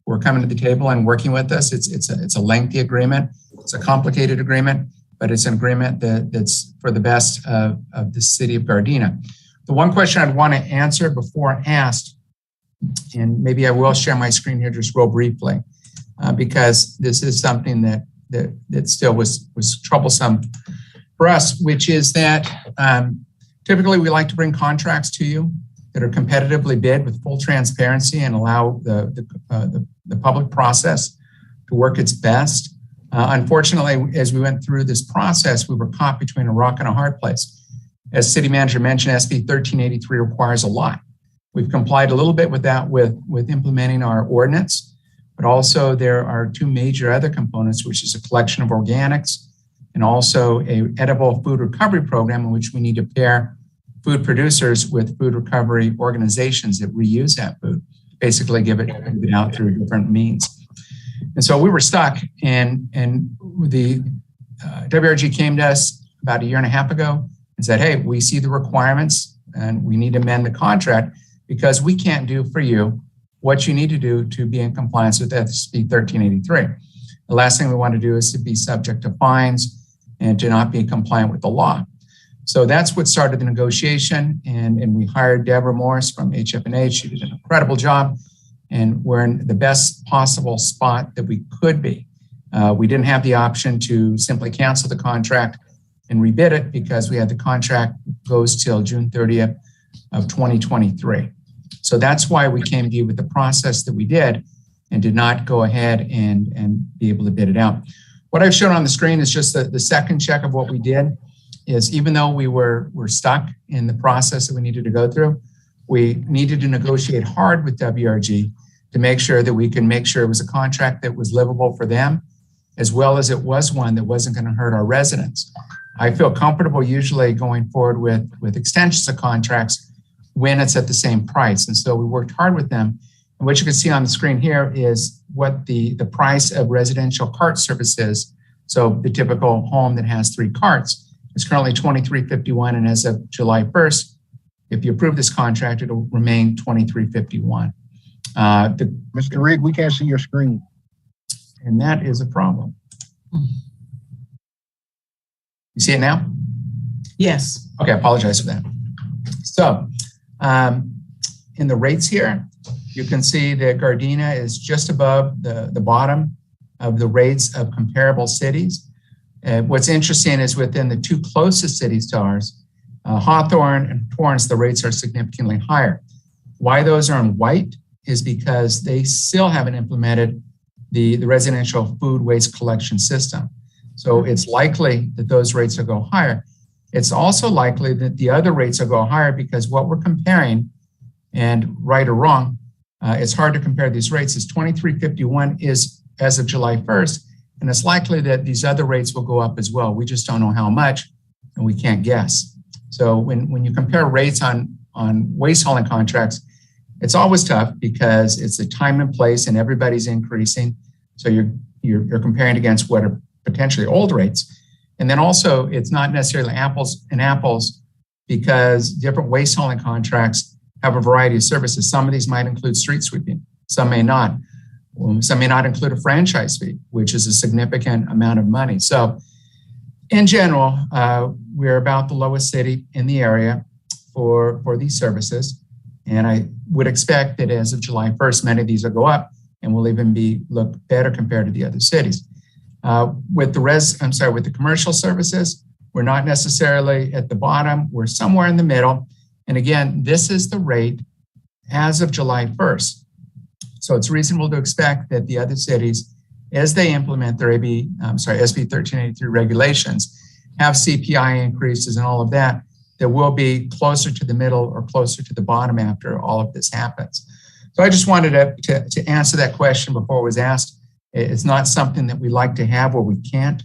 for coming to the table and working with us. It's a lengthy agreement. It's a complicated agreement, but it's an agreement that's for the best of the city of Gardena. The one question I'd want to answer before asked, and maybe I will share my screen here just real briefly, because this is something that still was troublesome for us, which is that typically we like to bring contracts to you that are competitively bid with full transparency and allow the the public process to work its best. Unfortunately, as we went through this process, we were caught between a rock and a hard place. As city manager mentioned, SB 1383 requires a lot. We've complied a little bit with that with implementing our ordinance, but also there are two major other components, which is a collection of organics and also a edible food recovery program in which we need to pair food producers with food recovery organizations that reuse that food, basically give it out through different means. And so we were stuck, and the WRG came to us about 1.5 years ago and said, hey, we see the requirements and we need to amend the contract because we can't do for you what you need to do to be in compliance with SB 1383. The last thing we want to do is to be subject to fines and to not be compliant with the law. So that's what started the negotiation, and we hired Deborah Morris from HF&H. She did an incredible job, and we're in the best possible spot that we could be. We didn't have the option to simply cancel the contract and rebid it because we had the contract goes till June 30th of 2023. So that's why we came to you with the process that we did and did not go ahead and be able to bid it out. What I've shown on the screen is just the second check of what we did. Is even though we were stuck in the process that we needed to go through, we needed to negotiate hard with WRG to make sure that we can make sure it was a contract that was livable for them, as well as it was one that wasn't going to hurt our residents. I feel comfortable usually going forward with extensions of contracts when it's at the same price. And so we worked hard with them. And what you can see on the screen here is what the price of residential cart service is. So the typical home that has 3 carts. It's currently $23.51, and as of July 1st, if you approve this contract, it'll remain $23.51. Mr. Rigg, we can't see your screen. And that is a problem. You see it now? Yes. Okay, I apologize for that. So in the rates here, you can see that Gardena is just above the bottom of the rates of comparable cities. What's interesting is within the 2 closest cities to ours, Hawthorne and Torrance, the rates are significantly higher. Why those are in white is because they still haven't implemented the residential food waste collection system. So it's likely that those rates will go higher. It's also likely that the other rates will go higher because what we're comparing, and right or wrong, it's hard to compare these rates, is $23.51 is as of July 1st. And it's likely that these other rates will go up as well. We just don't know how much, and we can't guess. So when you compare rates on waste hauling contracts, it's always tough because it's the time and place, and everybody's increasing. So you're comparing against what are potentially old rates. And then also, it's not necessarily apples and apples because different waste hauling contracts have a variety of services. Some of these might include street sweeping, some may not. Some may not include a franchise fee, which is a significant amount of money. So in general, we're about the lowest city in the area for these services. And I would expect that as of July 1st, many of these will go up and will even look better compared to the other cities. With the commercial services, we're not necessarily at the bottom. We're somewhere in the middle. And again, this is the rate as of July 1st. So it's reasonable to expect that the other cities, as they implement their SB 1383 regulations, have CPI increases and all of that, that will be closer to the middle or closer to the bottom after all of this happens. So I just wanted to answer that question before it was asked. It's not something that we like to have where we can't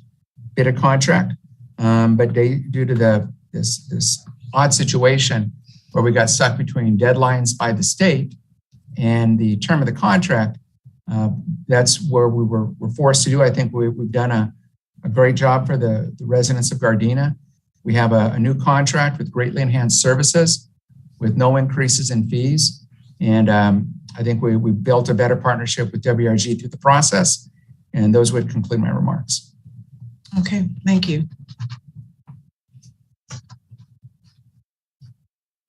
bid a contract, but due to this odd situation where we got stuck between deadlines by the state and the term of the contract, that's where we're forced to do. I think we've done a great job for the residents of Gardena. We have a new contract with greatly enhanced services with no increases in fees. And I think we built a better partnership with WRG through the process. And those would conclude my remarks. Okay, thank you.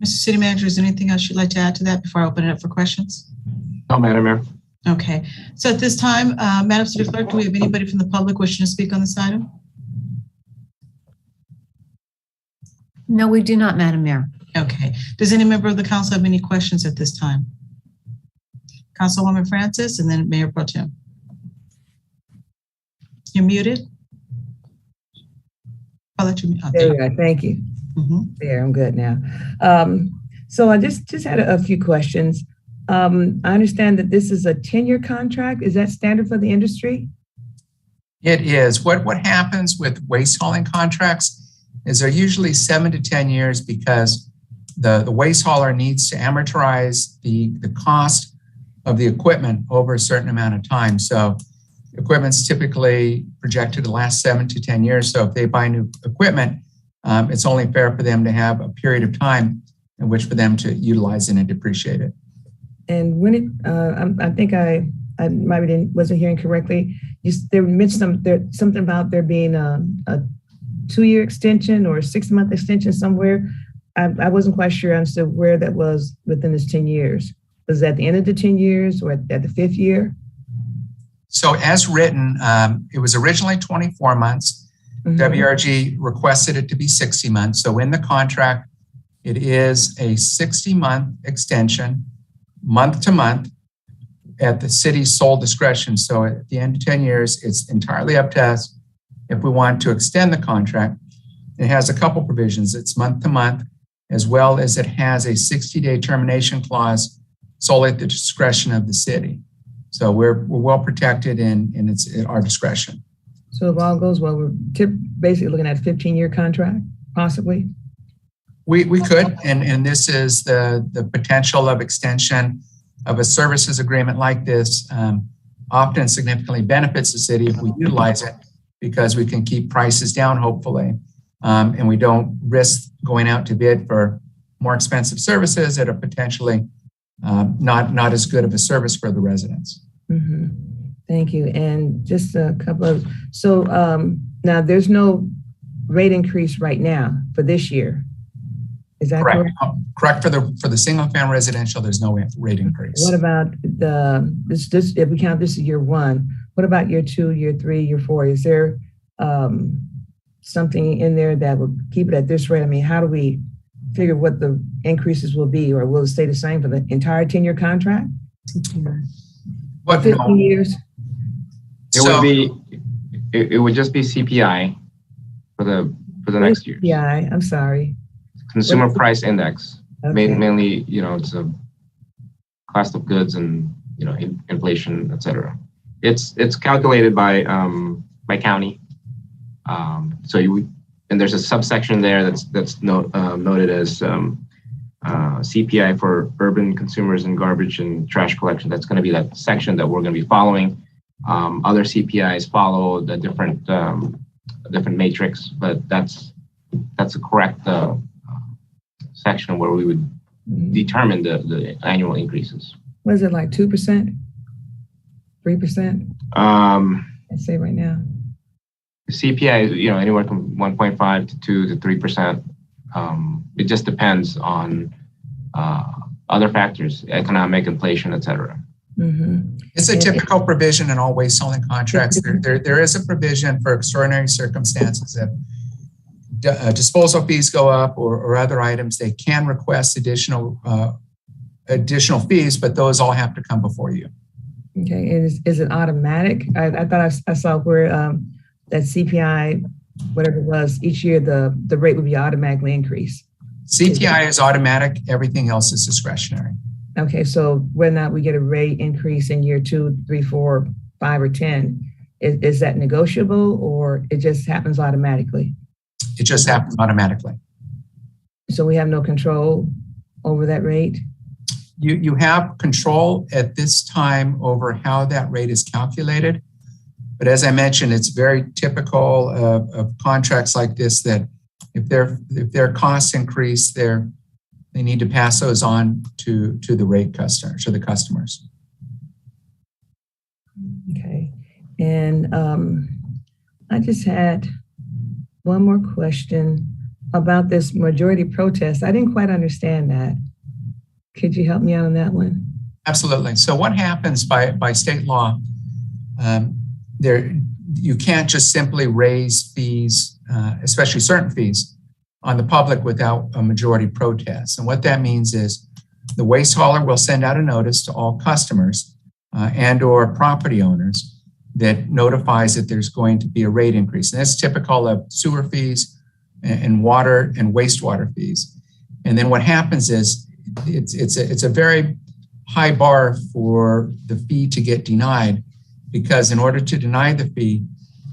Mr. City Manager, is there anything else you'd like to add to that before I open it up for questions? No, Madam Mayor. Okay, so at this time, Madam City Clerk, do we have anybody from the public wishing to speak on this item? No, we do not, Madam Mayor. Okay, does any member of the council have any questions at this time? Councilwoman Francis, and then Mayor Pro Tem. You're muted. I'll let you. There we go. Thank you. There, I'm good now. So I just had a few questions. I understand that this is a 10-year contract. Is that standard for the industry? It is. What happens with waste hauling contracts is they're usually 7 to 10 years because the waste hauler needs to amortize the cost of the equipment over a certain amount of time. So equipment's typically projected to last 7 to 10 years. So if they buy new equipment, it's only fair for them to have a period of time in which for them to utilize it and depreciate it. And when it, I think I maybe wasn't hearing correctly. There mentioned something about there being a 2-year extension or a 6-month extension somewhere. I wasn't quite sure I understood where that was within this 10 years. Was that at the end of the 10 years or at the 5th year? So as written, it was originally 24 months. WRG requested it to be 60 months. So in the contract, it is a 60-month extension, month to month, at the city's sole discretion. So at the end of 10 years, it's entirely up to us if we want to extend the contract. It has a couple provisions. It's month to month, as well as it has a 60-day termination clause solely at the discretion of the city. So we're well protected and it's at our discretion. So if all goes well, we're basically looking at a 15-year contract, possibly? We could, and this is the potential of extension of a services agreement like this often significantly benefits the city if we utilize it because we can keep prices down, hopefully, and we don't risk going out to bid for more expensive services that are potentially not as good of a service for the residents. Thank you. And just a couple of, so now there's no rate increase right now for this year. Is that correct? Correct for the single family residential, there's no rate increase. What about this if we count this as year 1, what about year 2, year 3, year 4? Is there something in there that would keep it at this rate? I mean, how do we figure what the increases will be, or will it stay the same for the entire 10-year contract? What 15 years? It would just be CPI for the next year. Yeah, I'm sorry. Consumer Price Index. Okay. Mainly, it's a cost of goods and inflation, et cetera. It's calculated by county. And there's a subsection there that's noted as CPI for urban consumers and garbage and trash collection. That's going to be that section that we're going to be following. Other CPIs follow the different matrix, but that's a correct section where we would determine the annual increases. Was it like 2%? 3%? I'd say right now. CPI is anywhere from 1.5 to 2 to 3%. It just depends on other factors, economic, inflation, et cetera. It's a typical provision in all waste hauling contracts. There is a provision for extraordinary circumstances that disposal fees go up or other items. They can request additional fees, but those all have to come before you. Okay, is it automatic? I thought I saw where that CPI, whatever it was, each year the rate would be automatically increased. CPI is automatic. Everything else is discretionary. Okay, so whether or not we get a rate increase in year 2, 3, 4, 5, or 10, is that negotiable or it just happens automatically? It just happens automatically. So we have no control over that rate? You have control at this time over how that rate is calculated. But as I mentioned, it's very typical of contracts like this that if their costs increase, they need to pass those on to the rate customer, to the customers. Okay. And I just had one more question about this majority protest. I didn't quite understand that. Could you help me out on that one? Absolutely. So what happens by state law, you can't just simply raise fees, especially certain fees, on the public without a majority protest. And what that means is the waste hauler will send out a notice to all customers and or property owners that notifies that there's going to be a rate increase. And that's typical of sewer fees and water and wastewater fees. And then what happens is it's a very high bar for the fee to get denied, because in order to deny the fee,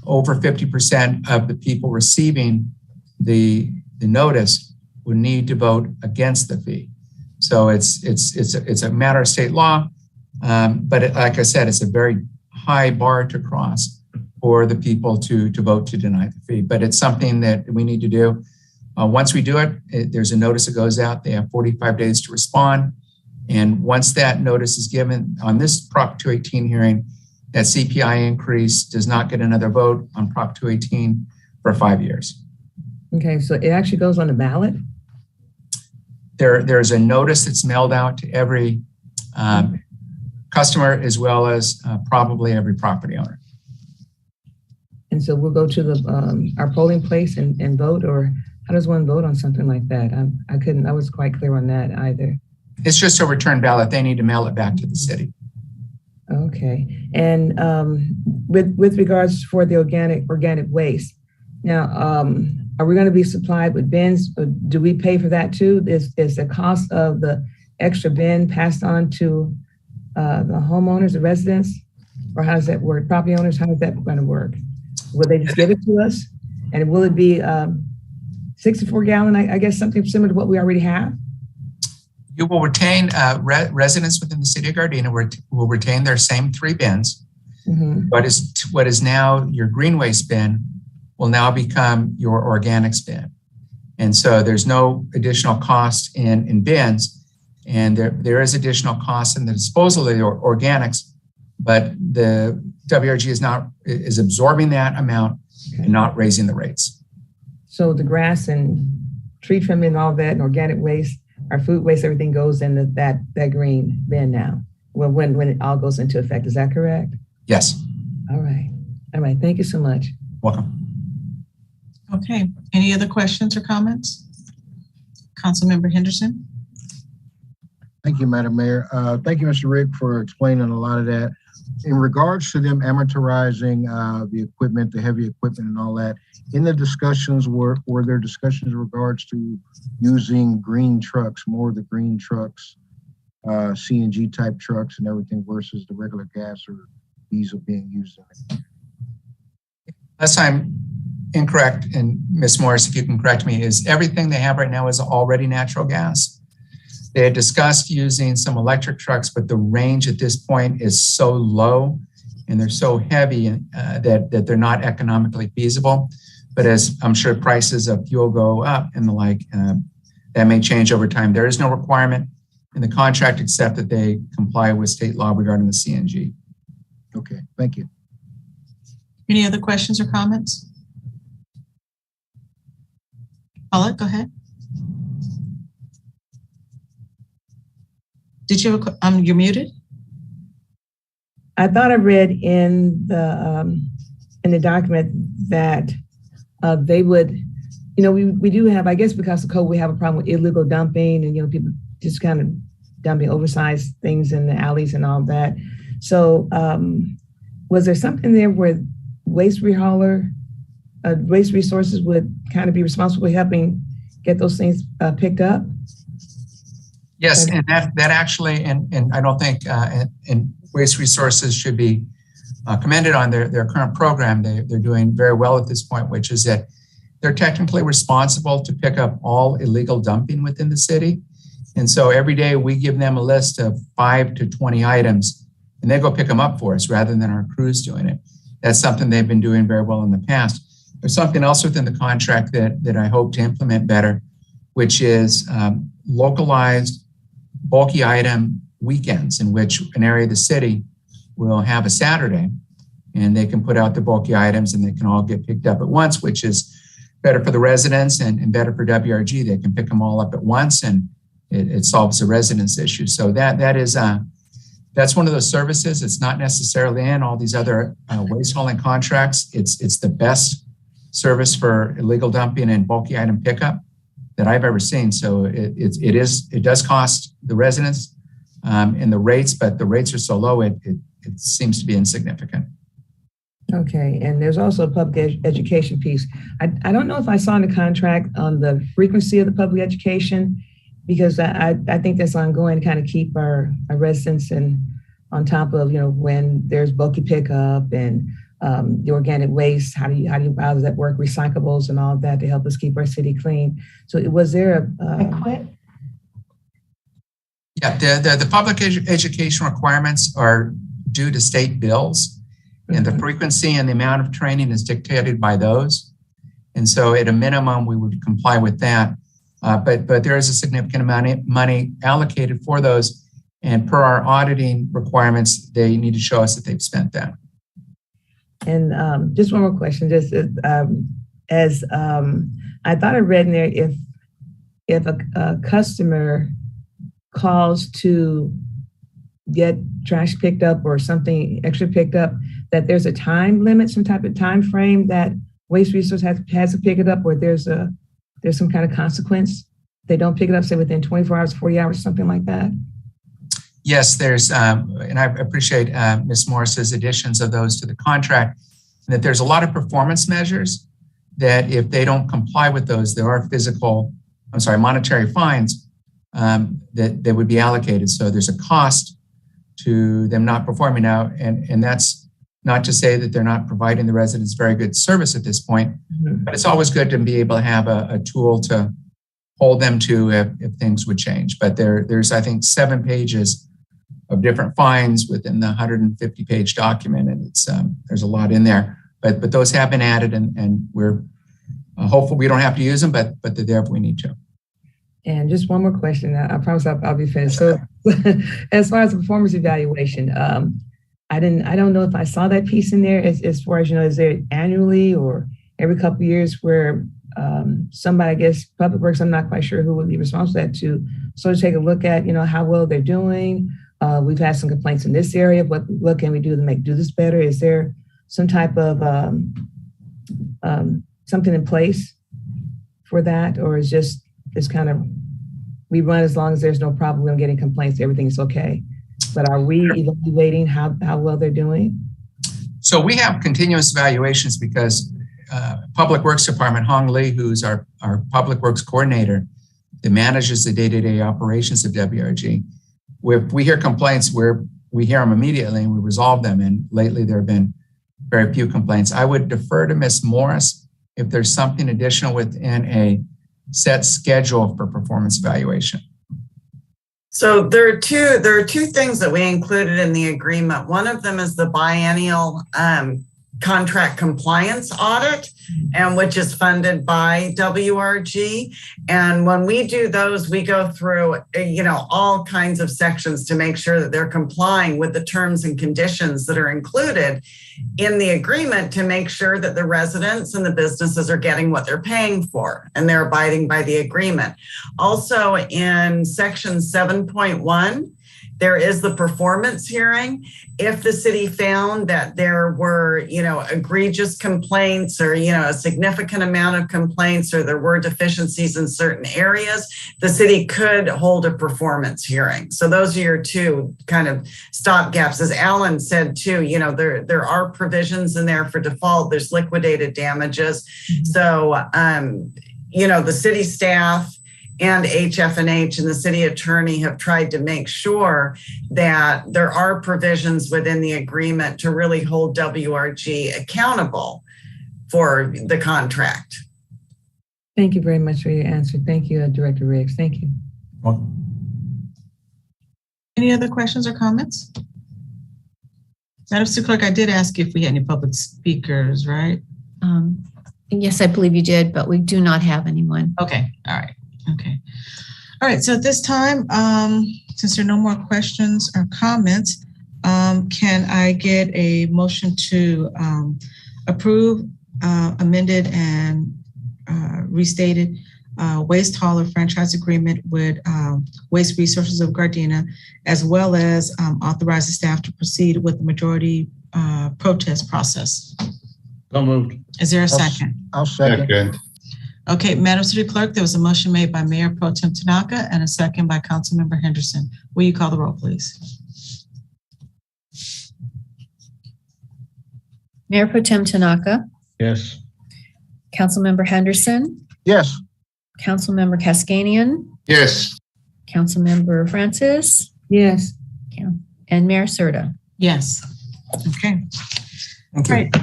over 50% of the people receiving the notice would need to vote against the fee. So it's a matter of state law, but like I said, it's a very high bar to cross for the people to vote to deny the fee. But it's something that we need to do. Once we do it, there's a notice that goes out. They have 45 days to respond. And once that notice is given on this Prop 218 hearing, that CPI increase does not get another vote on Prop 218 for 5 years. Okay, so it actually goes on the ballot? There's a notice that's mailed out to every customer as well as probably every property owner. And so we'll go to the our polling place and vote, or how does one vote on something like that? I was quite clear on that either. It's just a return ballot. They need to mail it back to the city. Okay, and with regards for the organic waste, now are we going to be supplied with bins? Or do we pay for that too? Is the cost of the extra bin passed on to the homeowners, the residents, or how does that work? Property owners, how is that going to work? Will they just give it to us, and will it be 64 gallon? I guess something similar to what we already have. You will retain residents within the city of Gardena will retain their same 3 bins. Mm-hmm. What is now your green waste bin will now become your organics bin. And so there's no additional cost in bins, and there is additional cost in the disposal of the organics, but the WRG is absorbing that amount and not raising the rates. So the grass and tree trimming and all that and organic waste, our food waste, everything goes into that green bin now. Well, when it all goes into effect, is that correct? Yes. All right. Thank you so much. Welcome. Okay. Any other questions or comments? Councilmember Henderson. Thank you, Madam Mayor. Thank you, Mr. Rick, for explaining a lot of that. In regards to them amortizing the equipment, the heavy equipment and all that, in the discussions, were there discussions in regards to using green trucks, more of the green trucks, CNG type trucks and everything versus the regular gas or diesel being used in it? Unless I'm incorrect, and Ms. Morris, if you can correct me, is everything they have right now is already natural gas. They had discussed using some electric trucks, but the range at this point is so low and they're so heavy that they're not economically feasible. But as I'm sure prices of fuel go up and the like, that may change over time. There is no requirement in the contract except that they comply with state law regarding the CNG. Okay, thank you. Any other questions or comments? Paula, go ahead. Did you have you're muted? I thought I read in the document that they would, we do have, I guess because of COVID, we have a problem with illegal dumping and, people just kind of dumping oversized things in the alleys and all that. So was there something there where waste resources would kind of be responsible for helping get those things picked up? Yes, and that actually, and I don't think and Waste Resources should be commended on their current program. They're doing very well at this point, which is that they're technically responsible to pick up all illegal dumping within the city. And so every day we give them a list of 5 to 20 items and they go pick them up for us rather than our crews doing it. That's something they've been doing very well in the past. There's something else within the contract that I hope to implement better, which is localized bulky item weekends in which an area of the city will have a Saturday and they can put out the bulky items and they can all get picked up at once, which is better for the residents and better for WRG. They can pick them all up at once and it solves the residents' issue. So that's one of those services. It's not necessarily in all these other waste hauling contracts. It's the best service for illegal dumping and bulky item pickup that I've ever seen. So it does cost the residents in the rates, but the rates are so low, it seems to be insignificant. Okay, and there's also a public education piece. I don't know if I saw in the contract on the frequency of the public education, because I think that's ongoing to kind of keep our residents on top of, when there's bulky pickup and the organic waste, how does that work, recyclables and all of that to help us keep our city clean. So was there Yeah, the public education requirements are due to state bills. And the frequency and the amount of training is dictated by those. And so at a minimum, we would comply with that. But there is a significant amount of money allocated for those. And per our auditing requirements, they need to show us that they've spent that. And just one more question, just as I thought I read in there, if a customer calls to get trash picked up or something extra picked up, that there's a time limit, some type of time frame that Waste Resource has to pick it up, or there's some kind of consequence. They don't pick it up, say within 24 hours, 40 hours, something like that. Yes, there's, and I appreciate Ms. Morris's additions of those to the contract, that there's a lot of performance measures that if they don't comply with those, there are monetary fines that would be allocated. So there's a cost to them not performing now. And that's not to say that they're not providing the residents very good service at this point, but it's always good to be able to have a tool to hold them to if things would change. But there's, I think, 7 pages of different fines within the 150-page document, and it's there's a lot in there. But those have been added, and we're hopeful we don't have to use them, but they're there if we need to. And just one more question. I promise I'll be finished. So, as far as the performance evaluation, I don't know if I saw that piece in there. As far as is there annually or every couple of years where somebody, I guess, Public Works, I'm not quite sure who would be responsible for that, to sort of take a look at, how well they're doing. We've had some complaints in this area. What can we do to do this better? Is there some type of something in place for that, or is just it's kind of we run as long as there's no problem, we don't get any complaints, everything's okay? But are we evaluating how well they're doing? So we have continuous evaluations because Public Works Department, Hong Lee, who's our Public Works coordinator that manages the day-to-day operations of WRG, if we hear complaints, we hear them immediately and we resolve them. And lately there have been very few complaints. I would defer to Ms. Morris if there's something additional within a set schedule for performance evaluation. So there are two things that we included in the agreement. One of them is the biennial contract compliance audit, and which is funded by WRG. And when we do those, we go through, all kinds of sections to make sure that they're complying with the terms and conditions that are included in the agreement, to make sure that the residents and the businesses are getting what they're paying for and they're abiding by the agreement. Also in section 7.1, there is the performance hearing. If the city found that there were, egregious complaints or, a significant amount of complaints, or there were deficiencies in certain areas, the city could hold a performance hearing. So those are your two kind of stopgaps. As Alan said too, there are provisions in there for default. There's liquidated damages. So, the city staff and HF&H and the city attorney have tried to make sure that there are provisions within the agreement to really hold WRG accountable for the contract. Thank you very much for your answer. Thank you, Director Riggs. Thank you. Any other questions or comments? Madam City Clerk, I did ask if we had any public speakers, right? Yes, I believe you did, but we do not have anyone. Okay, all right. Okay. All right. So at this time, since there are no more questions or comments, can I get a motion to approve amended and restated waste hauler franchise agreement with Waste Resources of Gardena, as well as authorize the staff to proceed with the majority protest process? So moved. Is there a second? I'll second. Okay, Madam City Clerk, there was a motion made by Mayor Pro Tem Tanaka and a second by Councilmember Henderson. Will you call the roll, please? Mayor Pro Tem Tanaka, Yes. Councilmember Henderson, Yes. Councilmember Cascanian, Yes. Councilmember Francis, Yes. and Mayor Serta. Yes. Okay. Thank you. Right.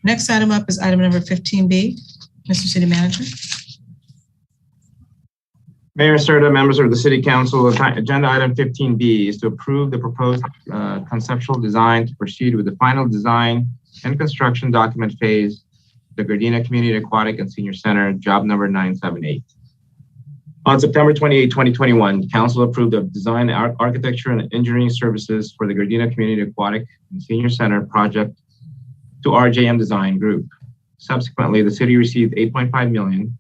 Next item up is item number 15B. Mr. City Manager. Mayor Serta, members of the City Council, agenda item 15B is to approve the proposed conceptual design to proceed with the final design and construction document phase, the Gardena Community Aquatic and Senior Center, job number 978. On September 28, 2021, Council approved the design, architecture, and engineering services for the Gardena Community Aquatic and Senior Center project to RJM Design Group. Subsequently, the city received $8.5 million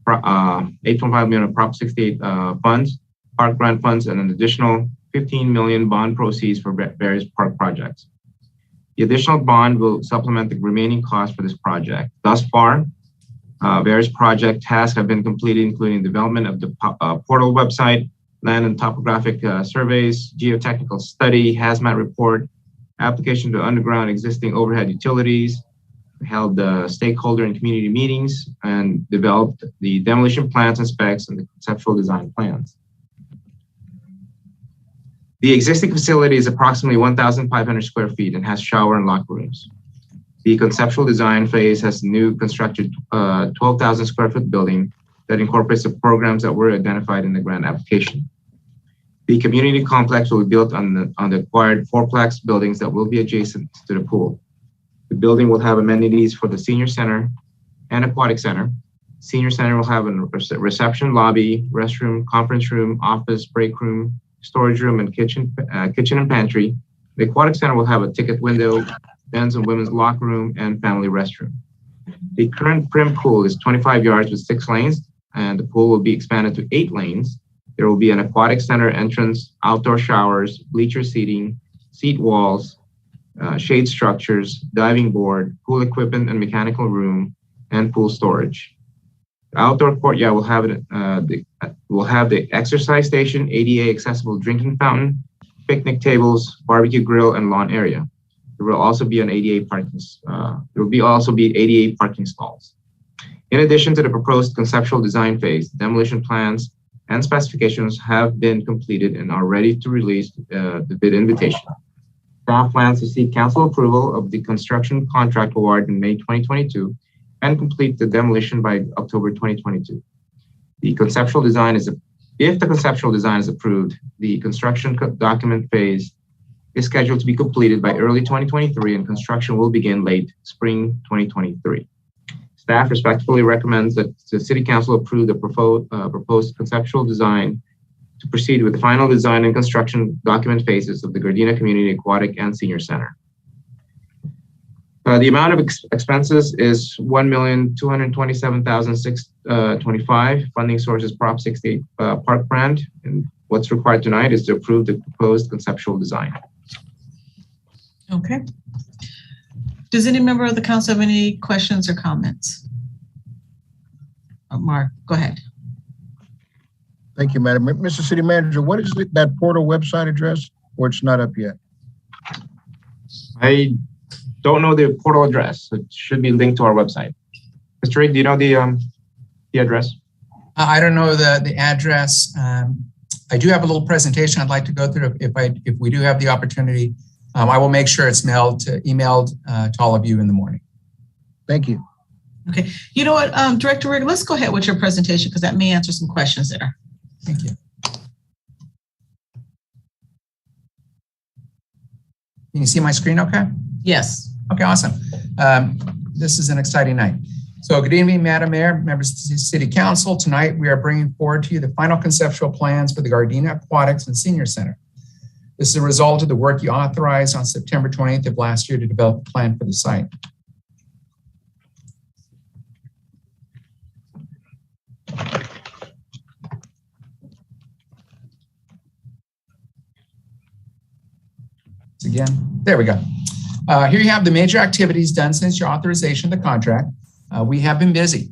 of Prop 68 funds, park grant funds, and an additional $15 million bond proceeds for various park projects. The additional bond will supplement the remaining costs for this project. Thus far, various project tasks have been completed, including development of the portal website, land and topographic surveys, geotechnical study, hazmat report, application to underground existing overhead utilities, held stakeholder and community meetings, and developed the demolition plans and specs and the conceptual design plans. The existing facility is approximately 1,500 square feet and has shower and locker rooms. The conceptual design phase has new constructed 12,000 square foot building that incorporates the programs that were identified in the grant application. The community complex will be built on the acquired fourplex buildings that will be adjacent to the pool. The building will have amenities for the senior center and aquatic center. Senior center will have a reception lobby, restroom, conference room, office, break room, storage room, and kitchen and pantry. The aquatic center will have a ticket window, men's and women's locker room, and family restroom. The current prim pool is 25 yards with 6 lanes, and the pool will be expanded to 8 lanes. There will be an aquatic center entrance, outdoor showers, bleacher seating, seat walls, shade structures, diving board, pool equipment and mechanical room, and pool storage. The outdoor courtyard will have the exercise station, ADA accessible drinking fountain, picnic tables, barbecue grill, and lawn area. There will also be an ADA parking. There will also be ADA parking stalls. In addition to the proposed conceptual design phase, demolition plans and specifications have been completed and are ready to release the bid invitation. Staff plans to seek council approval of the construction contract award in May 2022 and complete the demolition by October 2022. The conceptual design if the conceptual design is approved, the construction document phase is scheduled to be completed by early 2023 and construction will begin late spring 2023. Staff respectfully recommends that the City Council approve the proposed conceptual design to proceed with the final design and construction document phases of the Gardena Community Aquatic and Senior Center. The amount of expenses is $1,227,625. Funding source is Prop 68 Park Grant, and what's required tonight is to approve the proposed conceptual design. Okay. Does any member of the council have any questions or comments? Mark, go ahead. Thank you, Madam. Mr. City Manager, what is that portal website address, or it's not up yet? I don't know the portal address. It should be linked to our website. Mr. Rigg, do you know the address? I don't know the address. I do have a little presentation I'd like to go through. If we do have the opportunity, I will make sure it's emailed to all of you in the morning. Thank you. Okay. You know what, Director Rigg, let's go ahead with your presentation because that may answer some questions there. Thank you. Can you see my screen okay? Yes. Okay, awesome. This is an exciting night. So good evening, Madam Mayor, members of the City Council. Tonight, we are bringing forward to you the final conceptual plans for the Gardena Aquatics and Senior Center. This is a result of the work you authorized on September 28th of last year to develop a plan for the site. Again, there we go. Here you have the major activities done since your authorization of the contract. We have been busy.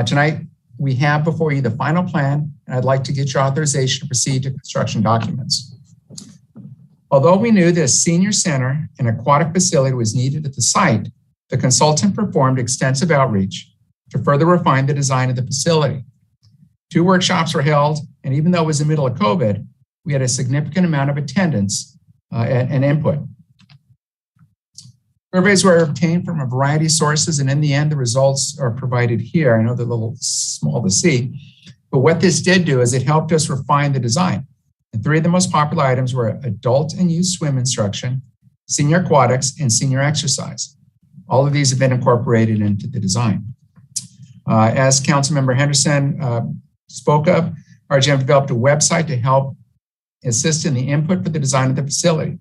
Tonight, we have before you the final plan, and I'd like to get your authorization to proceed to construction documents. Although we knew that a senior center and aquatic facility was needed at the site, the consultant performed extensive outreach to further refine the design of the facility. 2 workshops were held, and even though it was the middle of COVID, we had a significant amount of attendance and input. Surveys were obtained from a variety of sources, and in the end, the results are provided here. I know they're a little small to see, but what this did do is it helped us refine the design. And 3 of the most popular items were adult and youth swim instruction, senior aquatics, and senior exercise. All of these have been incorporated into the design. As Councilmember Henderson spoke of, RGM developed a website to help assist in the input for the design of the facility.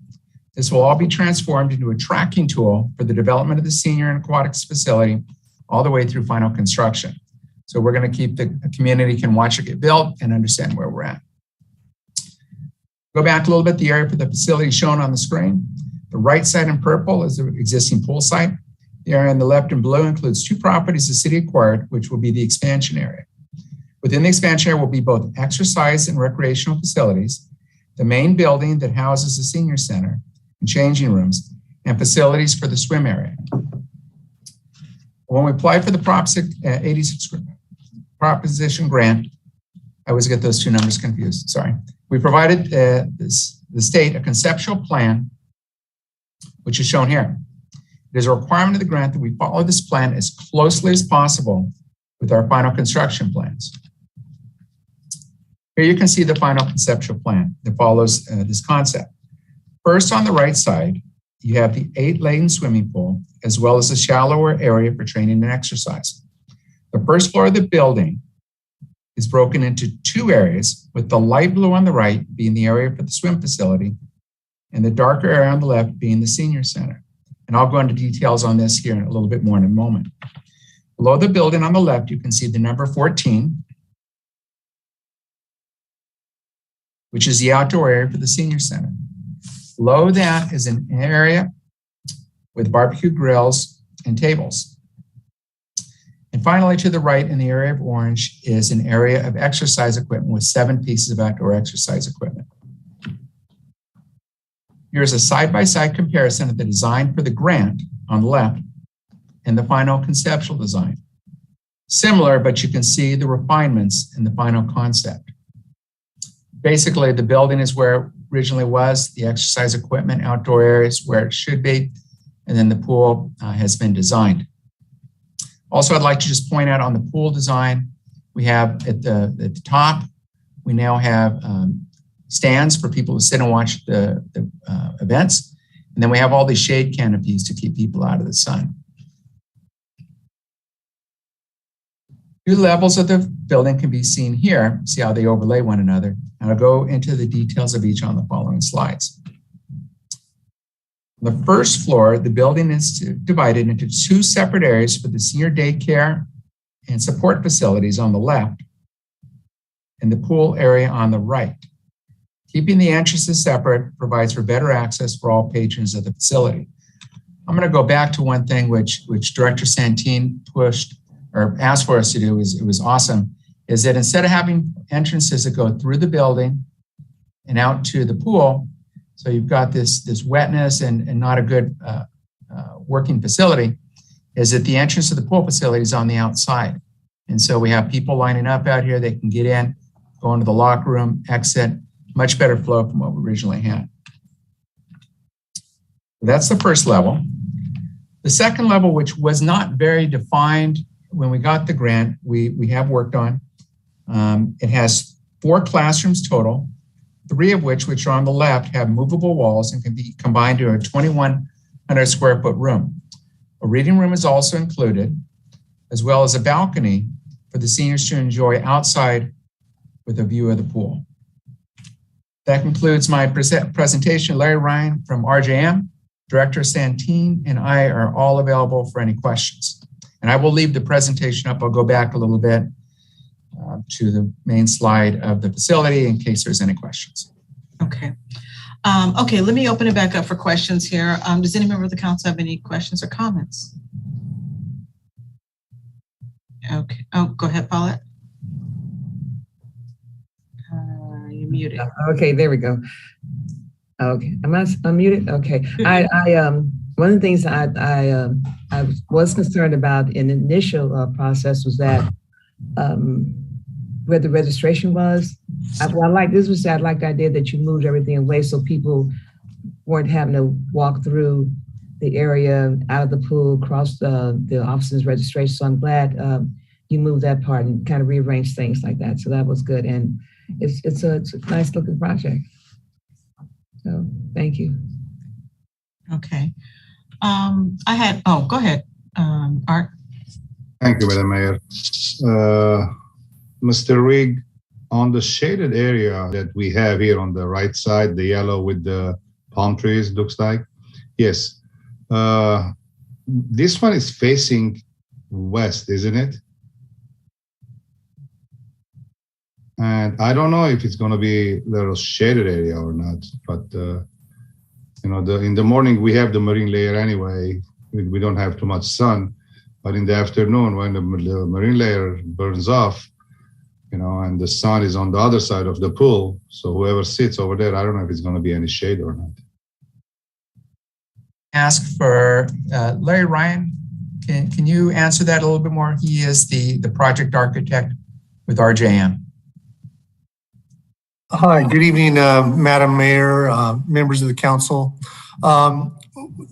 This will all be transformed into a tracking tool for the development of the senior and aquatics facility all the way through final construction. So we're going to keep the community can watch it get built and understand where we're at. Go back a little bit, the area for the facility shown on the screen. The right side in purple is the existing pool site. The area on the left in blue includes 2 properties the city acquired, which will be the expansion area. Within the expansion area will be both exercise and recreational facilities, the main building that houses the senior center, and changing rooms, and facilities for the swim area. When we applied for the Prop 86 proposition grant, I always get those 2 numbers confused, sorry. We provided the state a conceptual plan, which is shown here. It is a requirement of the grant that we follow this plan as closely as possible with our final construction plans. Here you can see the final conceptual plan that follows this concept. First, on the right side, you have the 8-lane swimming pool, as well as a shallower area for training and exercise. The first floor of the building is broken into 2 areas, with the light blue on the right being the area for the swim facility, and the darker area on the left being the senior center. And I'll go into details on this here a little bit more in a moment. Below the building on the left, you can see the number 14, which is the outdoor area for the senior center. Below that is an area with barbecue grills and tables. And finally, to the right in the area of orange is an area of exercise equipment with 7 pieces of outdoor exercise equipment. Here's a side-by-side comparison of the design for the grant on the left and the final conceptual design. Similar, but you can see the refinements in the final concept. Basically, the building is where it originally was, the exercise equipment, outdoor areas where it should be, and then the pool has been designed. Also, I'd like to just point out on the pool design, we have at the top, we now have stands for people to sit and watch the events. And then we have all these shade canopies to keep people out of the sun. 2 levels of the building can be seen here. See how they overlay one another. And I'll go into the details of each on the following slides. On the first floor, the building is divided into 2 separate areas for the senior daycare and support facilities on the left, and the pool area on the right. Keeping the entrances separate provides for better access for all patrons of the facility. I'm going to go back to one thing which Director Santin pushed or asked for us to do. It was awesome, is that instead of having entrances that go through the building and out to the pool, so you've got this wetness and not a good working facility, is that the entrance to the pool facility is on the outside. And so we have people lining up out here. They can get in, go into the locker room, exit, much better flow from what we originally had. That's the first level. The second level, which was not very defined when we got the grant, we have worked on. It has 4 classrooms total, 3 of which are on the left, have movable walls and can be combined to a 2,100 square foot room. A reading room is also included, as well as a balcony for the seniors to enjoy outside with a view of the pool. That concludes my presentation. Larry Ryan from RJM, Director Santin, and I are all available for any questions. And I will leave the presentation up. I'll go back a little bit to the main slide of the facility in case there's any questions. Okay. Okay, let me open it back up for questions here. Does any member of the council have any questions or comments? Okay. Oh, go ahead, Paulette. You're muted. Okay, there we go. Okay, am I unmuted? Okay. One of the things I was concerned about in the initial process was that where the registration was. I like the idea that you moved everything away so people weren't having to walk through the area, out of the pool, across the officer's registration. So I'm glad you moved that part and kind of rearranged things like that. So that was good. And it's a nice looking project. So thank you. Okay. Go ahead, Art. Thank you, Madam Mayor. Mr. Rigg, on the shaded area that we have here on the right side, the yellow with the palm trees, looks like, yes. This one is facing west, isn't it? And I don't know if it's going to be a little shaded area or not, but in the morning we have the marine layer anyway. We don't have too much sun, but in the afternoon when the marine layer burns off, and the sun is on the other side of the pool, so whoever sits over there, I don't know if it's going to be any shade or not. Ask for Larry Ryan. Can you answer that a little bit more? He is the project architect with RJM. Hi, good evening, Madam Mayor, members of the council.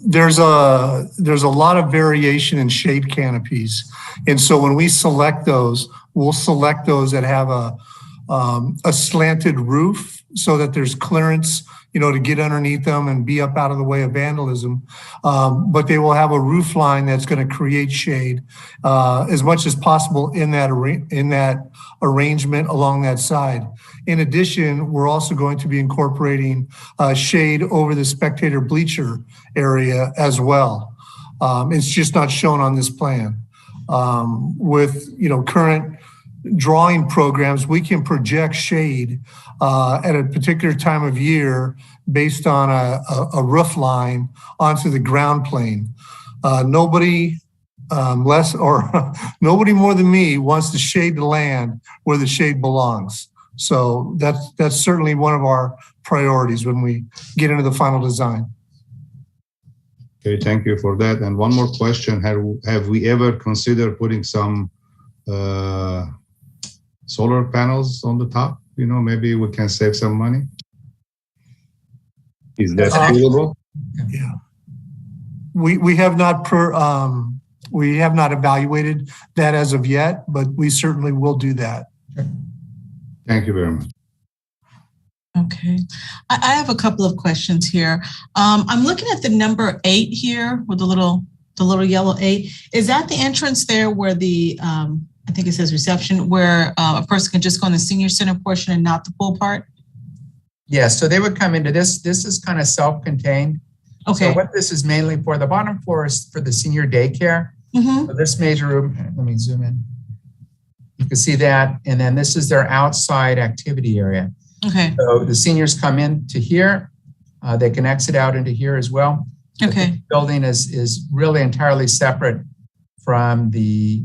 There's a lot of variation in shade canopies. And so when we select those, we'll select those that have a slanted roof so that there's clearance, to get underneath them and be up out of the way of vandalism. But they will have a roof line that's going to create shade as much as possible in that arrangement along that side. In addition, we're also going to be incorporating shade over the spectator bleacher area as well. It's just not shown on this plan. With current drawing programs, we can project shade at a particular time of year based on a roof line onto the ground plane. Nobody nobody more than me wants to shade the land where the shade belongs. So that's certainly one of our priorities when we get into the final design. Okay, thank you for that. And one more question: have we ever considered putting some solar panels on the top? Maybe we can save some money. Is that doable? Yeah, we have not evaluated that as of yet, but we certainly will do that. Thank you very much. Okay, I have a couple of questions here. I'm looking at the number 8 here with the little yellow 8. Is that the entrance there where the I think it says reception, where a person can just go in the senior center portion and not the pool part? Yeah, so they would come into this. This is kind of self-contained. Okay. So what this is mainly for, the bottom floor is for the senior daycare. Mm-hmm. So this major room, let me zoom in. You can see that. And then this is their outside activity area. Okay. So the seniors come in to here. They can exit out into here as well. Okay. The building is really entirely separate from the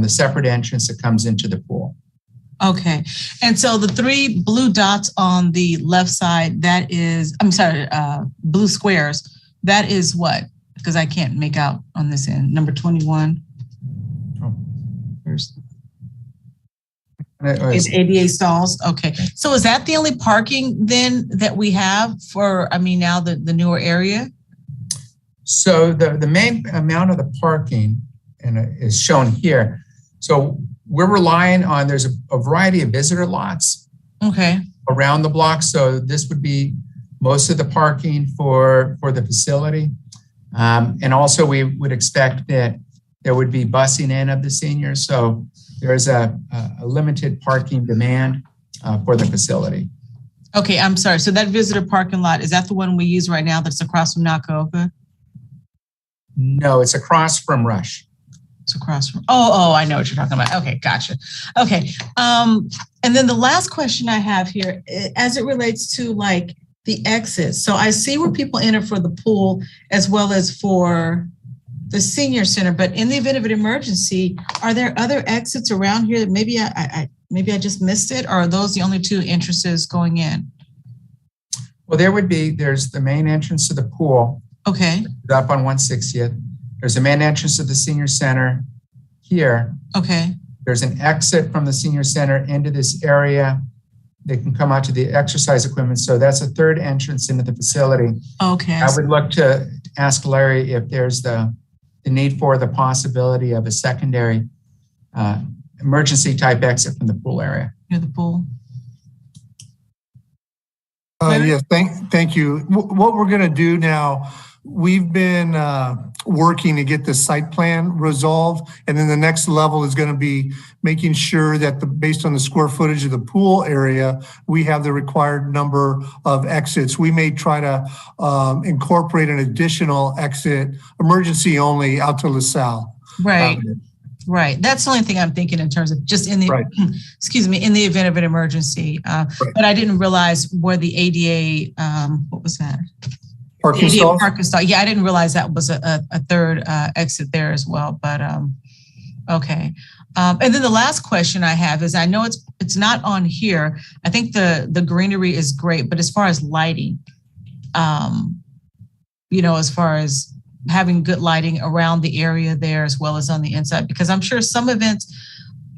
separate entrance that comes into the pool. Okay. And so the 3 blue dots on the left side, that is, blue squares, that is what? Because I can't make out on this end. Number 21. Is ADA stalls. Okay. So is that the only parking then that we have for, now the newer area? So the main amount of the parking is shown here. So we're relying on, there's a variety of visitor lots around the block. So this would be most of the parking for the facility. And also we would expect that there would be busing in of the seniors. So there's a limited parking demand for the facility. Okay, I'm sorry. So that visitor parking lot, is that the one we use right now that's across from Nakaoka? No, it's across from Rush. It's across from, I know what you're talking about. Okay, gotcha. Okay. And then the last question I have here, as it relates to like the exits. So I see where people enter for the pool as well as for the senior center, but in the event of an emergency, are there other exits around here that maybe I just missed it, or are those the only two entrances going in? Well, there's the main entrance to the pool. Okay. Up on 160th. There's a main entrance to the senior center here. Okay. There's an exit from the senior center into this area. They can come out to the exercise equipment. So that's a third entrance into the facility. Okay. I would look to ask Larry if there's the need for the possibility of a secondary emergency type exit from the pool area. Near the pool. Yes, thank you. What we're going to do now, we've been working to get the site plan resolved, and then the next level is going to be making sure that based on the square footage of the pool area, we have the required number of exits. We may try to incorporate an additional exit, emergency only, out to LaSalle. Right. Right. That's the only thing I'm thinking in terms of just in the, excuse me, in the event of an emergency. But I didn't realize where the ADA, what was that? Parking stall? Parking stall. Yeah, I didn't realize that was a third exit there as well, but okay. And then the last question I have is, I know it's not on here. I think the greenery is great, but as far as lighting, you know, as far as having good lighting around the area there as well as on the inside, because I'm sure some events,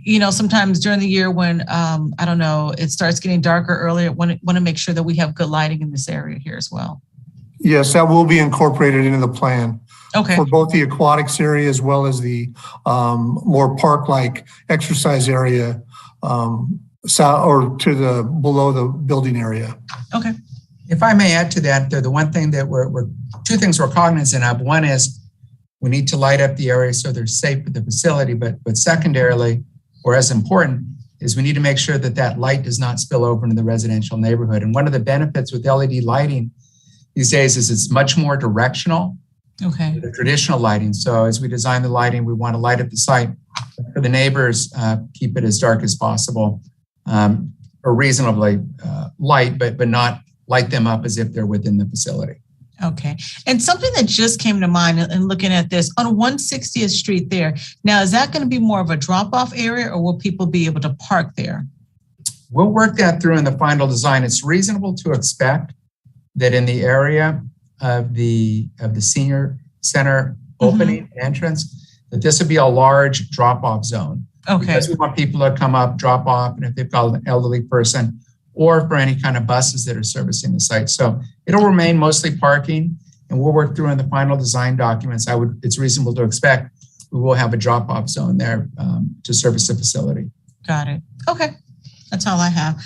you know, sometimes during the year when, I don't know, it starts getting darker earlier, want to make sure that we have good lighting in this area here as well. Yes, that will be incorporated into the plan. Okay. For both the aquatics area as well as the more park-like exercise area, or to the below the building area. Okay. If I may add to that, the one thing that two things we're cognizant of. One is we need to light up the area so they're safe at the facility, but secondarily, or as important, is we need to make sure that that light does not spill over into the residential neighborhood. And one of the benefits with LED lighting these days is it's much more directional. Okay. The traditional lighting. So as we design the lighting, we want to light up the site for the neighbors, keep it as dark as possible, or reasonably light, but not light them up as if they're within the facility. Okay. And something that just came to mind in looking at this, on 160th Street there, now is that going to be more of a drop-off area, or will people be able to park there? We'll work that through in the final design. It's reasonable to expect that in the area of the senior center opening entrance, that this would be a large drop-off zone. Okay. Because we want people to come up, drop off, and if they've got an elderly person, or for any kind of buses that are servicing the site. So it'll remain mostly parking, and we'll work through in the final design documents. It's reasonable to expect we will have a drop-off zone there to service the facility. Got it. Okay. That's all I have.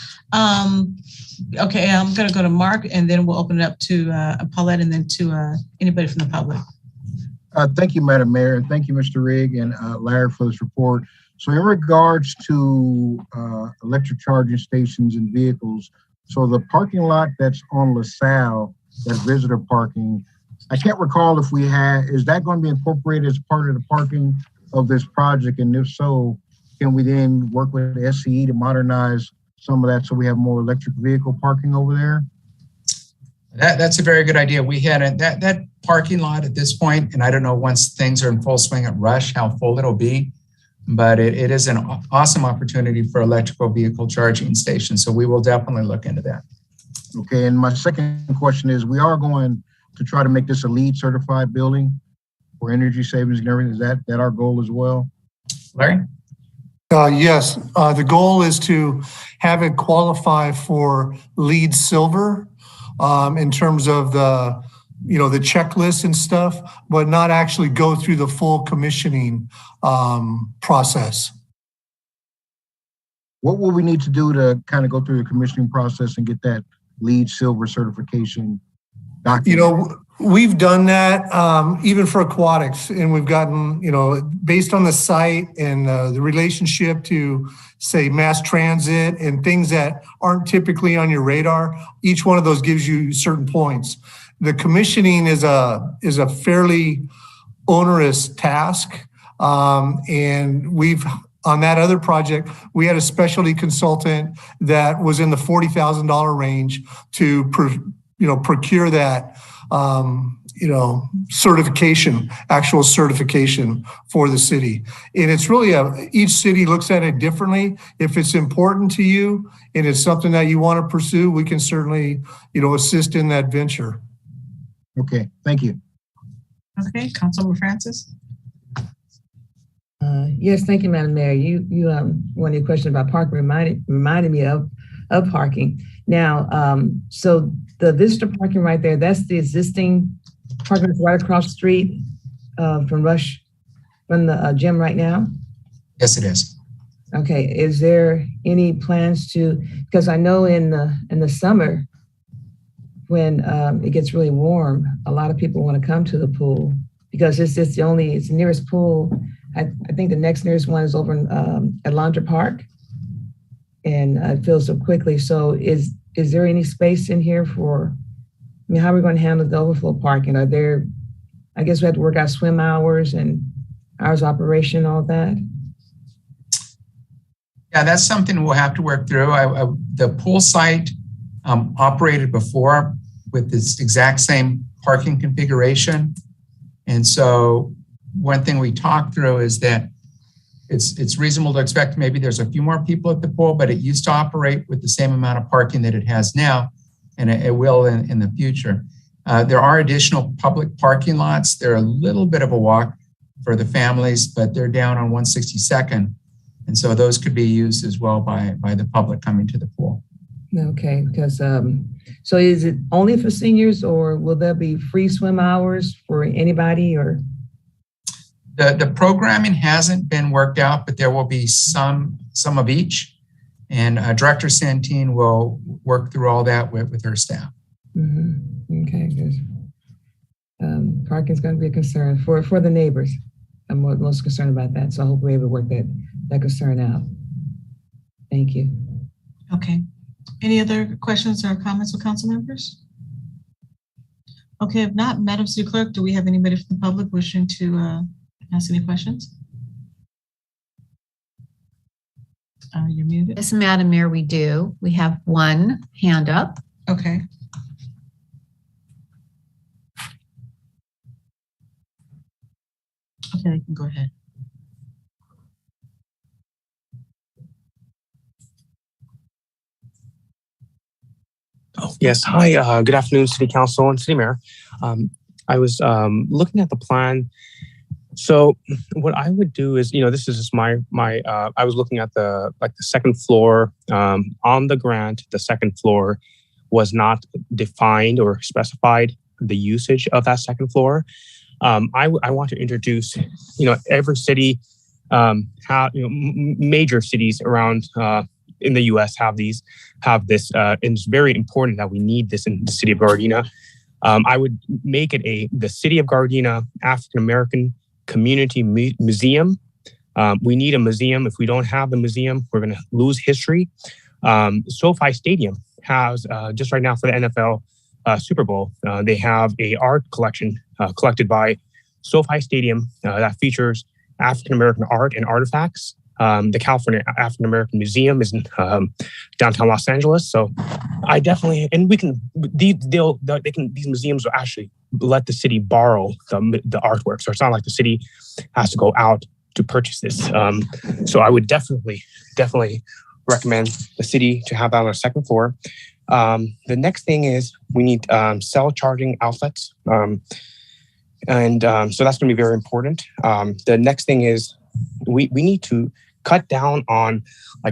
Okay, I'm going to go to Mark, and then we'll open it up to Paulette, and then to anybody from the public. Thank you, Madam Mayor, and thank you, Mr. Rigg and Larry, for this report. So in regards to electric charging stations and vehicles, so the parking lot that's on LaSalle, that visitor parking, I can't recall if we is that going to be incorporated as part of the parking of this project? And if so, can we then work with the SCE to modernize some of that so we have more electric vehicle parking over there? That's a very good idea. We had that parking lot at this point, and I don't know once things are in full swing at Rush, how full it'll be, but it is an awesome opportunity for electrical vehicle charging stations. So we will definitely look into that. Okay, and my second question is, we are going to try to make this a LEED certified building for energy savings and everything. Is that our goal as well? Larry? Yes, the goal is to have it qualify for LEED Silver in terms of the checklist and stuff, but not actually go through the full commissioning process. What will we need to do to kind of go through the commissioning process and get that LEED Silver certification document? We've done that even for aquatics, and we've gotten, based on the site and the relationship to, say, mass transit and things that aren't typically on your radar, each one of those gives you certain points. The commissioning is a fairly onerous task, and on that other project, we had a specialty consultant that was in the $40,000 range to procure that actual certification for the city. And it's really each city looks at it differently. If it's important to you and it's something that you want to pursue, we can certainly, assist in that venture. Okay, thank you. Okay, Councilmember Francis. Yes, thank you, Madam Mayor. You one of your questions about parking reminded me of parking. Now, so the visitor parking right there, that's the existing parking that's right across the street from the gym right now? Yes, it is. Okay, is there any plans to, because I know in the summer when it gets really warm, a lot of people want to come to the pool because it's the nearest pool. I think the next nearest one is over at Laundry Park, and it fills up quickly. So is there any space in here for, how are we going to handle the overflow parking? I guess we have to work out swim hours and hours of operation, all that. Yeah, that's something we'll have to work through. The pool site operated before with this exact same parking configuration. And so one thing we talked through is that it's reasonable to expect maybe there's a few more people at the pool, but it used to operate with the same amount of parking that it has now, and it will in the future. There are additional public parking lots. They're a little bit of a walk for the families, but they're down on 162nd. And so those could be used as well by the public coming to the pool. Okay, because so is it only for seniors, or will there be free swim hours for anybody, or? The programming hasn't been worked out, but there will be some of each. And Director Santine will work through all that with her staff. Mm-hmm. Okay, good. Parking is going to be a concern for the neighbors. I'm most concerned about that. So I hope we're able to work that concern out. Thank you. Okay. Any other questions or comments with council members? Okay, if not, Madam City Clerk, do we have anybody from the public wishing to ask any questions? You're muted. Yes, Madam Mayor, we do. We have one hand up. Okay. Okay, you can go ahead. Oh, yes. Hi, good afternoon, City Council and City Mayor. I was looking at the plan. So what I would do is, this is just my I was looking at the second floor on the grant. The second floor was not defined or specified the usage of that second floor. I want to introduce, every city, major cities around in the U.S. have this, and it's very important that we need this in the city of Gardena. I would make it the City of Gardena African American Community Museum. We need a museum. If we don't have the museum, we're going to lose history. SoFi Stadium has, just right now for the NFL Super Bowl, they have a art collection collected by SoFi Stadium that features African American art and artifacts. The California African American Museum is in downtown Los Angeles. So I definitely, and these museums will actually let the city borrow the artwork. So it's not like the city has to go out to purchase this. So I would definitely recommend the city to have that on the second floor. The next thing is we need cell charging outlets. So that's going to be very important. The next thing is we need to cut down on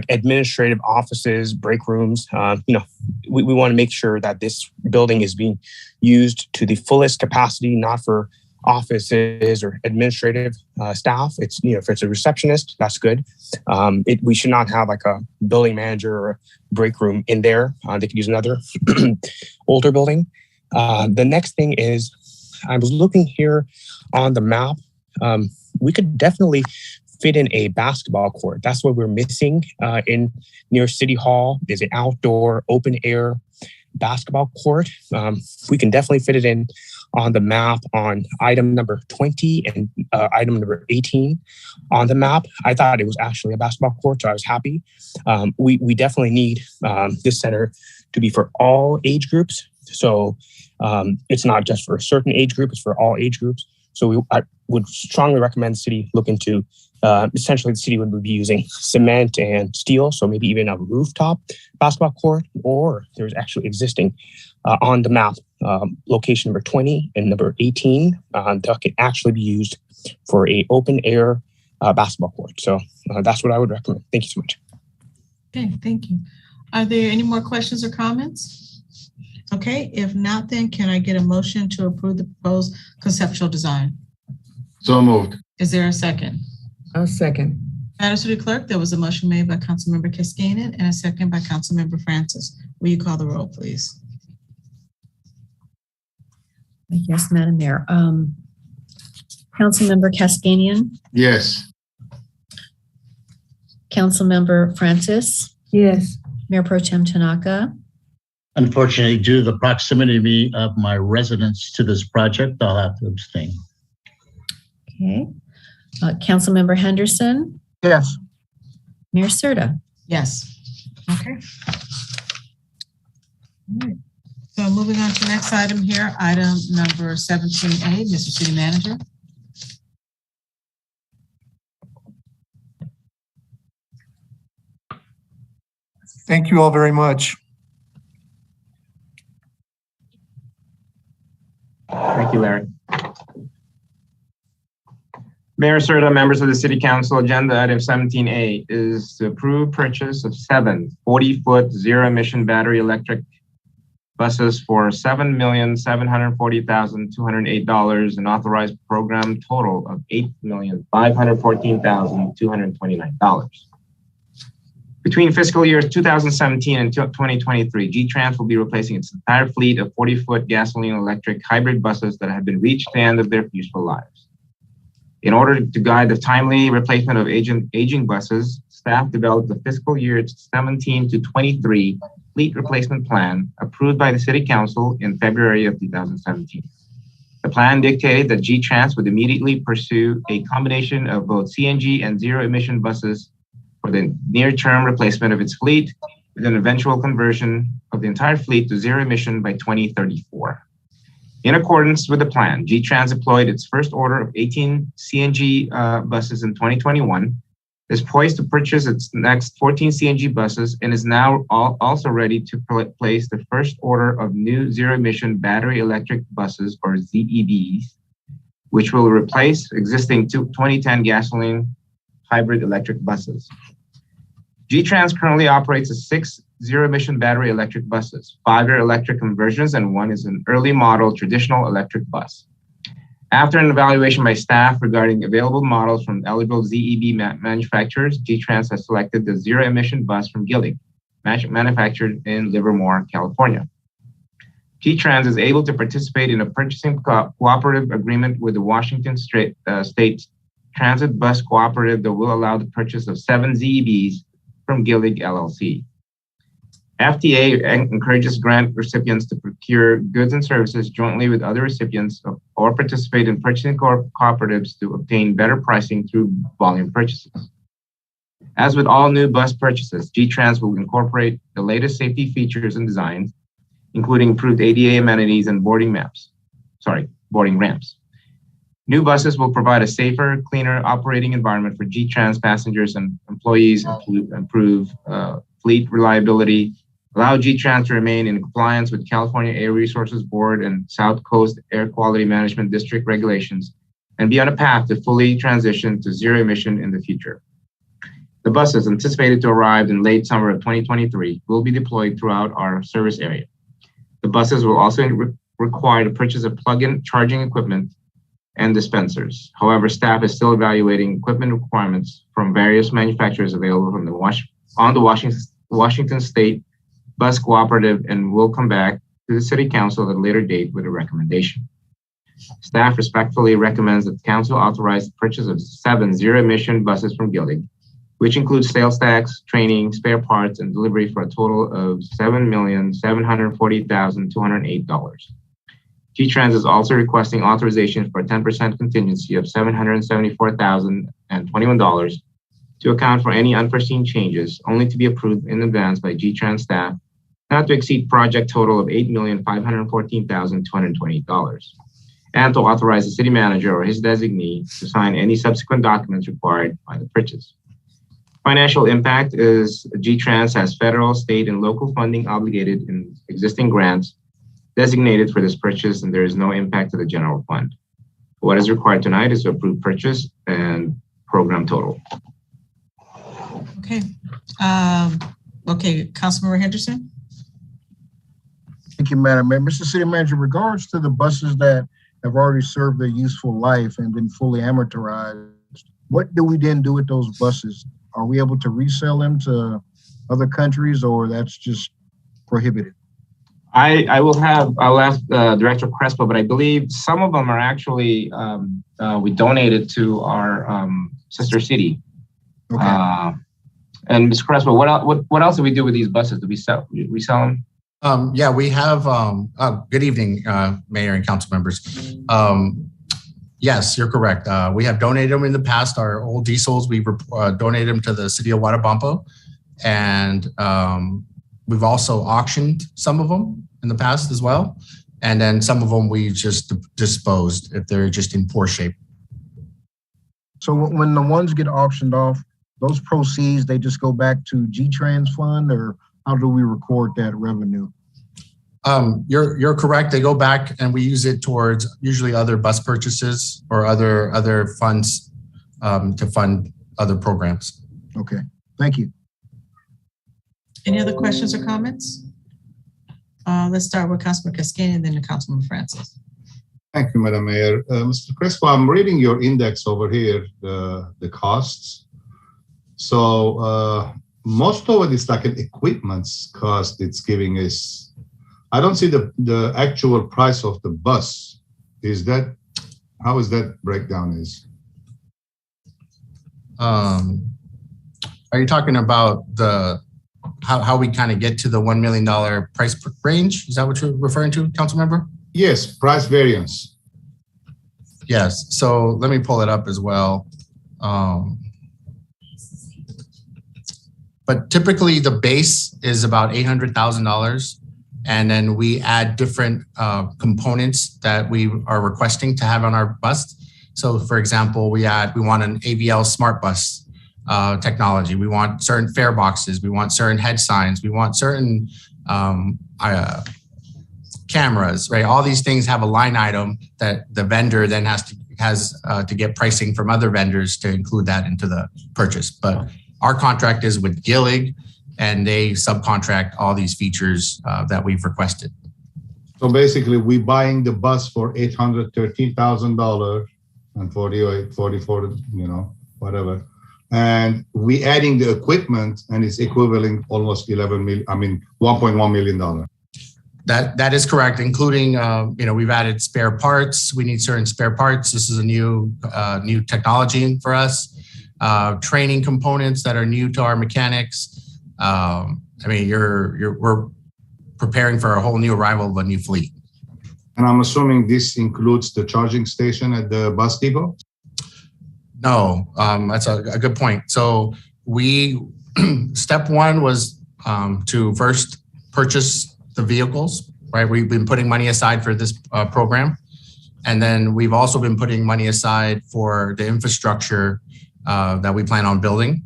administrative offices, break rooms. We want to make sure that this building is being used to the fullest capacity, not for offices or administrative staff. It's, if it's a receptionist, that's good. We should not have a building manager or a break room in there. They could use another older building. The next thing is, I was looking here on the map. We could definitely fit in a basketball court. That's what we're missing near City Hall. Is an outdoor, open air basketball court. We can definitely fit it in on the map on item number 20 and item number 18 on the map. I thought it was actually a basketball court, so I was happy. We definitely need this center to be for all age groups. So it's not just for a certain age group, it's for all age groups. So I would strongly recommend the city look into, essentially the city would be using cement and steel, so maybe even a rooftop basketball court, or there's actually existing on the map, location number 20 and number 18 that can actually be used for a open air basketball court. So that's what I would recommend. Thank you so much. Okay, thank you. Are there any more questions or comments? Okay, if not, then can I get a motion to approve the proposed conceptual design? So moved. Is there a second? I'll second. Madam City Clerk, there was a motion made by Councilmember Cascanian and a second by Councilmember Francis. Will you call the roll, please? Yes, Madam Mayor. Councilmember Cascanian, Yes. Councilmember Francis, Yes. Mayor Pro Tem Tanaka, Unfortunately, due to the proximity of my residence to this project, I'll have to abstain. okay. Councilmember Henderson, Yes. Mayor Serta. Yes. Okay. All right. So moving on to the next item here, item number 17A, Mr. City Manager. Thank you all very much. Thank you, Larry. Mayor Serta, members of the City Council, agenda item 17A is to approve purchase of 7 40-foot zero-emission battery electric buses for $7,740,208 and authorize program total of $8,514,229. Between fiscal years 2017 and 2023, G-Trans will be replacing its entire fleet of 40-foot gasoline electric hybrid buses that have been reached the end of their useful lives. In order to guide the timely replacement of aging buses, staff developed the fiscal year 17 to 23 fleet replacement plan approved by the City Council in February of 2017. The plan dictated that G-Trans would immediately pursue a combination of both CNG and zero-emission buses for the near-term replacement of its fleet, with an eventual conversion of the entire fleet to zero-emission by 2034. In accordance with the plan, G-Trans deployed its first order of 18 CNG buses in 2021, is poised to purchase its next 14 CNG buses, and is now also ready to place the first order of new zero-emission battery electric buses, or ZEBs, which will replace existing 2010 gasoline hybrid electric buses. G-Trans currently operates 6 zero-emission battery electric buses. 5 are electric conversions, and 1 is an early model traditional electric bus. After an evaluation by staff regarding available models from eligible ZEB manufacturers, G-Trans has selected the zero-emission bus from Gillig, manufactured in Livermore, California. G-Trans is able to participate in a purchasing cooperative agreement with the Washington State Transit Bus Cooperative that will allow the purchase of 7 ZEBs from Gillig LLC. FTA encourages grant recipients to procure goods and services jointly with other recipients or participate in purchasing cooperatives to obtain better pricing through volume purchases. As with all new bus purchases, G-Trans will incorporate the latest safety features and designs, including improved ADA amenities and boarding ramps. New buses will provide a safer, cleaner operating environment for G-Trans passengers and employees, improve fleet reliability, allow G-Trans to remain in compliance with California Air Resources Board and South Coast Air Quality Management District regulations, and be on a path to fully transition to zero emission in the future. The buses, anticipated to arrive in late summer of 2023, will be deployed throughout our service area. The buses will also require the purchase of plug-in charging equipment and dispensers. However, staff is still evaluating equipment requirements from various manufacturers available from the Washington State Bus Cooperative, and will come back to the City Council at a later date with a recommendation. Staff respectfully recommends that the Council authorize the purchase of 7 zero-emission buses from Gillig, which includes sales tax, training, spare parts, and delivery for a total of $7,740,208. G-Trans is also requesting authorization for a 10% contingency of $774,021 to account for any unforeseen changes, only to be approved in advance by G-Trans staff not to exceed project total of $8,514,228, and to authorize the city manager or his designee to sign any subsequent documents required by the purchase. Financial impact is G-Trans has federal, state, and local funding obligated in existing grants designated for this purchase, and there is no impact to the general fund. What is required tonight is to approve purchase and program total. Okay. Okay, Councilmember Henderson. Thank you, Madam Mayor. Mr. City Manager, in regards to the buses that have already served their useful life and been fully amortized, what do we then do with those buses? Are we able to resell them to other countries, or that's just prohibited? I'll ask Director Crespo, but I believe some of them are actually, we donated to our sister city. Okay. And Ms. Crespo, what else do we do with these buses? Do we sell them? Yeah, we have, good evening, Mayor and council members. Yes, you're correct. We have donated them in the past. Our old diesels, we've donated them to the city of Guatabampo. And we've also auctioned some of them in the past as well. And then some of them we just disposed if they're just in poor shape. So when the ones get auctioned off, those proceeds, they just go back to G-Trans fund, or how do we record that revenue? You're correct. They go back and we use it towards usually other bus purchases or other funds to fund other programs. Okay, thank you. Any other questions or comments? Let's start with Councilman Cascani and then the Councilman Francis. Thank you, Madam Mayor. Mr. Crespo, I'm reading your index over here, the costs. So most of it is like an equipment's cost it's giving us. I don't see the actual price of the bus. How is that breakdown is? Are you talking about how we kind of get to the $1 million price range? Is that what you're referring to, council member? Yes, price variance. Yes, so let me pull it up as well. But typically the base is about $800,000. And then we add different components that we are requesting to have on our bus. So for example, we want an AVL smart bus technology. We want certain fare boxes. We want certain head signs. We want certain cameras, right? All these things have a line item that the vendor then has to get pricing from other vendors to include that into the purchase. But our contract is with Gillig, and they subcontract all these features that we've requested. So basically, we're buying the bus for $813,000 and 44, whatever. And we adding the equipment, and it's equivalent almost $1.1 million. That is correct, including we've added spare parts. We need certain spare parts. This is a new technology for us. Training components that are new to our mechanics. We're preparing for a whole new arrival of a new fleet. And I'm assuming this includes the charging station at the bus depot? No, that's a good point. So step one was to first purchase the vehicles, right? We've been putting money aside for this program. And then we've also been putting money aside for the infrastructure that we plan on building.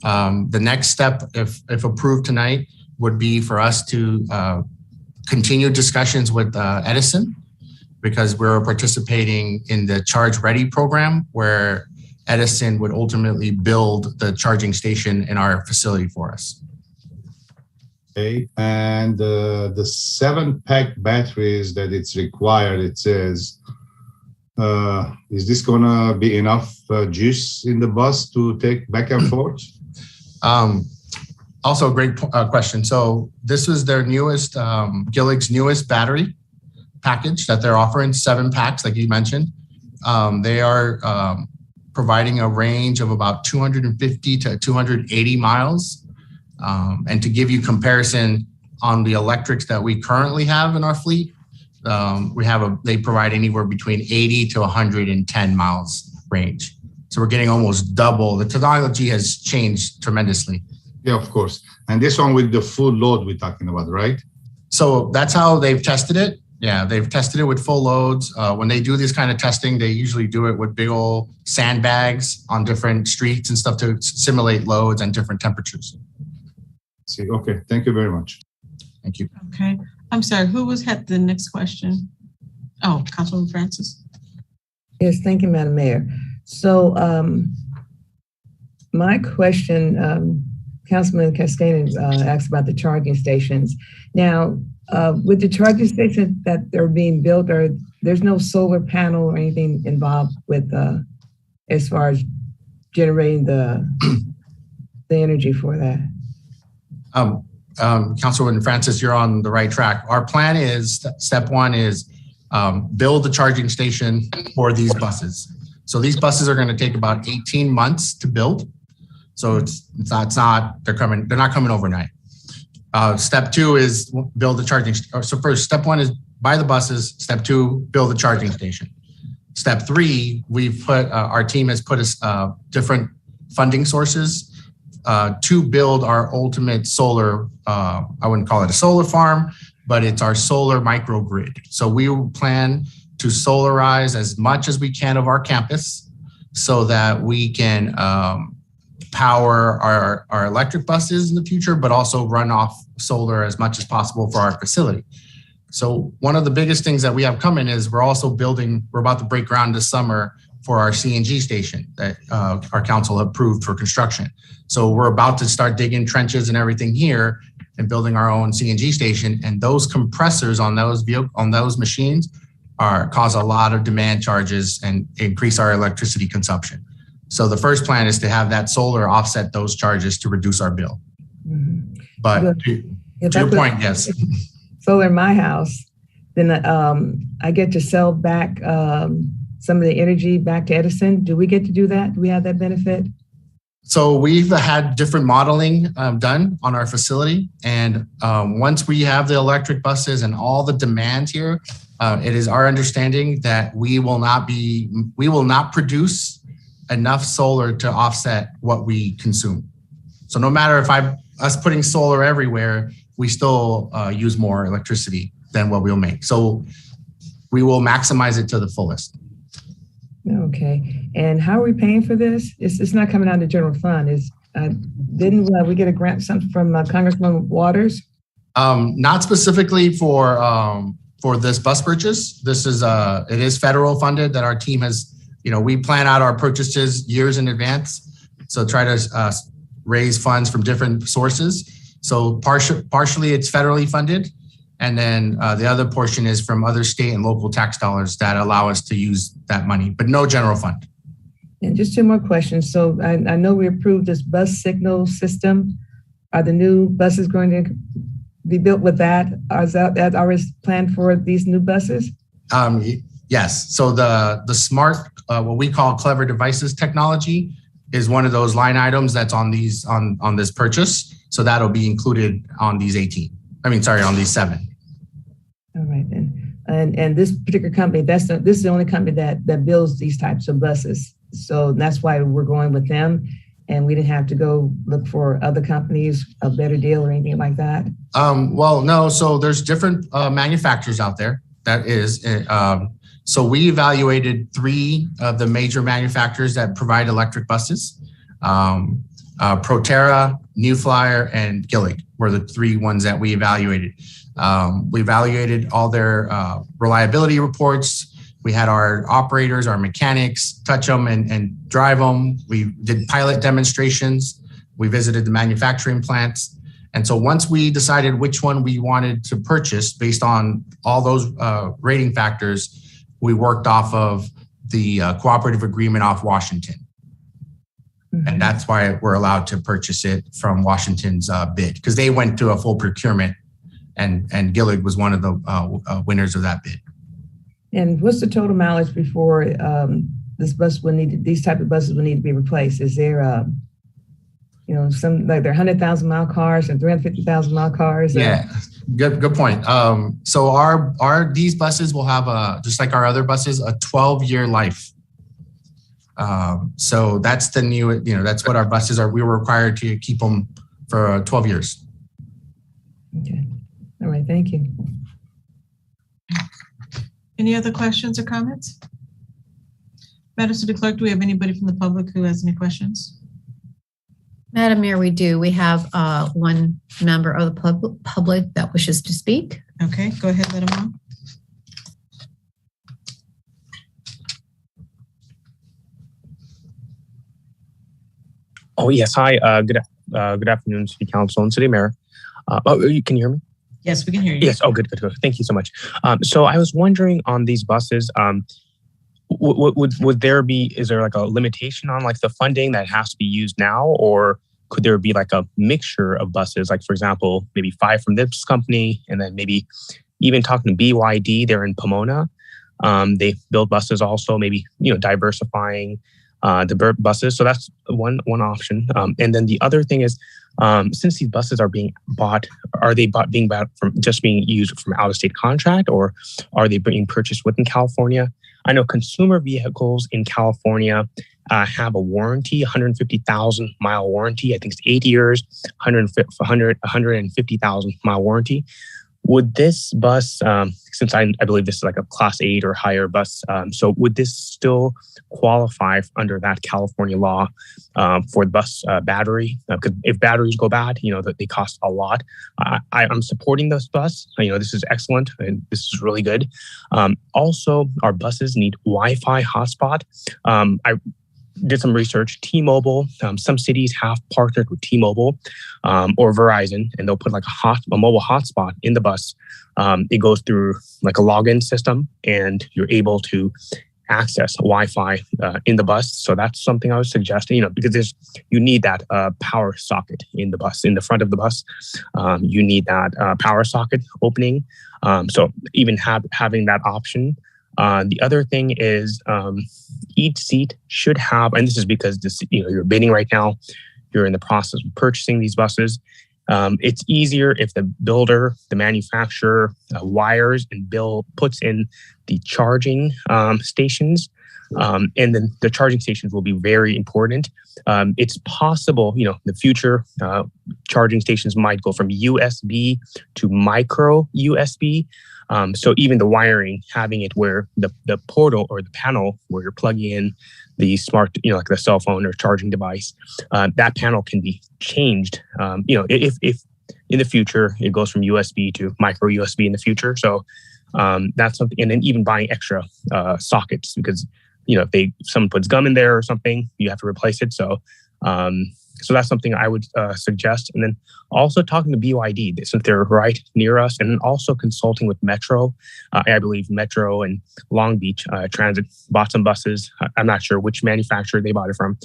The next step, if approved tonight, would be for us to continue discussions with Edison, because we're participating in the Charge Ready program, where Edison would ultimately build the charging station in our facility for us. Okay, and the 7-pack batteries that it's required, it says, is this gonna be enough juice in the bus to take back and forth? Also a great question. So this was their newest, Gillig's newest battery package that they're offering, 7 packs, like you mentioned. They are providing a range of about 250 to 280 miles. And to give you comparison on the electrics that we currently have in our fleet, they provide anywhere between 80 to 110 miles range. So we're getting almost double. The technology has changed tremendously. Yeah, of course. And this one with the full load we're talking about, right? So that's how they've tested it. Yeah, they've tested it with full loads. When they do this kind of testing, they usually do it with big old sandbags on different streets and stuff to simulate loads and different temperatures. See, okay, thank you very much. Thank you. Okay, I'm sorry, who had the next question? Oh, Councilwoman Francis. Yes, thank you, Madam Mayor. So my question, Councilman Cascade asked about the charging stations. Now, with the charging stations that are being built, there's no solar panel or anything involved with as far as generating the energy for that. Councilwoman Francis, you're on the right track. Our plan is, step one is build the charging station for these buses. So these buses are going to take about 18 months to build. So they're not coming overnight. Step two is build the charging. So first, step one is buy the buses. Step two, build the charging station. Step three, our team has put different funding sources to build our ultimate solar, I wouldn't call it a solar farm, but it's our solar microgrid. So we plan to solarize as much as we can of our campus so that we can power our electric buses in the future, but also run off solar as much as possible for our facility. So one of the biggest things that we have coming is we're about to break ground this summer for our CNG station that our council approved for construction. So we're about to start digging trenches and everything here and building our own CNG station. And those compressors on those machines cause a lot of demand charges and increase our electricity consumption. So the first plan is to have that solar offset those charges to reduce our bill. Mm-hmm. But to your point, yes. Solar in my house, then I get to sell back some of the energy back to Edison. Do we get to do that? Do we have that benefit? So we've had different modeling done on our facility. And once we have the electric buses and all the demand here, it is our understanding that we will not produce enough solar to offset what we consume. So no matter if us putting solar everywhere, we still use more electricity than what we'll make. So we will maximize it to the fullest. Okay. And how are we paying for this? It's not coming out of the general fund. Didn't we get a grant something from Congressman Waters? Not specifically for this bus purchase. This is it is federal funded that our team has. We plan out our purchases years in advance. So try to raise funds from different sources. So partially it's federally funded. And then the other portion is from other state and local tax dollars that allow us to use that money, but no general fund. And just two more questions. So I know we approved this bus signal system. Are the new buses going to be built with that? Is that already planned for these new buses? Yes. So the smart, what we call clever devices technology is one of those line items that's on this purchase. So that'll be included on these on these 7. All right then. And this particular company, this is the only company that builds these types of buses. So that's why we're going with them. And we didn't have to go look for other companies, a better deal or anything like that. Well, no. So there's different manufacturers out there. That is, so we evaluated 3 of the major manufacturers that provide electric buses. Proterra, New Flyer, and Gillig were the 3 ones that we evaluated. We evaluated all their reliability reports. We had our operators, our mechanics touch them and drive them. We did pilot demonstrations. We visited the manufacturing plants. And so once we decided which one we wanted to purchase based on all those rating factors, we worked off of the cooperative agreement off Washington. Mm-hmm. And that's why we're allowed to purchase it from Washington's bid, because they went to a full procurement and Gillig was one of the winners of that bid. And what's the total mileage before these type of buses will need to be replaced? Is there some like they're 100,000 mile cars and 350,000 mile cars? Yeah, good point. So these buses will have just like our other buses, a 12-year life. So that's the new, that's what our buses are. We were required to keep them for 12 years. Okay. All right. Thank you. Any other questions or comments? Madam City Clerk, do we have anybody from the public who has any questions? Madam Mayor, we do. We have one member of the public that wishes to speak. Okay, go ahead, let them know. Oh, yes. Hi. Good afternoon, City Council and City Mayor. Can you hear me? Yes, we can hear you. Yes. Oh, good. Thank you so much. So I was wondering on these buses, would there be, is there like a limitation on like the funding that has to be used now, or could there be like a mixture of buses? Like, for example, maybe 5 from this company, and then maybe even talking to BYD, they're in Pomona. They build buses also, maybe, diversifying the buses. So that's one option. And then the other thing is, since these buses are being bought, are they being bought from just being used from out of state contract, or are they being purchased within California? I know consumer vehicles in California have a warranty, 150,000 mile warranty. I think it's 8 years, 150,000 mile warranty. Would this bus, since I believe this is like a class 8 or higher bus, so would this still qualify under that California law for the bus battery? Because if batteries go bad, they cost a lot. I'm supporting this bus. This is excellent and this is really good. Also, our buses need Wi-Fi hotspot. I did some research. T-Mobile, some cities have partnered with T-Mobile or Verizon, and they'll put like a mobile hotspot in the bus. It goes through like a login system, and you're able to access Wi-Fi in the bus. So that's something I was suggesting, because you need that power socket in the bus, in the front of the bus. You need that power socket opening. So even having that option. The other thing is each seat should have, and this is because you're bidding right now, you're in the process of purchasing these buses. It's easier if the builder, the manufacturer wires and puts in the charging stations. And then the charging stations will be very important. It's possible, the future charging stations might go from USB to micro USB. So even the wiring, having it where the portal or the panel where you're plugging in the smart, like the cell phone or charging device, that panel can be changed. If in the future it goes from USB to micro USB in the future. So that's something. And then even buying extra sockets, because if someone puts gum in there or something, you have to replace it. So that's something I would suggest. And then also talking to BYD, since they're right near us, and then also consulting with Metro. I believe Metro and Long Beach Transit bought some buses. I'm not sure which manufacturer they bought it from.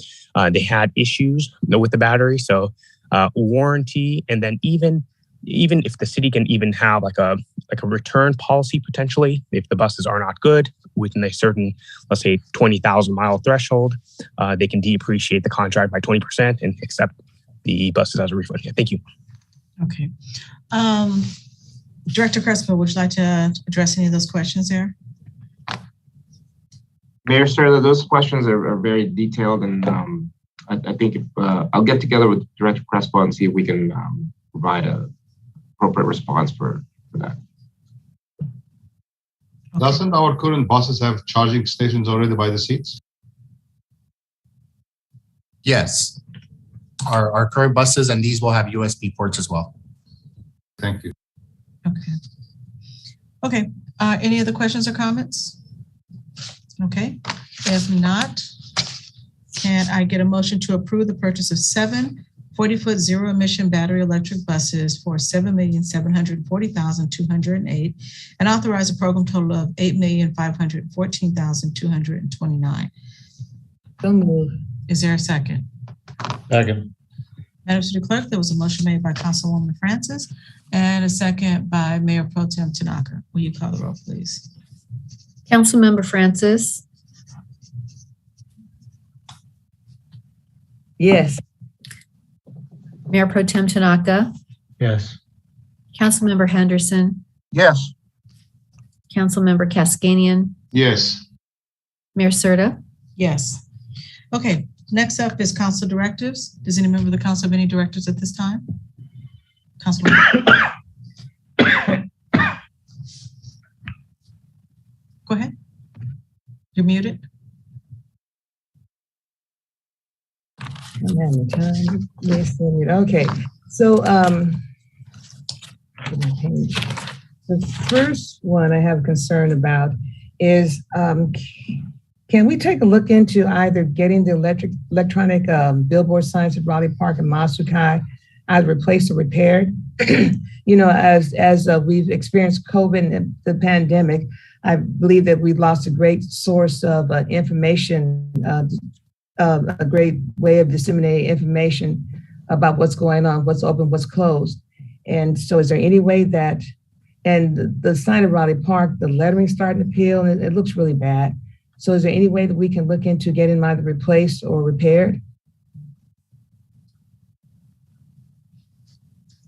They had issues with the battery. So warranty, and then even if the city can even have like a return policy potentially, if the buses are not good within a certain, let's say 20,000 mile threshold, they can depreciate the contract by 20% and accept the buses as a refund. Yeah, thank you. Okay. Director Crespo, would you like to address any of those questions there? Mayor Serta, those questions are very detailed, and I think if I'll get together with Director Crespo and see if we can provide a appropriate response for that. Doesn't our current buses have charging stations already by the seats? Yes. Our current buses and these will have USB ports as well. Thank you. Okay. Any other questions or comments? Okay. If not, can I get a motion to approve the purchase of 7 40-foot zero-emission battery electric buses for $7,740,208 and authorize a program total of $8,514,229. So moved. Is there a second? Second. Madam City Clerk, there was a motion made by Councilwoman Francis and a second by Mayor Pro Tem Tanaka. Will you call the roll, please? Councilmember Francis? Yes. Mayor Pro Tem Tanaka? Yes. Councilmember Henderson? Yes. Councilmember Cascanian? Yes. Mayor Serta? Yes. Okay. Next up is council directives. Does any member of the council have any directives at this time? Councilman. Go ahead. You're muted. I'm having time. Yes, okay. So the first one I have concern about is can we take a look into either getting the electronic billboard signs at Raleigh Park and Masukai either replaced or repaired? You know, as we've experienced COVID and the pandemic, I believe that we've lost a great source of information, a great way of disseminating information about what's going on, what's open, what's closed. And so is there any way that, and the sign of Raleigh Park, the lettering's starting to peel and it looks really bad. So is there any way that we can look into getting them either replaced or repaired?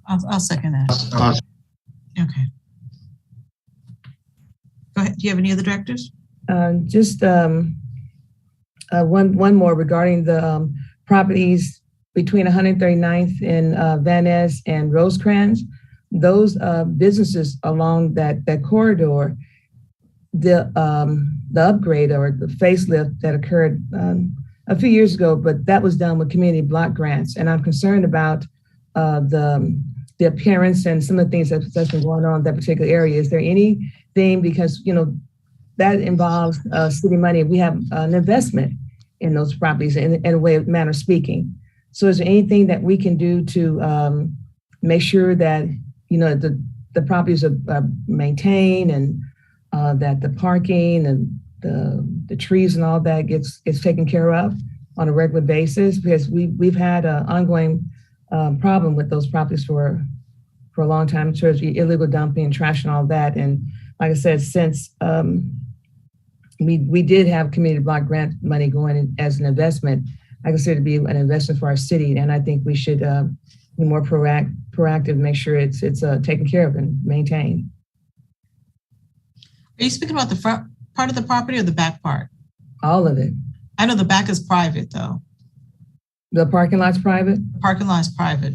I'll second that. Okay. Go ahead. Do you have any other directors? Just one more regarding the properties between 139th and Van Ness and Rosecrans. Those businesses along that corridor, the upgrade or the facelift that occurred a few years ago, but that was done with community block grants. And I'm concerned about the appearance and some of the things that's been going on in that particular area. Is there anything, because, you know, that involves city money. We have an investment in those properties in a way, manner of speaking. So is there anything that we can do to make sure that, you know, the properties are maintained and that the parking and the trees and all that gets taken care of on a regular basis? Because we've had an ongoing problem with those properties for a long time in terms of illegal dumping, trash and all that. And like I said, since we did have community block grant money going in as an investment, I consider it to be an investment for our city. And I think we should be more proactive, make sure it's taken care of and maintained. Are you speaking about the front part of the property or the back part? All of it. I know the back is private though. The parking lot's private? The parking lot's private.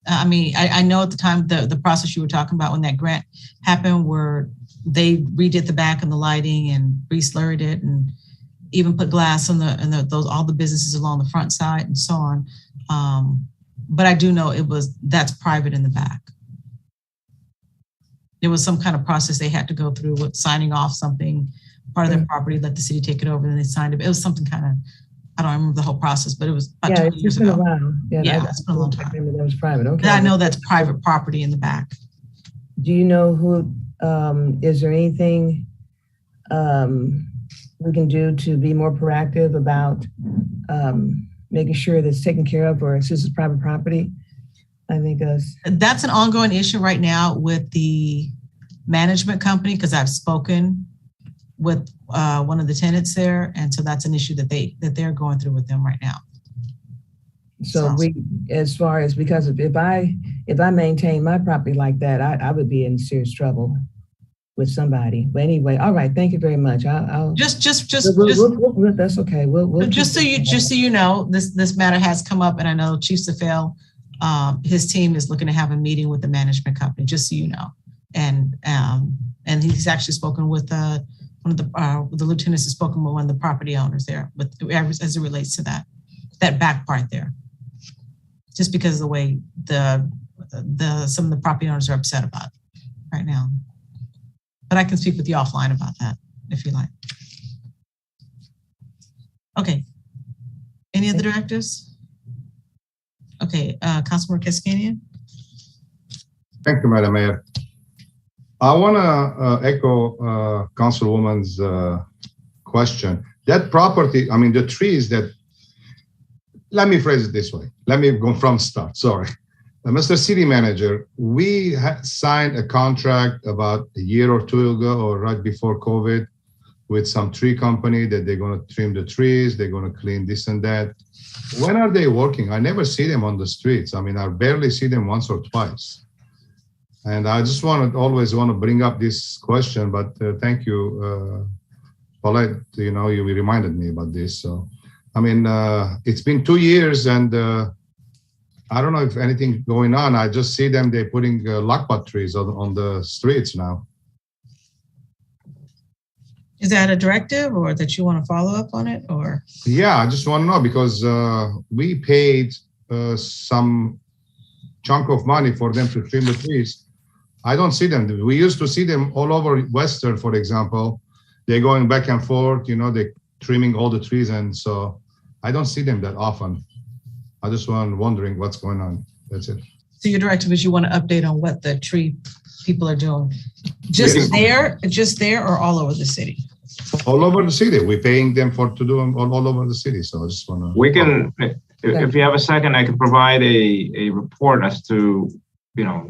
I mean, I know at the time the process you were talking about when that grant happened where they redid the back and the lighting and re-slurred it and even put glass on those all the businesses along the front side and so on. But I do know that's private in the back. There was some kind of process they had to go through with signing off something, part of their property, let the city take it over, and they signed it. It was something kind of, I don't remember the whole process, but it was about 20 years ago. It's been a while. Yeah, it's been a long time. That was private. Okay. I know that's private property in the back. Do you know who, is there anything we can do to be more proactive about making sure that's taken care of, or this is private property? I think that's an ongoing issue right now with the management company, because I've spoken with one of the tenants there, and so that's an issue that they're going through with them right now. So we, as far as, because if I maintain my property like that, I would be in serious trouble with somebody. But anyway, all right, thank you very much. I'll just that's okay. We'll just so you know, this matter has come up, and I know Chief Safel, his team is looking to have a meeting with the management company, just so you know. And he's actually spoken with one of the lieutenants has spoken with one of the property owners there, with as it relates to that back part there. Just because of the way some of the property owners are upset about it right now. But I can speak with you offline about that if you like. Okay. Any other directives? Okay, Councilmember Cascanian. Thank you, Madam Mayor. I want to echo Councilwoman's question. That property, I mean, the trees that, let me phrase it this way. Let me go from start, sorry. Mr. City Manager, we signed a contract about a year or two ago or right before COVID with some tree company that they're going to trim the trees, they're going to clean this and that. When are they working? I never see them on the streets. I mean, I barely see them once or twice. And I just always want to bring up this question, but thank you, Paulette, you reminded me about this. So I mean, it's been 2 years and I don't know if anything going on. I just see them, they're putting lockpot trees on the streets now. Is that a directive or that you want to follow up on it or? Yeah, I just want to know because we paid some chunk of money for them to trim the trees. I don't see them. We used to see them all over Western, for example. They're going back and forth, you know, they're trimming all the trees. And so I don't see them that often. I just wondering what's going on. That's it. So your directive is you want to update on what the tree people are doing? Just there or all over the city? All over the city. We're paying them to do them all over the city. So I just want to. We can, if you have a second, I can provide a report as to, you know,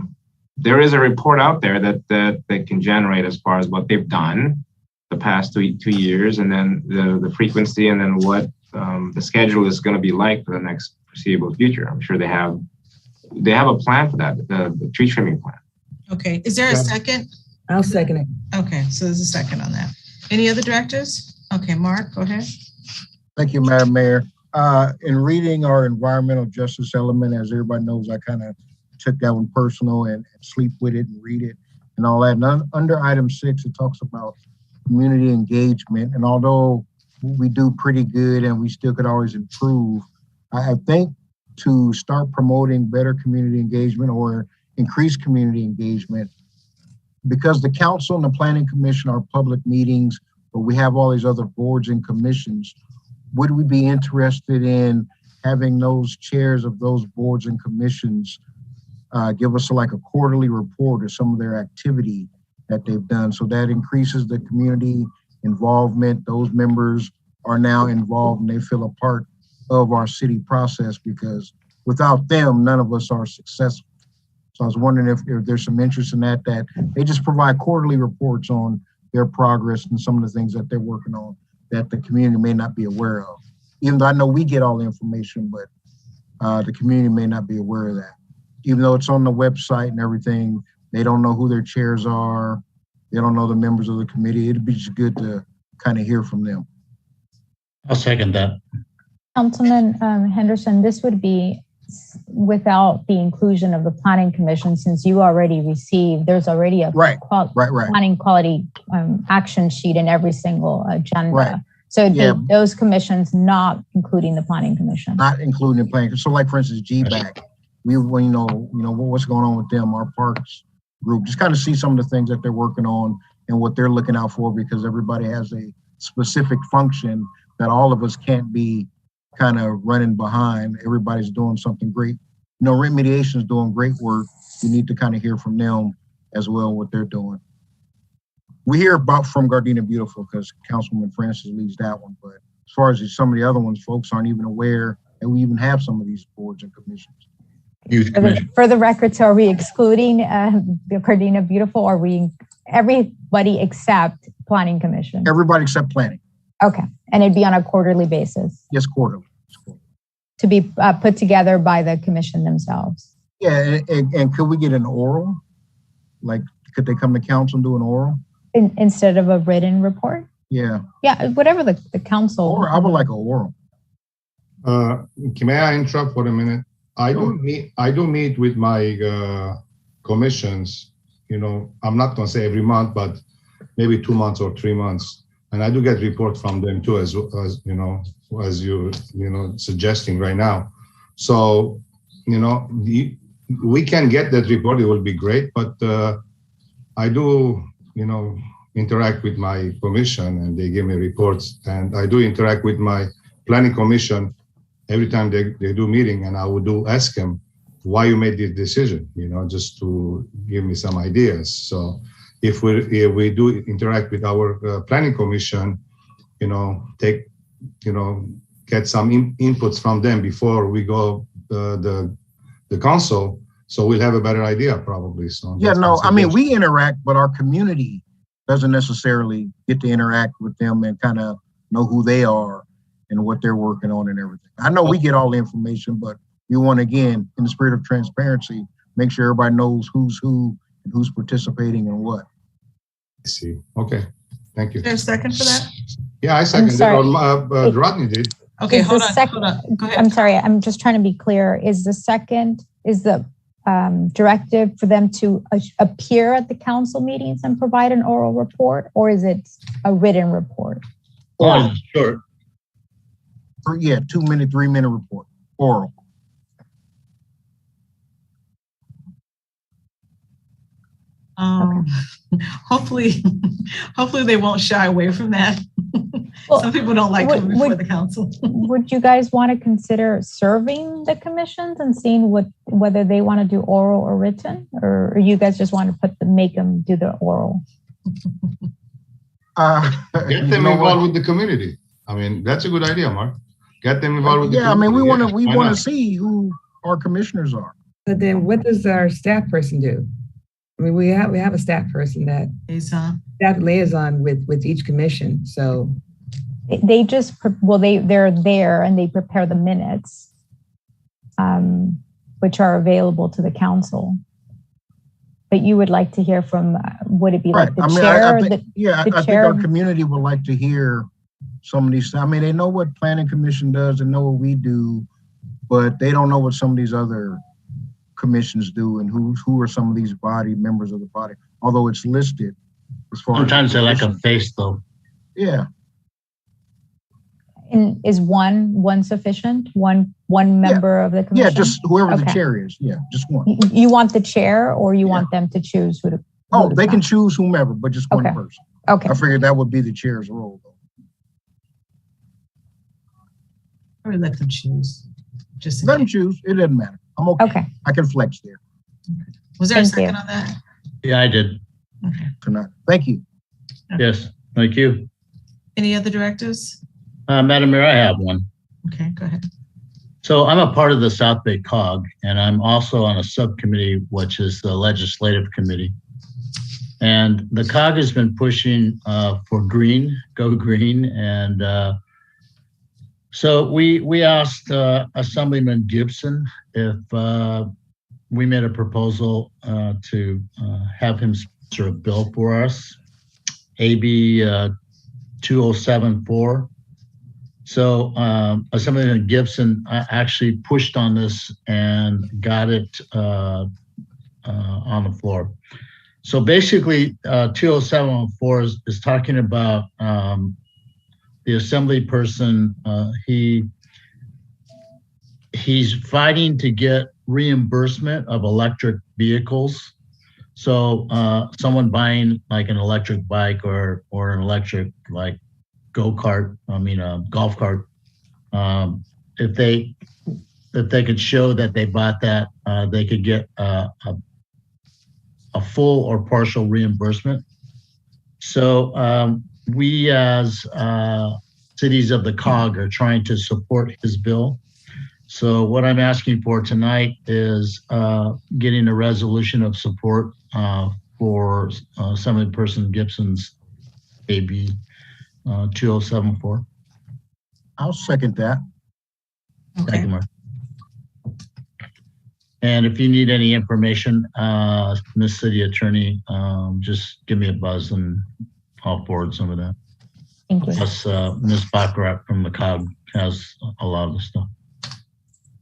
there is a report out there that they can generate as far as what they've done the past 2 years, and then the frequency, and then what the schedule is going to be like for the next foreseeable future. I'm sure they have a plan for that, the tree trimming plan. Okay. Is there a second? I'll second it. Okay. So there's a second on that. Any other directors? Okay, Mark, go ahead. Thank you, Madam Mayor. In reading our environmental justice element, as everybody knows, I kind of took that one personal and sleep with it and read it and all that. And under item 6, it talks about community engagement. And although we do pretty good and we still could always improve, I think to start promoting better community engagement or increase community engagement, because the council and the planning commission are public meetings, but we have all these other boards and commissions, would we be interested in having those chairs of those boards and commissions give us like a quarterly report of some of their activity that they've done? So that increases the community involvement. Those members are now involved and they feel a part of our city process, because without them, none of us are successful. So I was wondering if there's some interest in that they just provide quarterly reports on their progress and some of the things that they're working on that the community may not be aware of. Even though I know we get all the information, but the community may not be aware of that. Even though it's on the website and everything, they don't know who their chairs are. They don't know the members of the committee. It'd be just good to kind of hear from them. I'll second that. Councilman Henderson, this would be without the inclusion of the planning commission, since you already received, there's already a planning quality action sheet in every single agenda. Right. So it'd be those commissions, not including the planning commission. Not including the planning. So like, for instance, GBAC, we know what's going on with them, our parks group, just kind of see some of the things that they're working on and what they're looking out for, because everybody has a specific function that all of us can't be kind of running behind. Everybody's doing something great. You know, remediation is doing great work. You need to kind of hear from them as well, what they're doing. We hear about from Gardena Beautiful because Councilwoman Francis leads that one. But as far as some of the other ones, folks aren't even aware that we even have some of these boards and commissions. For the record, so are we excluding the Gardena Beautiful, or are we everybody except planning commission? Everybody except planning. Okay. And it'd be on a quarterly basis? Yes, quarterly. To be put together by the commission themselves? Yeah, and could we get an oral? Like, could they come to council and do an oral? Instead of a written report? Yeah. Yeah, whatever the council. Or I would like an oral. May I interrupt for a minute? I do meet with my commissions, you know, I'm not going to say every month, but maybe 2 months or 3 months. And I do get reports from them too, as you know, as you're suggesting right now. So, you know, we can get that report. It will be great. But I do, you know, interact with my commission and they give me reports. And I do interact with my planning commission every time they do meeting. And I would ask them why you made this decision, you know, just to give me some ideas. So if we do interact with our planning commission, you know, get some inputs from them before we go the council, so we'll have a better idea probably. So yeah, no, I mean, we interact, but our community doesn't necessarily get to interact with them and kind of know who they are and what they're working on and everything. I know we get all the information, but we want, again, in the spirit of transparency, make sure everybody knows who's who and who's participating and what. I see. Okay. Thank you. Is there a second for that? Yeah, I seconded. Rodney did. Okay, Is hold the on, sec- hold on. Go ahead. I'm sorry, I'm just trying to be clear. Is the directive for them to appear at the council meetings and provide an oral report, or is it a written report? Oh, sure. Yeah, 2 minute, 3 minute report, oral. Hopefully they won't shy away from that. Some people don't like coming before the council. Would you guys want to consider serving the commissions and seeing whether they want to do oral or written, or you guys just want to make them do the oral? Get them involved with the community. I mean, that's a good idea, Mark. Get them involved with the Yeah, I community. mean, we want to see who our commissioners are. But then what does our staff person do? I mean, we have a staff person that staff liaison with each commission. So They just, they're there and they prepare the minutes, which are available to the council. But you would like to hear from, would it be like the chair? I think our community would like to hear some of these. I mean, they know what planning commission does and know what we do, but they don't know what some of these other commissions do and who are some of these members of the body, although it's listed as far Sometimes they like a face though. Yeah. And is one sufficient? One member of the commission? Yeah, just whoever the chair is. Yeah, just one. You want the chair, or you want them to choose who to? They can choose whomever, but just one person. Okay. I figured that would be the chair's role, though. Or let them choose. Just let them choose. It doesn't matter. I'm okay. Okay. I can flex there. Was there a second on that? Yeah, I did. Okay. Tonight. Thank you. Yes, thank you. Any other directives? Madam Mayor, I have one. Okay, go ahead. So I'm a part of the South Bay COG, and I'm also on a subcommittee, which is the legislative committee. And the COG has been pushing for go green. And so we asked Assemblyman Gibson if we made a proposal to have him sponsor a bill for us, AB 2074. So Assemblyman Gibson actually pushed on this and got it on the floor. So basically, 2074 is talking about the assembly person. He's fighting to get reimbursement of electric vehicles. So someone buying like an electric bike or an electric like go-kart, golf cart, if they could show that they bought that, they could get a full or partial reimbursement. So we as cities of the COG are trying to support his bill. So what I'm asking for tonight is getting a resolution of support for Assemblyperson Gibson's AB 2074. I'll second that. Okay. Thank you, Mark. And if you need any information, Ms. City Attorney, just give me a buzz and I'll forward some of that. Thank you. Plus, Ms. Baccarat from the COG has a lot of the stuff.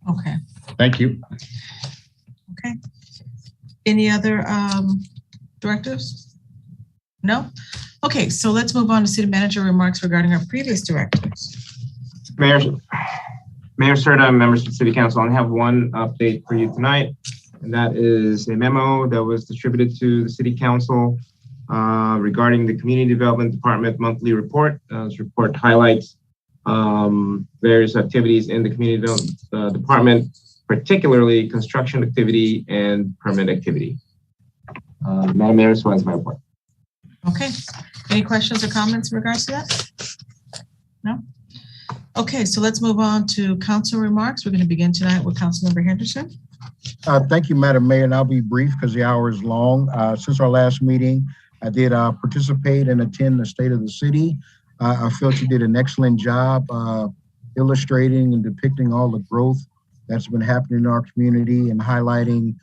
Okay. Thank you. Okay. Any other directives? No? Okay, so let's move on to city manager remarks regarding our previous directives. Mayor Serta, members of the City Council, I have one update for you tonight, and that is a memo that was distributed to the City Council regarding the Community Development Department monthly report. This report highlights various activities in the Community Development Department, particularly construction activity and permit activity. Madam Mayor, so that's my report. Okay. Any questions or comments in regards to that? No? Okay, so let's move on to council remarks. We're going to begin tonight with Councilmember Henderson. Thank you, Madam Mayor, and I'll be brief because the hour is long. Since our last meeting, I did participate and attend the State of the City. I felt you did an excellent job illustrating and depicting all the growth that's been happening in our community and highlighting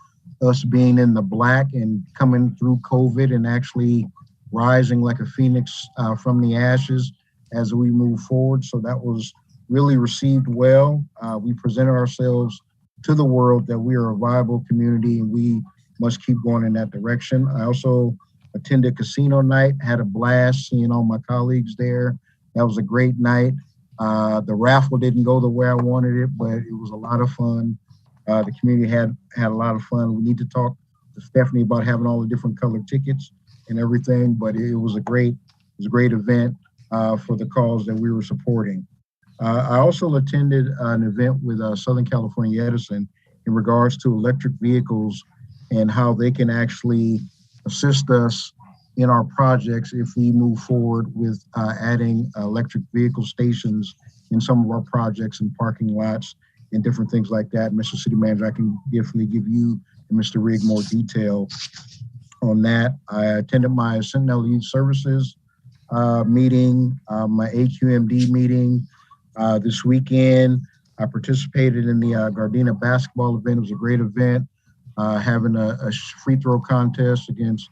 us being in the black and coming through COVID and actually rising like a phoenix from the ashes as we move forward. So that was really received well. We presented ourselves to the world that we are a viable community and we must keep going in that direction. I also attended casino night, had a blast seeing all my colleagues there. That was a great night. The raffle didn't go the way I wanted it, but it was a lot of fun. The community had a lot of fun. We need to talk to Stephanie about having all the different colored tickets and everything, but it was a great event for the cause that we were supporting. I also attended an event with Southern California Edison in regards to electric vehicles and how they can actually assist us in our projects if we move forward with adding electric vehicle stations in some of our projects and parking lots and different things like that. Mr. City Manager, I can definitely give you and Mr. Rigg more detail on that. I attended my Sentinel Youth Services meeting, my AQMD meeting this weekend. I participated in the Gardena basketball event. It was a great event, having a free throw contest against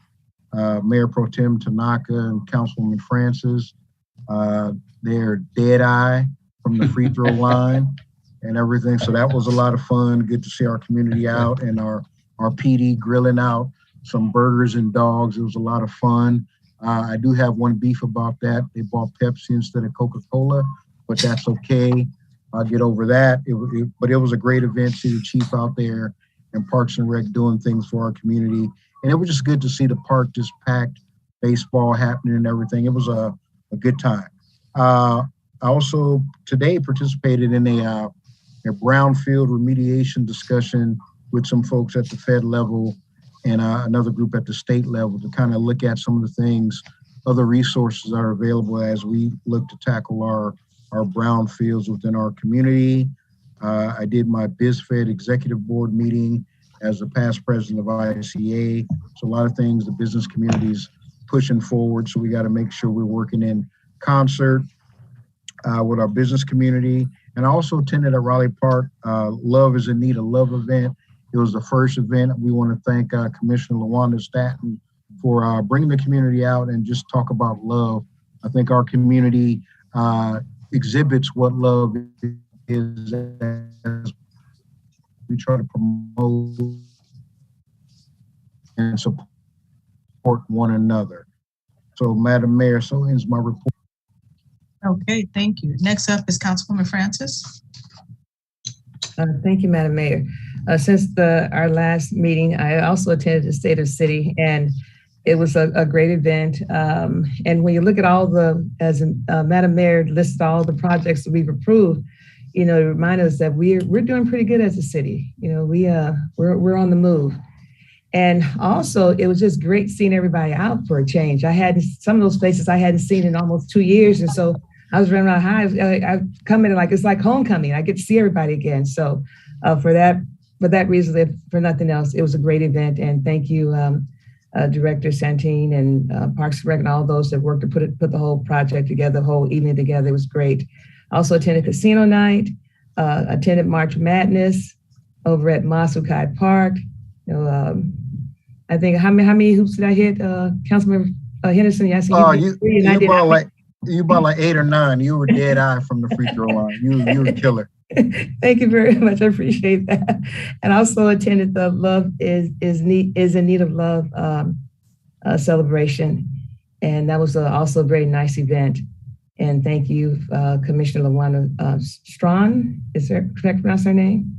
Mayor Pro Tem Tanaka and Councilwoman Francis. They're dead eye from the free throw line and everything. So that was a lot of fun. Good to see our community out and our PD grilling out some burgers and dogs. It was a lot of fun. I do have one beef about that. They bought Pepsi instead of Coca-Cola, but that's okay. I'll get over that. But it was a great event. See the chief out there and Parks and Rec doing things for our community. And it was just good to see the park just packed, baseball happening and everything. It was a good time. I also today participated in a brownfield remediation discussion with some folks at the Fed level and another group at the state level to kind of look at some of the things, other resources that are available as we look to tackle our brownfields within our community. I did my BizFed executive board meeting as the past president of ICA. So a lot of things the business community is pushing forward. So we got to make sure we're working in concert with our business community. And I also attended at Raleigh Park, Love is in Need, a love event. It was the first event. We want to thank Commissioner LaWanda Stanton for bringing the community out and just talk about love. I think our community exhibits what love is as we try to promote and support one another. So, Madam Mayor, so ends my report. Okay, thank you. Next up is Councilwoman Francis. Thank you, Madam Mayor. Since our last meeting, I also attended the State of City, and it was a great event. And when you look at all as Madam Mayor listed all the projects that we've approved, it reminds us that we're doing pretty good as a city. We're on the move. And also, it was just great seeing everybody out for a change. I had some of those places I hadn't seen in almost 2 years, and so I was running around I come in like it's like homecoming. I get to see everybody again. So for that reason, if for nothing else, it was a great event. And thank you, Director Santine and Parks and Rec and all those that worked to put the whole project together, the whole evening together. It was great. I also attended casino night, attended March Madness over at Masukai Park. I think how many hoops did I hit, Councilmember Henderson? I see you bought like 8 or 9. You were dead eye from the free throw line. You were a killer. Thank you very much. I appreciate that. And also attended the Love is in Need of Love celebration. And that was also a very nice event. And thank you, Commissioner LaWanda Strawn. Is that correct to pronounce her name?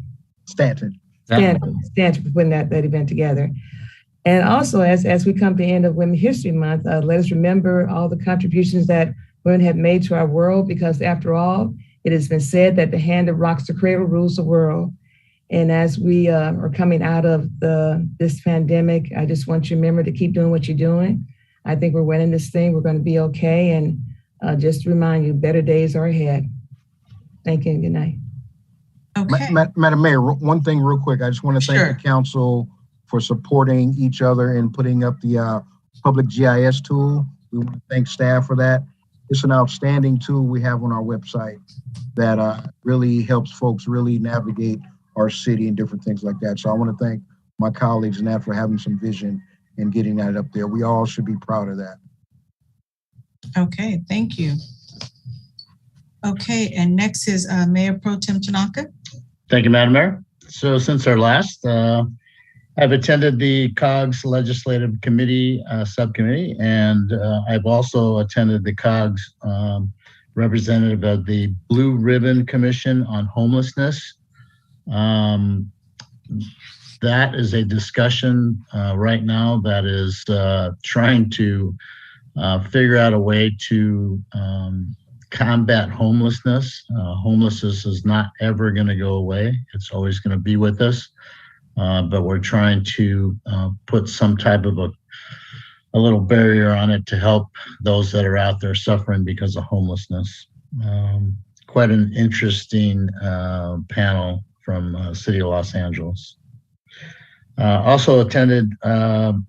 Stanton for putting that event together. And also, as we come to the end of Women's History Month, let us remember all the contributions that women have made to our world, because after all, it has been said that the hand that rocks the cradle rules the world. And as we are coming out of this pandemic, I just want you to remember to keep doing what you're doing. I think we're winning this thing. We're going to be okay. And just to remind you, better days are ahead. Thank you and good night. Okay. Madam Mayor, one thing real quick. I just want to thank the council for supporting each other and putting up the public GIS tool. We want to thank staff for that. It's an outstanding tool we have on our website that really helps folks really navigate our city and different things like that. So I want to thank my colleagues and that for having some vision and getting that up there. We all should be proud of that. Okay, thank you. Okay, and next is Mayor Pro Tem Tanaka. Thank you, Madam Mayor. So since our last, I've attended the COGS Legislative Committee subcommittee, and I've also attended the COGS representative of the Blue Ribbon Commission on Homelessness. That is a discussion right now that is trying to figure out a way to combat homelessness. Homelessness is not ever going to go away. It's always going to be with us. But we're trying to put some type of a little barrier on it to help those that are out there suffering because of homelessness. Quite an interesting panel from City of Los Angeles. Also attended the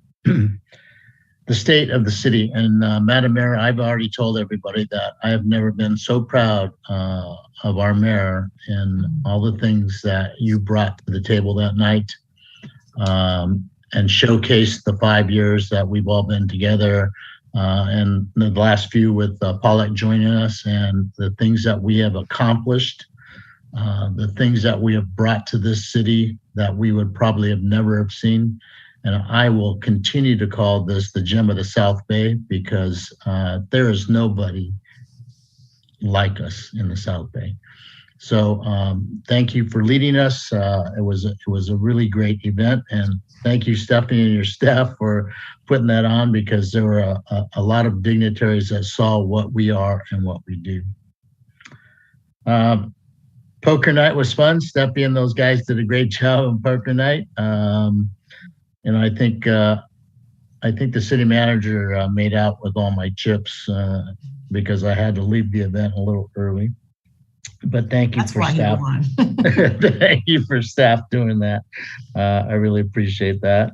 state of the city. And Madam Mayor, I've already told everybody that I have never been so proud of our mayor and all the things that you brought to the table that night, and showcased the 5 years that we've all been together, and the last few with Paulette joining us, and the things that we have accomplished, the things that we have brought to this city that we would probably have never have seen. And I will continue to call this the gem of the South Bay, because there is nobody like us in the South Bay. So thank you for leading us. It was a really great event, and thank you, Stephanie, and your staff for putting that on, because there were a lot of dignitaries that saw what we are and what we do. Poker night was fun. Stephanie and those guys did a great job on poker night. And I think the city manager made out with all my chips because I had to leave the event a little early. But thank you for staff. Thank you for staff doing that. I really appreciate that.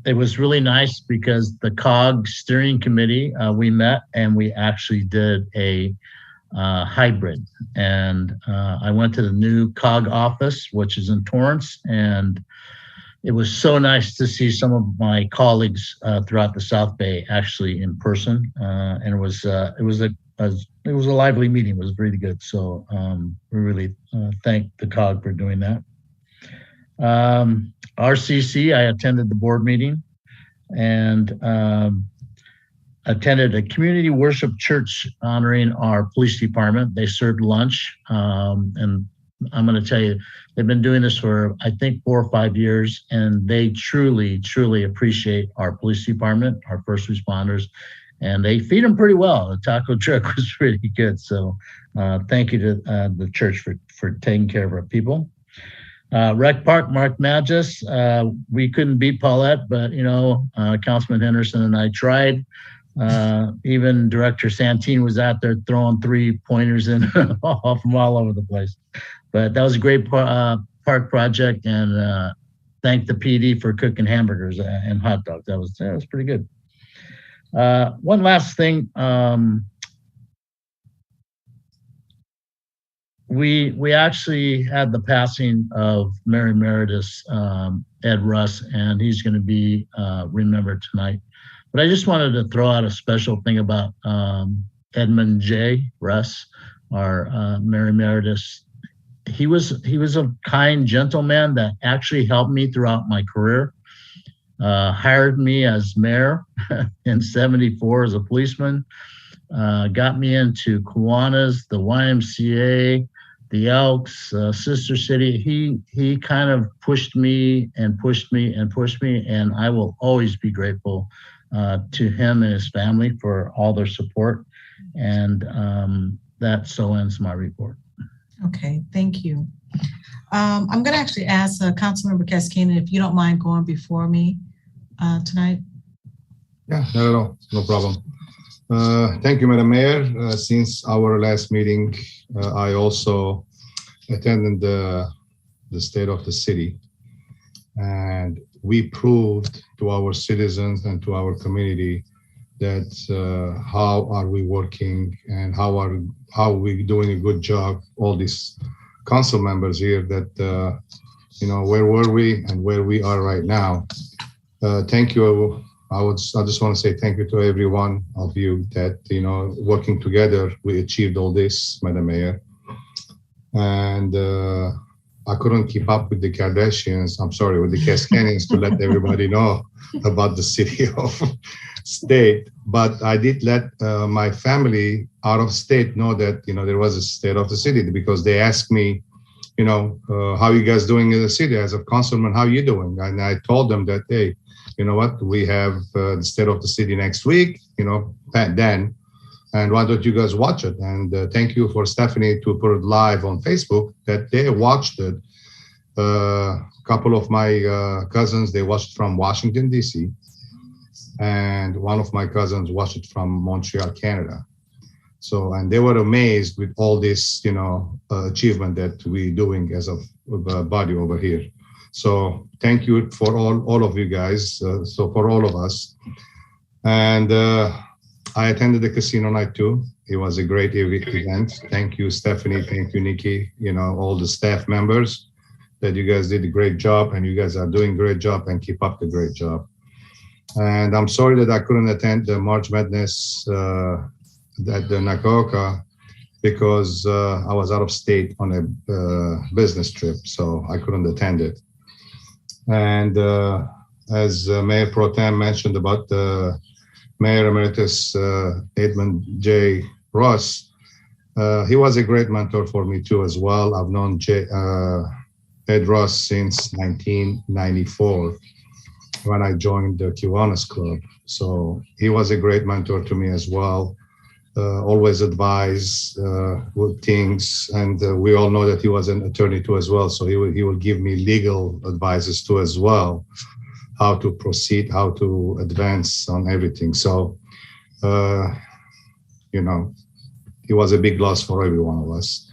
It was really nice because the COG steering committee, we met and we actually did a hybrid. And I went to the new COG office, which is in Torrance, and it was so nice to see some of my colleagues throughout the South Bay actually in person, and it was a lively meeting. It was really good. So we really thank the COG for doing that. RCC, I attended the board meeting and attended a community worship church honoring our police department. They served lunch, and I'm going to tell you, they've been doing this for, I think, 4 or 5 years, and they truly, truly appreciate our police department, our first responders, and they feed them pretty well. The taco truck was really good. So thank you to the church for taking care of our people. Rec Park, Mark Magis, we couldn't beat Paulette, but, you know, Councilman Henderson and I tried. Even Director Santine was out there throwing 3-pointers in from all over the place. But that was a great park project, and thank the PD for cooking hamburgers and hot dogs. That was pretty good. One last thing. We actually had the passing of Mayor Emeritus Ed Russ, and he's going to be remembered tonight. But I just wanted to throw out a special thing about Edmund J. Russ, our Mayor Emeritus. He was a kind gentleman that actually helped me throughout my career. Hired me as mayor in '74 as a policeman. Got me into Kiwanis, the YMCA, the Elks, Sister City. He kind of pushed me and pushed me and pushed me, and I will always be grateful to him and his family for all their support. And that so ends my report. Okay, thank you. I'm going to actually ask Councilmember Kaskinen if you don't mind going before me tonight. Yeah, not at all. No problem. Thank you, Madam Mayor. Since our last meeting, I also attended the state of the city, and we proved to our citizens and to our community that how are we working and how are we doing a good job. All these council members here that you know, where were we and where we are right now. Thank you I just want to say thank you to every one of you that, working together, we achieved all this, Madam Mayor. And I couldn't keep up with the Kardashians, with the Cascadians to let everybody know about the city of state. But I did let my family out of state know that, there was a state of the city, because they asked me, how you guys doing in the city as a councilman, how you doing? And I told them that, hey, you know what, we have the state of the city next week, then, and why don't you guys watch it? And thank you for Stephanie to put it live on Facebook that they watched it. A couple of my cousins, they watched from Washington, D.C. And one of my cousins watched it from Montreal, Canada. So, and they were amazed with all this, achievement that we're doing as a body over here. So thank you for all of you guys, so for all of us. And I attended the casino night too. It was a great event. Thank you, Stephanie. Thank you, Nikki. All the staff members that you guys did a great job, and you guys are doing a great job, and keep up the great job. And I'm sorry that I couldn't attend the March Madness at the Nakaoka because I was out of state on a business trip, so I couldn't attend it. And as Mayor Pro Tem mentioned about the Mayor Emeritus Edmund J. Ross, he was a great mentor for me too as well. I've known Ed Ross since 1994 when I joined the Kiwanis Club. So he was a great mentor to me as well. Always advise with things, and we all know that he was an attorney too as well. So he will give me legal advices too as well, how to proceed, how to advance on everything. So, he was a big loss for every one of us.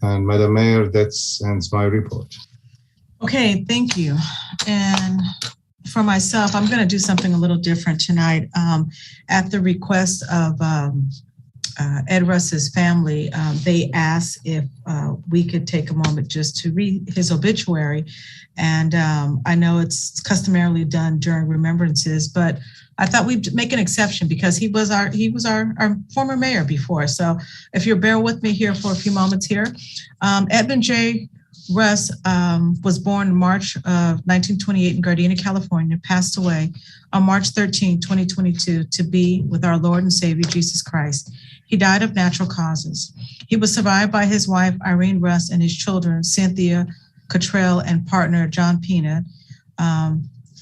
And Madam Mayor, that ends my report. Okay, thank you. And for myself, I'm going to do something a little different tonight. At the request of Ed Russ's family, they asked if we could take a moment just to read his obituary. And I know it's customarily done during remembrances, but I thought we'd make an exception because he was our former mayor before. So if you'll bear with me here for a few moments here. Edmund J. Russ was born in March of 1928 in Gardena, California, passed away on March 13, 2022, to be with our Lord and Savior, Jesus Christ. He died of natural causes. He was survived by his wife, Irene Russ, and his children, Cynthia Cottrell, and partner, John Peanut,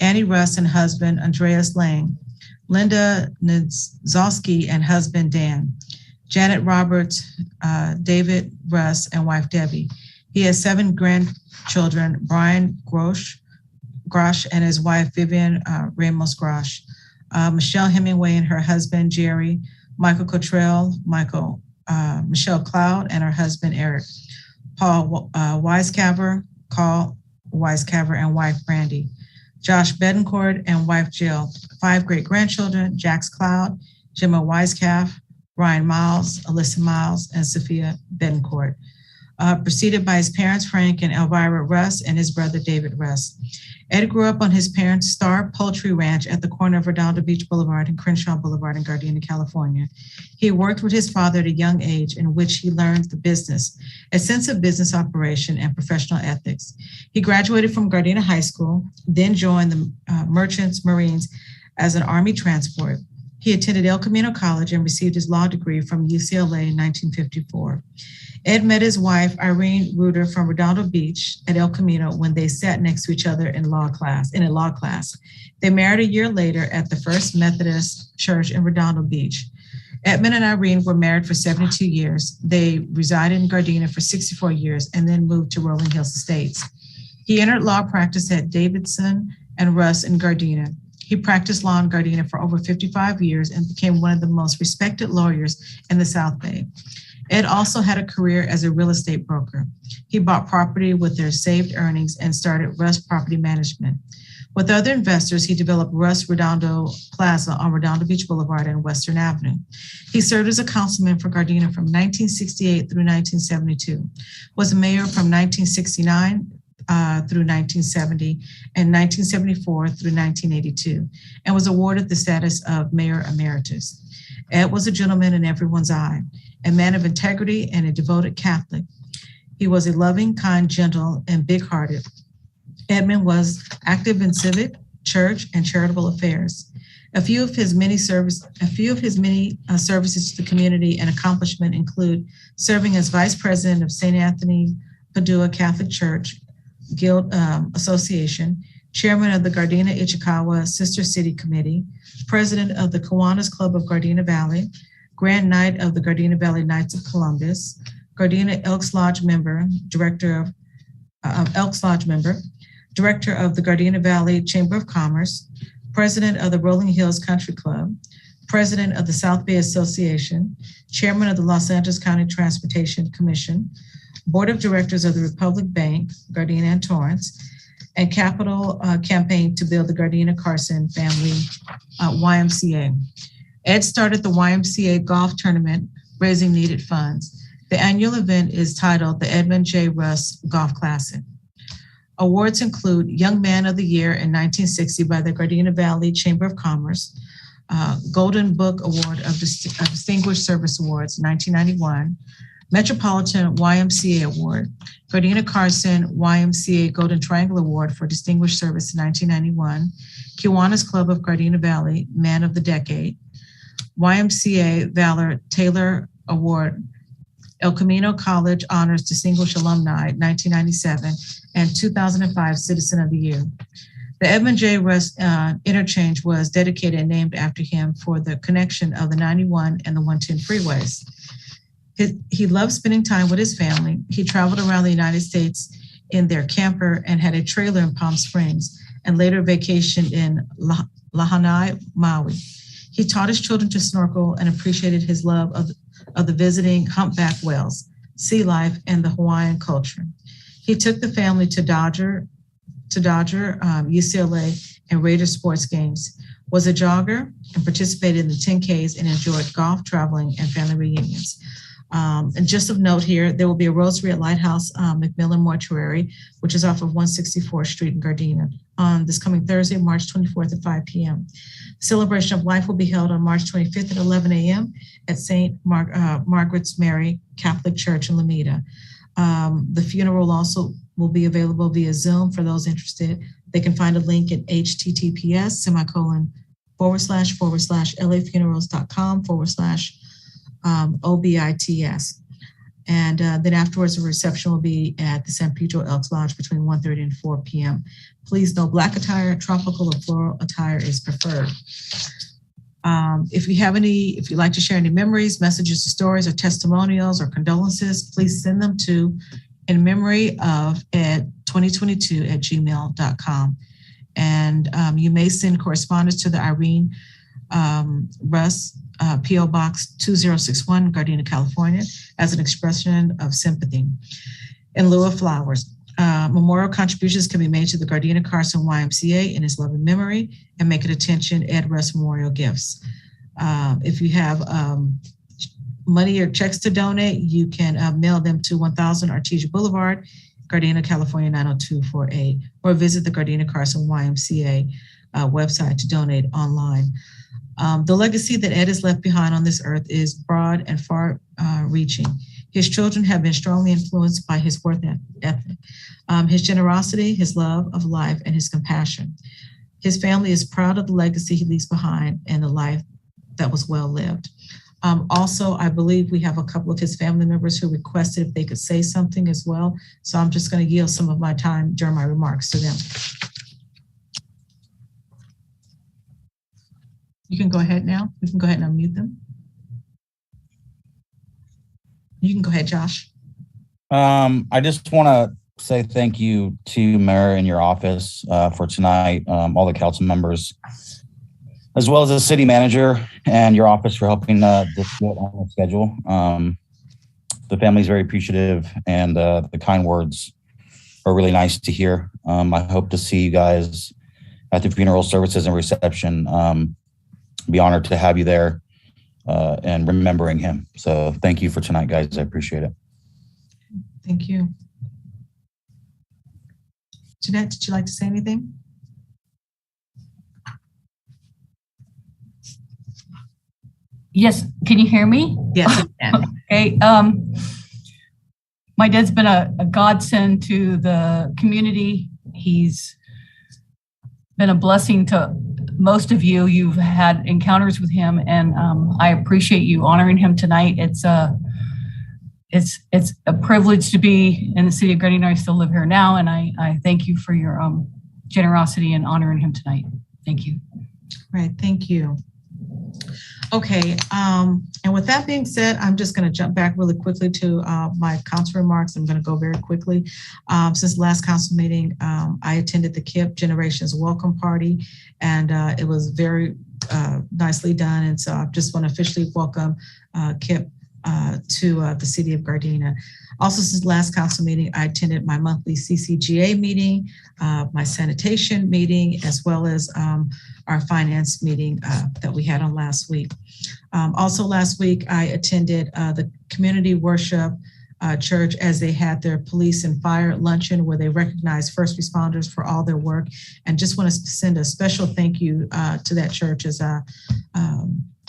Annie Russ and husband, Andreas Lang, Linda Nzowski and husband, Dan, Janet Roberts, David Russ, and wife, Debbie. He has 7 grandchildren, Brian Grosh and his wife, Vivian Ramos Grosh, Michelle Hemingway and her husband, Jerry, Michael Cottrell, Michelle Cloud, and her husband, Eric, Paul Wisecaver, Carl Wisecaver, and wife, Brandy, Josh Bedencourt and wife, Jill, 5 great-grandchildren, Jax Cloud, Gemma Wisecav, Ryan Miles, Alyssa Miles, and Sophia Bedencourt. Preceded by his parents, Frank and Elvira Russ, and his brother, David Russ. Ed grew up on his parents' Star Poultry Ranch at the corner of Redondo Beach Boulevard and Crenshaw Boulevard in Gardena, California. He worked with his father at a young age, in which he learned the business, a sense of business operation and professional ethics. He graduated from Gardena High School, then joined the Merchants Marines as an Army transport. He attended El Camino College and received his law degree from UCLA in 1954. Ed met his wife, Irene Reuter, from Redondo Beach at El Camino when they sat next to each other in a law class. They married a year later at the First Methodist Church in Redondo Beach. Edmund and Irene were married for 72 years. They resided in Gardena for 64 years and then moved to Rolling Hills Estates. He entered law practice at Davidson and Russ in Gardena. He practiced law in Gardena for over 55 years and became one of the most respected lawyers in the South Bay. Ed also had a career as a real estate broker. He bought property with their saved earnings and started Russ Property Management. With other investors, he developed Russ Redondo Plaza on Redondo Beach Boulevard and Western Avenue. He served as a councilman for Gardena from 1968 through 1972, was a mayor from 1969 through 1970 and 1974 through 1982, and was awarded the status of Mayor Emeritus. Ed was a gentleman in everyone's eye, a man of integrity and a devoted Catholic. He was a loving, kind, gentle, and big-hearted. Edmund was active in civic, church, and charitable affairs. A few of his many services to the community and accomplishment include serving as vice president of St. Anthony Padua Catholic Church Guild Association, chairman of the Gardena Ichikawa Sister City Committee, president of the Kiwanis Club of Gardena Valley, Grand Knight of the Gardena Valley Knights of Columbus, Gardena Elks Lodge member, director of Elks Lodge member, director of the Gardena Valley Chamber of Commerce, president of the Rolling Hills Country Club, president of the South Bay Association, chairman of the Los Angeles County Transportation Commission, board of directors of the Republic Bank, Gardena and Torrance, and capital campaign to build the Gardena Carson Family YMCA. Ed started the YMCA golf tournament, raising needed funds. The annual event is titled the Edmund J. Russ Golf Classic. Awards include Young Man of the Year in 1960 by the Gardena Valley Chamber of Commerce, Golden Book Award of Distinguished Service Awards 1991, Metropolitan YMCA Award, Gardena Carson YMCA Golden Triangle Award for Distinguished Service in 1991, Kiwanis Club of Gardena Valley Man of the Decade, YMCA Valor Taylor Award, El Camino College Honors Distinguished Alumni 1997, and 2005 Citizen of the Year. The Edmund J. Russ interchange was dedicated and named after him for the connection of the 91 and the 110 freeways. He loved spending time with his family. He traveled around the United States in their camper and had a trailer in Palm Springs, and later vacationed in Lahaina, Maui. He taught his children to snorkel and appreciated his love of the visiting humpback whales, sea life, and the Hawaiian culture. He took the family to Dodger, UCLA, and Raiders sports games, was a jogger, and participated in the 10Ks, and enjoyed golf, traveling, and family reunions. And just of note here, there will be a rosary at Lighthouse McMillan Mortuary, which is off of 164th Street in Gardena, on this coming Thursday, March 24th at 5 p.m. Celebration of Life will be held on March 25th at 11 a.m. at St. Margaret's Mary Catholic Church in Lameda. The funeral also will be available via Zoom for those interested. They can find a link at https://lafunerals.com/obits. And then afterwards, a reception will be at the San Pedro Elks Lodge between 1:30 and 4 p.m. Please note, Black attire, tropical, or floral attire is preferred. If you'd like to share any memories, messages, or stories, or testimonials, or condolences, please send them to inmemoryofed2022@gmail.com. And you may send correspondence to the Irene Russ P.O. Box 2061, Gardena, California, as an expression of sympathy. In lieu of flowers, memorial contributions can be made to the Gardena Carson YMCA in his loving memory, and make it attention Ed Russ Memorial Gifts. If you have money or checks to donate, you can mail them to 1000 Artesia Boulevard, Gardena, California 90248, or visit the Gardena Carson YMCA website to donate online. The legacy that Ed has left behind on this earth is broad and far-reaching. His children have been strongly influenced by his work ethic, his generosity, his love of life, and his compassion. His family is proud of the legacy he leaves behind and the life that was well lived. Also, I believe we have a couple of his family members who requested if they could say something as well. So I'm just going to yield some of my time during my remarks to them. You can go ahead now. We can go ahead and unmute them. You can go ahead, Josh. I just want to say thank you to Mayor and your office for tonight, all the council members, as well as the city manager and your office for helping this get on the schedule. The family is very appreciative, and the kind words are really nice to hear. I hope to see you guys at the funeral services and reception. Be honored to have you there and remembering him. So thank you for tonight, guys. I appreciate it. Thank you. Jeanette, did you like to say anything? Yes, can you hear me? Yes, I can. Okay. My dad's been a godsend to the community. He's been a blessing to most of you. You've had encounters with him, and I appreciate you honoring him tonight. It's a privilege to be in the city of Gardena. I still live here now, and I thank you for your generosity in honoring him tonight. Thank you. Right, thank you. Okay, and with that being said, I'm just going to jump back really quickly to my council remarks. I'm going to go very quickly. Since the last council meeting, I attended the KIP Generations Welcome Party, and it was very nicely done. And so I just want to officially welcome KIP to the city of Gardena. Also, since the last council meeting, I attended my monthly CCGA meeting, my sanitation meeting, as well as our finance meeting that we had on last week. Also last week, I attended the community worship church as they had their police and fire luncheon where they recognized first responders for all their work. And just want to send a special thank you to that church as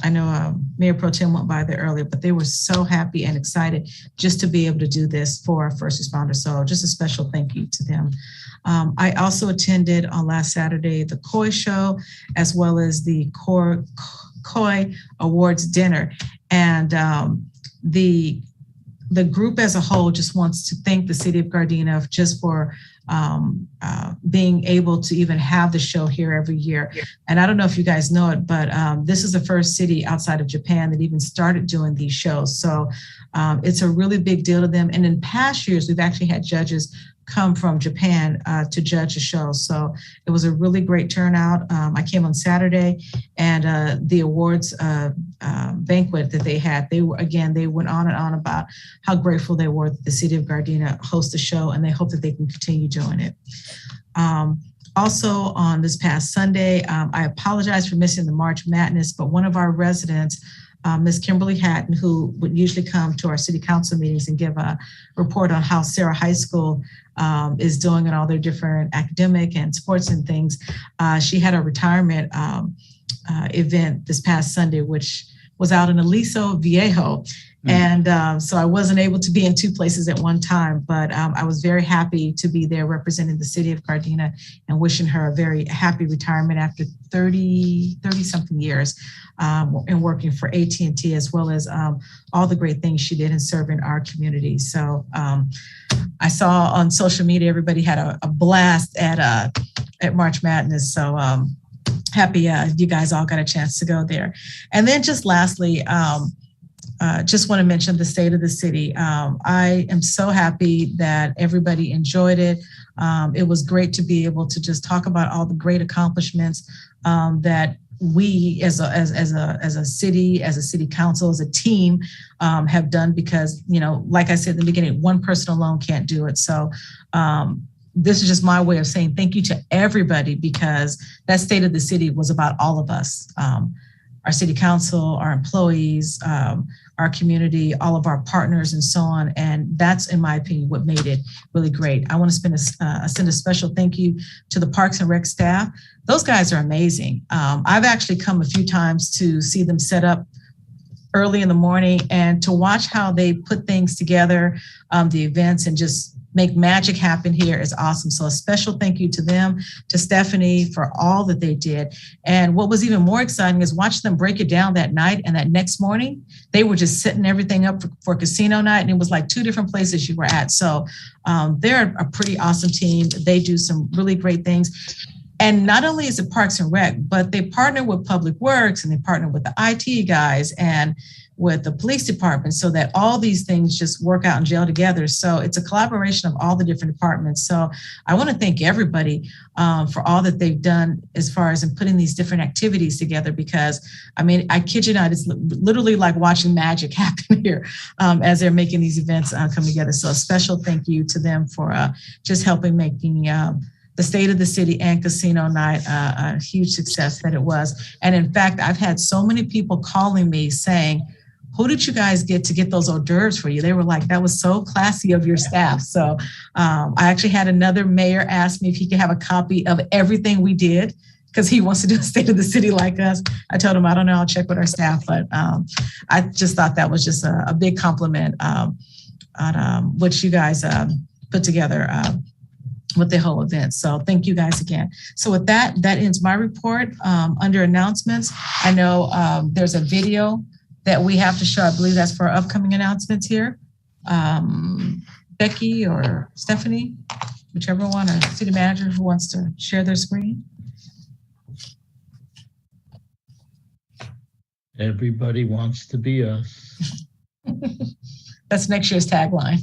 I know Mayor Pro Tem went by there earlier, but they were so happy and excited just to be able to do this for our first responders. So just a special thank you to them. I also attended on last Saturday the Koi show, as well as the Koi Awards dinner. And the group as a whole just wants to thank the city of Gardena just for being able to even have the show here every year. And I don't know if you guys know it, but this is the first city outside of Japan that even started doing these shows. So it's a really big deal to them. And in past years, we've actually had judges come from Japan to judge the show. So it was a really great turnout. I came on Saturday, and the awards banquet that they had, they went on and on about how grateful they were that the city of Gardena hosts the show, and they hope that they can continue doing it. Also on this past Sunday, I apologize for missing the March Madness, but one of our residents, Ms. Kimberly Hatton, who would usually come to our city council meetings and give a report on how Sarah High School is doing in all their different academic and sports and things. She had a retirement event this past Sunday, which was out in Aliso Viejo. And so I wasn't able to be in two places at one time, but I was very happy to be there representing the city of Gardena and wishing her a very happy retirement after 30 something years and working for AT&T, as well as all the great things she did in serving our community. So I saw on social media, everybody had a blast at March Madness. So happy you guys all got a chance to go there. And then just lastly, just want to mention the state of the city. I am so happy that everybody enjoyed it. It was great to be able to just talk about all the great accomplishments that we as a city council, as a team have done, because, you know, like I said in the beginning, one person alone can't do it. So this is just my way of saying thank you to everybody, because that state of the city was about all of us. Our city council, our employees, our community, all of our partners, and so on. And that's, in my opinion, what made it really great. I want to send a special thank you to the Parks and Rec staff. Those guys are amazing. I've actually come a few times to see them set up early in the morning and to watch how they put things together, the events, and just make magic happen here is awesome. So a special thank you to them, to Stephanie for all that they did. And what was even more exciting is watching them break it down that night, and that next morning, they were just setting everything up for casino night. And it was like two different places you were at. So they're a pretty awesome team. They do some really great things. And not only is it Parks and Rec, but they partner with Public Works, and they partner with the IT guys and with the police department, so that all these things just work out and gel together. So it's a collaboration of all the different departments. So I want to thank everybody for all that they've done as far as in putting these different activities together, because I mean, I kid you not, it's literally like watching magic happen here as they're making these events come together. So a special thank you to them for just helping making the state of the city and casino night a huge success that it was. And in fact, I've had so many people calling me saying, who did you guys get to get those hors d'oeuvres for you? They were like, that was so classy of your staff. So I actually had another mayor ask me if he could have a copy of everything we did, because he wants to do a state of the city like us. I told him, I don't know, I'll check with our staff, but I just thought that was just a big compliment on what you guys put together with the whole event. So thank you guys again. So with that ends my report. Under announcements, I know there's a video that we have to show. I believe that's for our upcoming announcements here. Becky or Stephanie, whichever one, or city manager who wants to share their screen. Everybody wants to be us. That's next year's tagline.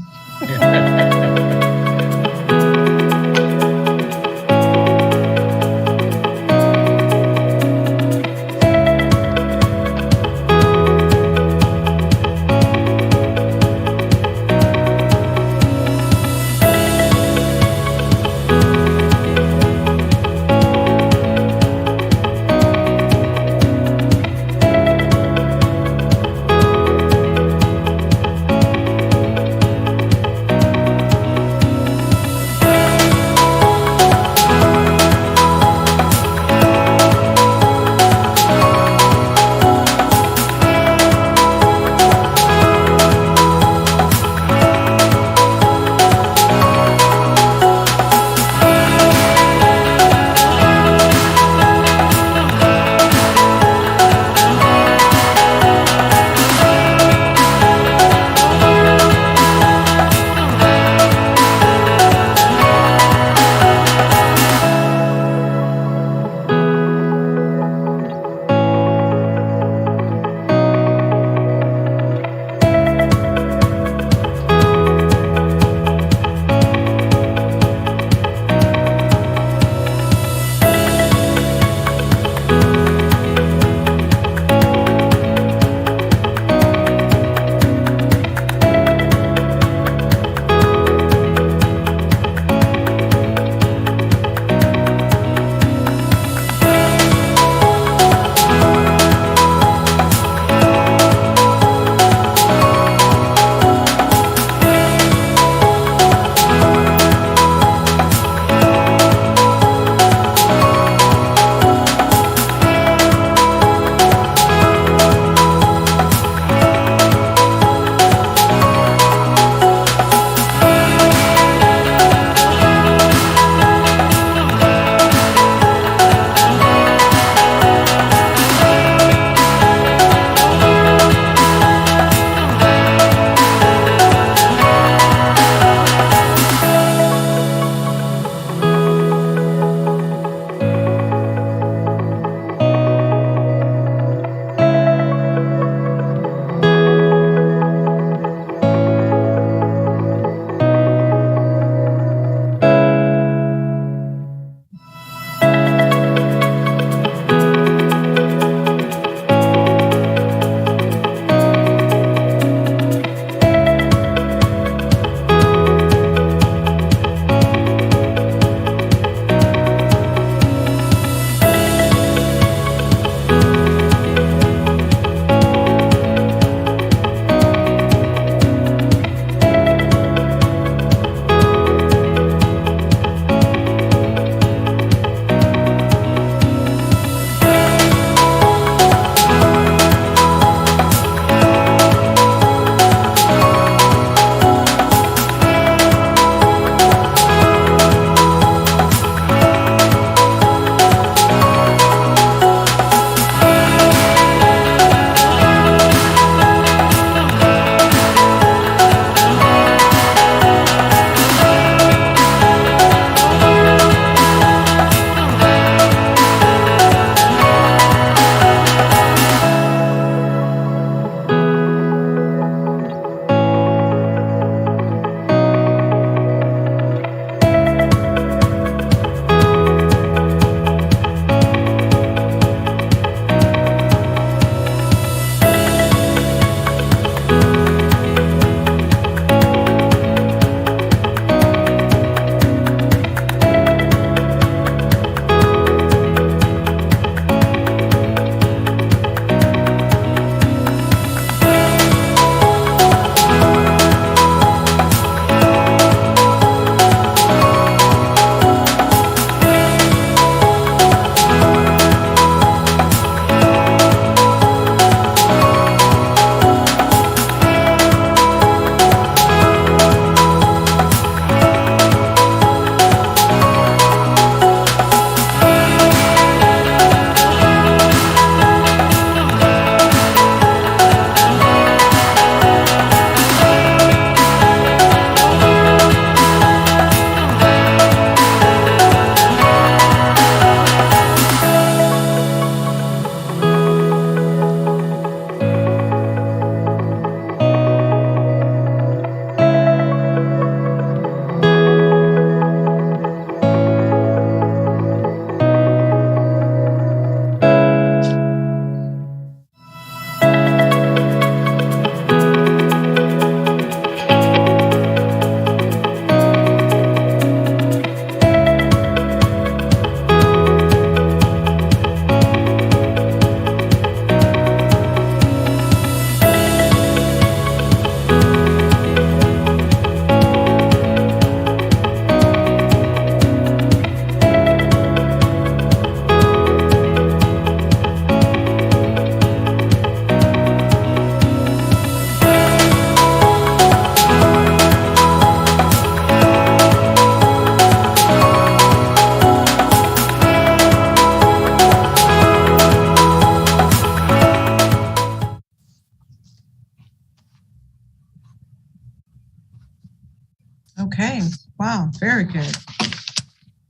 Very good. You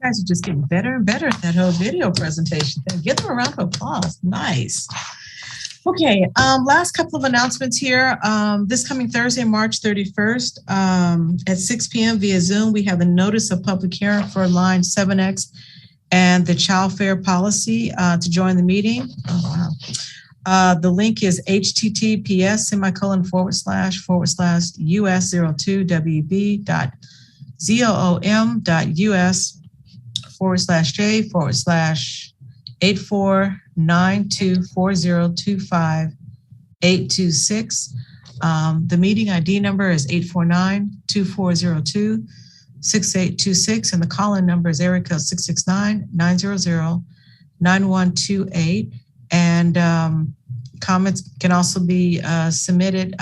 guys are just getting better and better at that whole video presentation thing. Give them a round of applause. Nice. Okay, last couple of announcements here. This coming Thursday, March 31st, at 6 p.m. via Zoom, we have a notice of public hearing for line 7X and the child fair policy to join the meeting. Oh, wow. The link is https://www.zooms.web.j/4/84924025826. The meeting ID number is 849-2402-6826, and the call-in number is area code 669-900-9128. And comments can also be submitted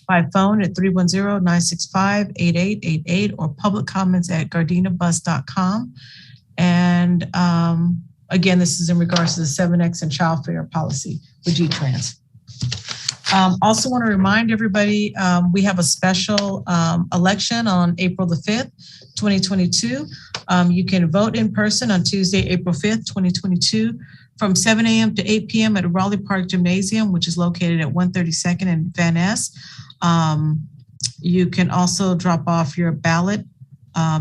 by phone at 310-965-8888 or public comments at gardenabus.com. And again, this is in regards to the 7X and child fair policy with G-Trans. Also want to remind everybody, we have a special election on April the 5th, 2022. You can vote in person on Tuesday, April 5th, 2022 from 7 a.m. to 8 p.m. at Raleigh Park Gymnasium, which is located at 132nd and Van Ness. You can also drop off your ballot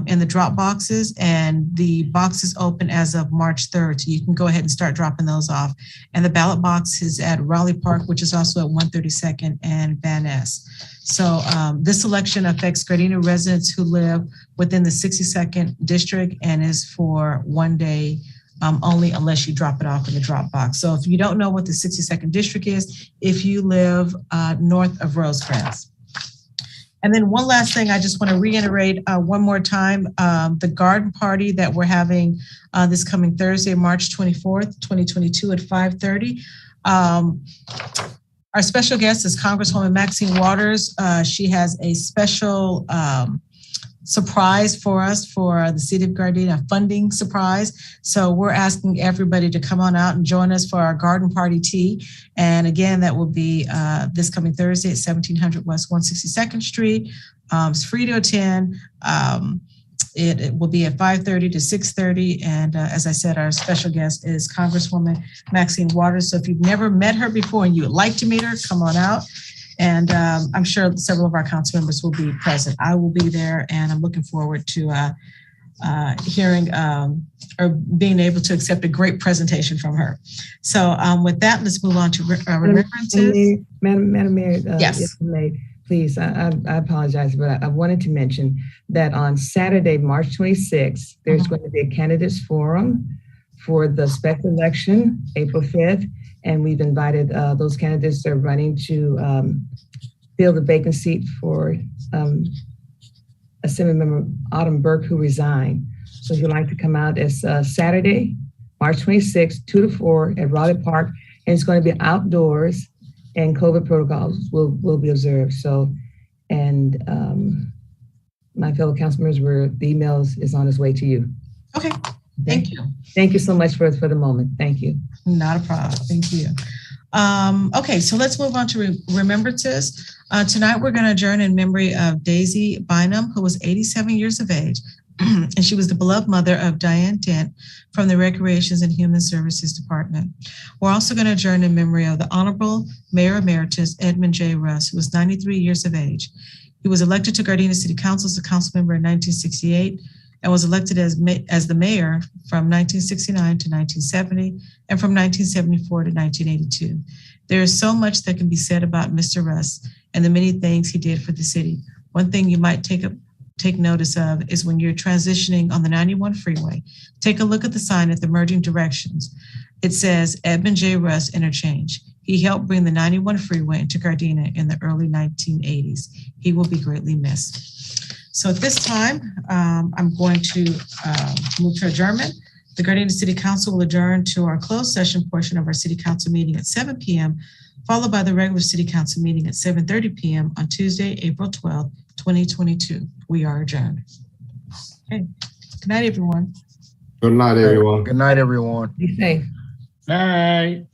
in the drop boxes, and the boxes open as of March 3rd. So you can go ahead and start dropping those off. And the ballot box is at Raleigh Park, which is also at 132nd and Van Ness. So this election affects Gardena residents who live within the 62nd district and is for 1 day only, unless you drop it off in the drop box. So if you don't know what the 62nd district is, if you live north of Rosecrans. And then one last thing, I just want to reiterate one more time, the garden party that we're having this coming Thursday, March 24th, 2022 at 5:30. Our special guest is Congresswoman Maxine Waters. She has a special surprise for us for the City of Gardena, funding surprise. So we're asking everybody to come on out and join us for our garden party tea. And again, that will be this coming Thursday at 1700 West 162nd Street. It's free to attend. It will be at 5:30 to 6:30. And as I said, our special guest is Congresswoman Maxine Waters. So if you've never met her before and you would like to meet her, come on out. And I'm sure several of our council members will be present. I will be there, and I'm looking forward to hearing or being able to accept a great presentation from her. So with that, let's move on to remembrances. Madam Mayor, yes. If I may, please, I apologize, but I wanted to mention that on Saturday, March 26th, there's going to be a candidates forum for the special election, April 5th. And we've invited those candidates that are running to fill the vacant seat for Assemblymember Autumn Burke, who resigned. So if you'd like to come out, it's Saturday, March 26th, 2 to 4 at Raleigh Park. And it's going to be outdoors, and COVID protocols will be observed. So, and my fellow council members, the email is on its way to you. Okay, thank you. Thank you so much for the moment. Thank you. Not a problem. Thank you. Okay, so let's move on to remembrances. Tonight, we're going to adjourn in memory of Daisy Bynum, who was 87 years of age, and she was the beloved mother of Diane Dent from the Recreations and Human Services Department. We're also going to adjourn in memory of the Honorable Mayor Emeritus Edmund J. Russ, who was 93 years of age. He was elected to Gardena City Council as a council member in 1968, and was elected as the mayor from 1969 to 1970 and from 1974 to 1982. There is so much that can be said about Mr. Russ and the many things he did for the city. One thing you might take notice of is when you're transitioning on the 91 freeway, take a look at the sign at the merging directions. It says Edmund J. Russ Interchange. He helped bring the 91 freeway into Gardena in the early 1980s. He will be greatly missed. So at this time, I'm going to move to adjournment. The Gardena City Council will adjourn to our closed session portion of our City Council meeting at 7 p.m., followed by the regular City Council meeting at 7:30 p.m. on Tuesday, April 12th, 2022. We are adjourned. Okay. Good night, everyone. Good night, everyone. Good night, everyone. Be safe. Night.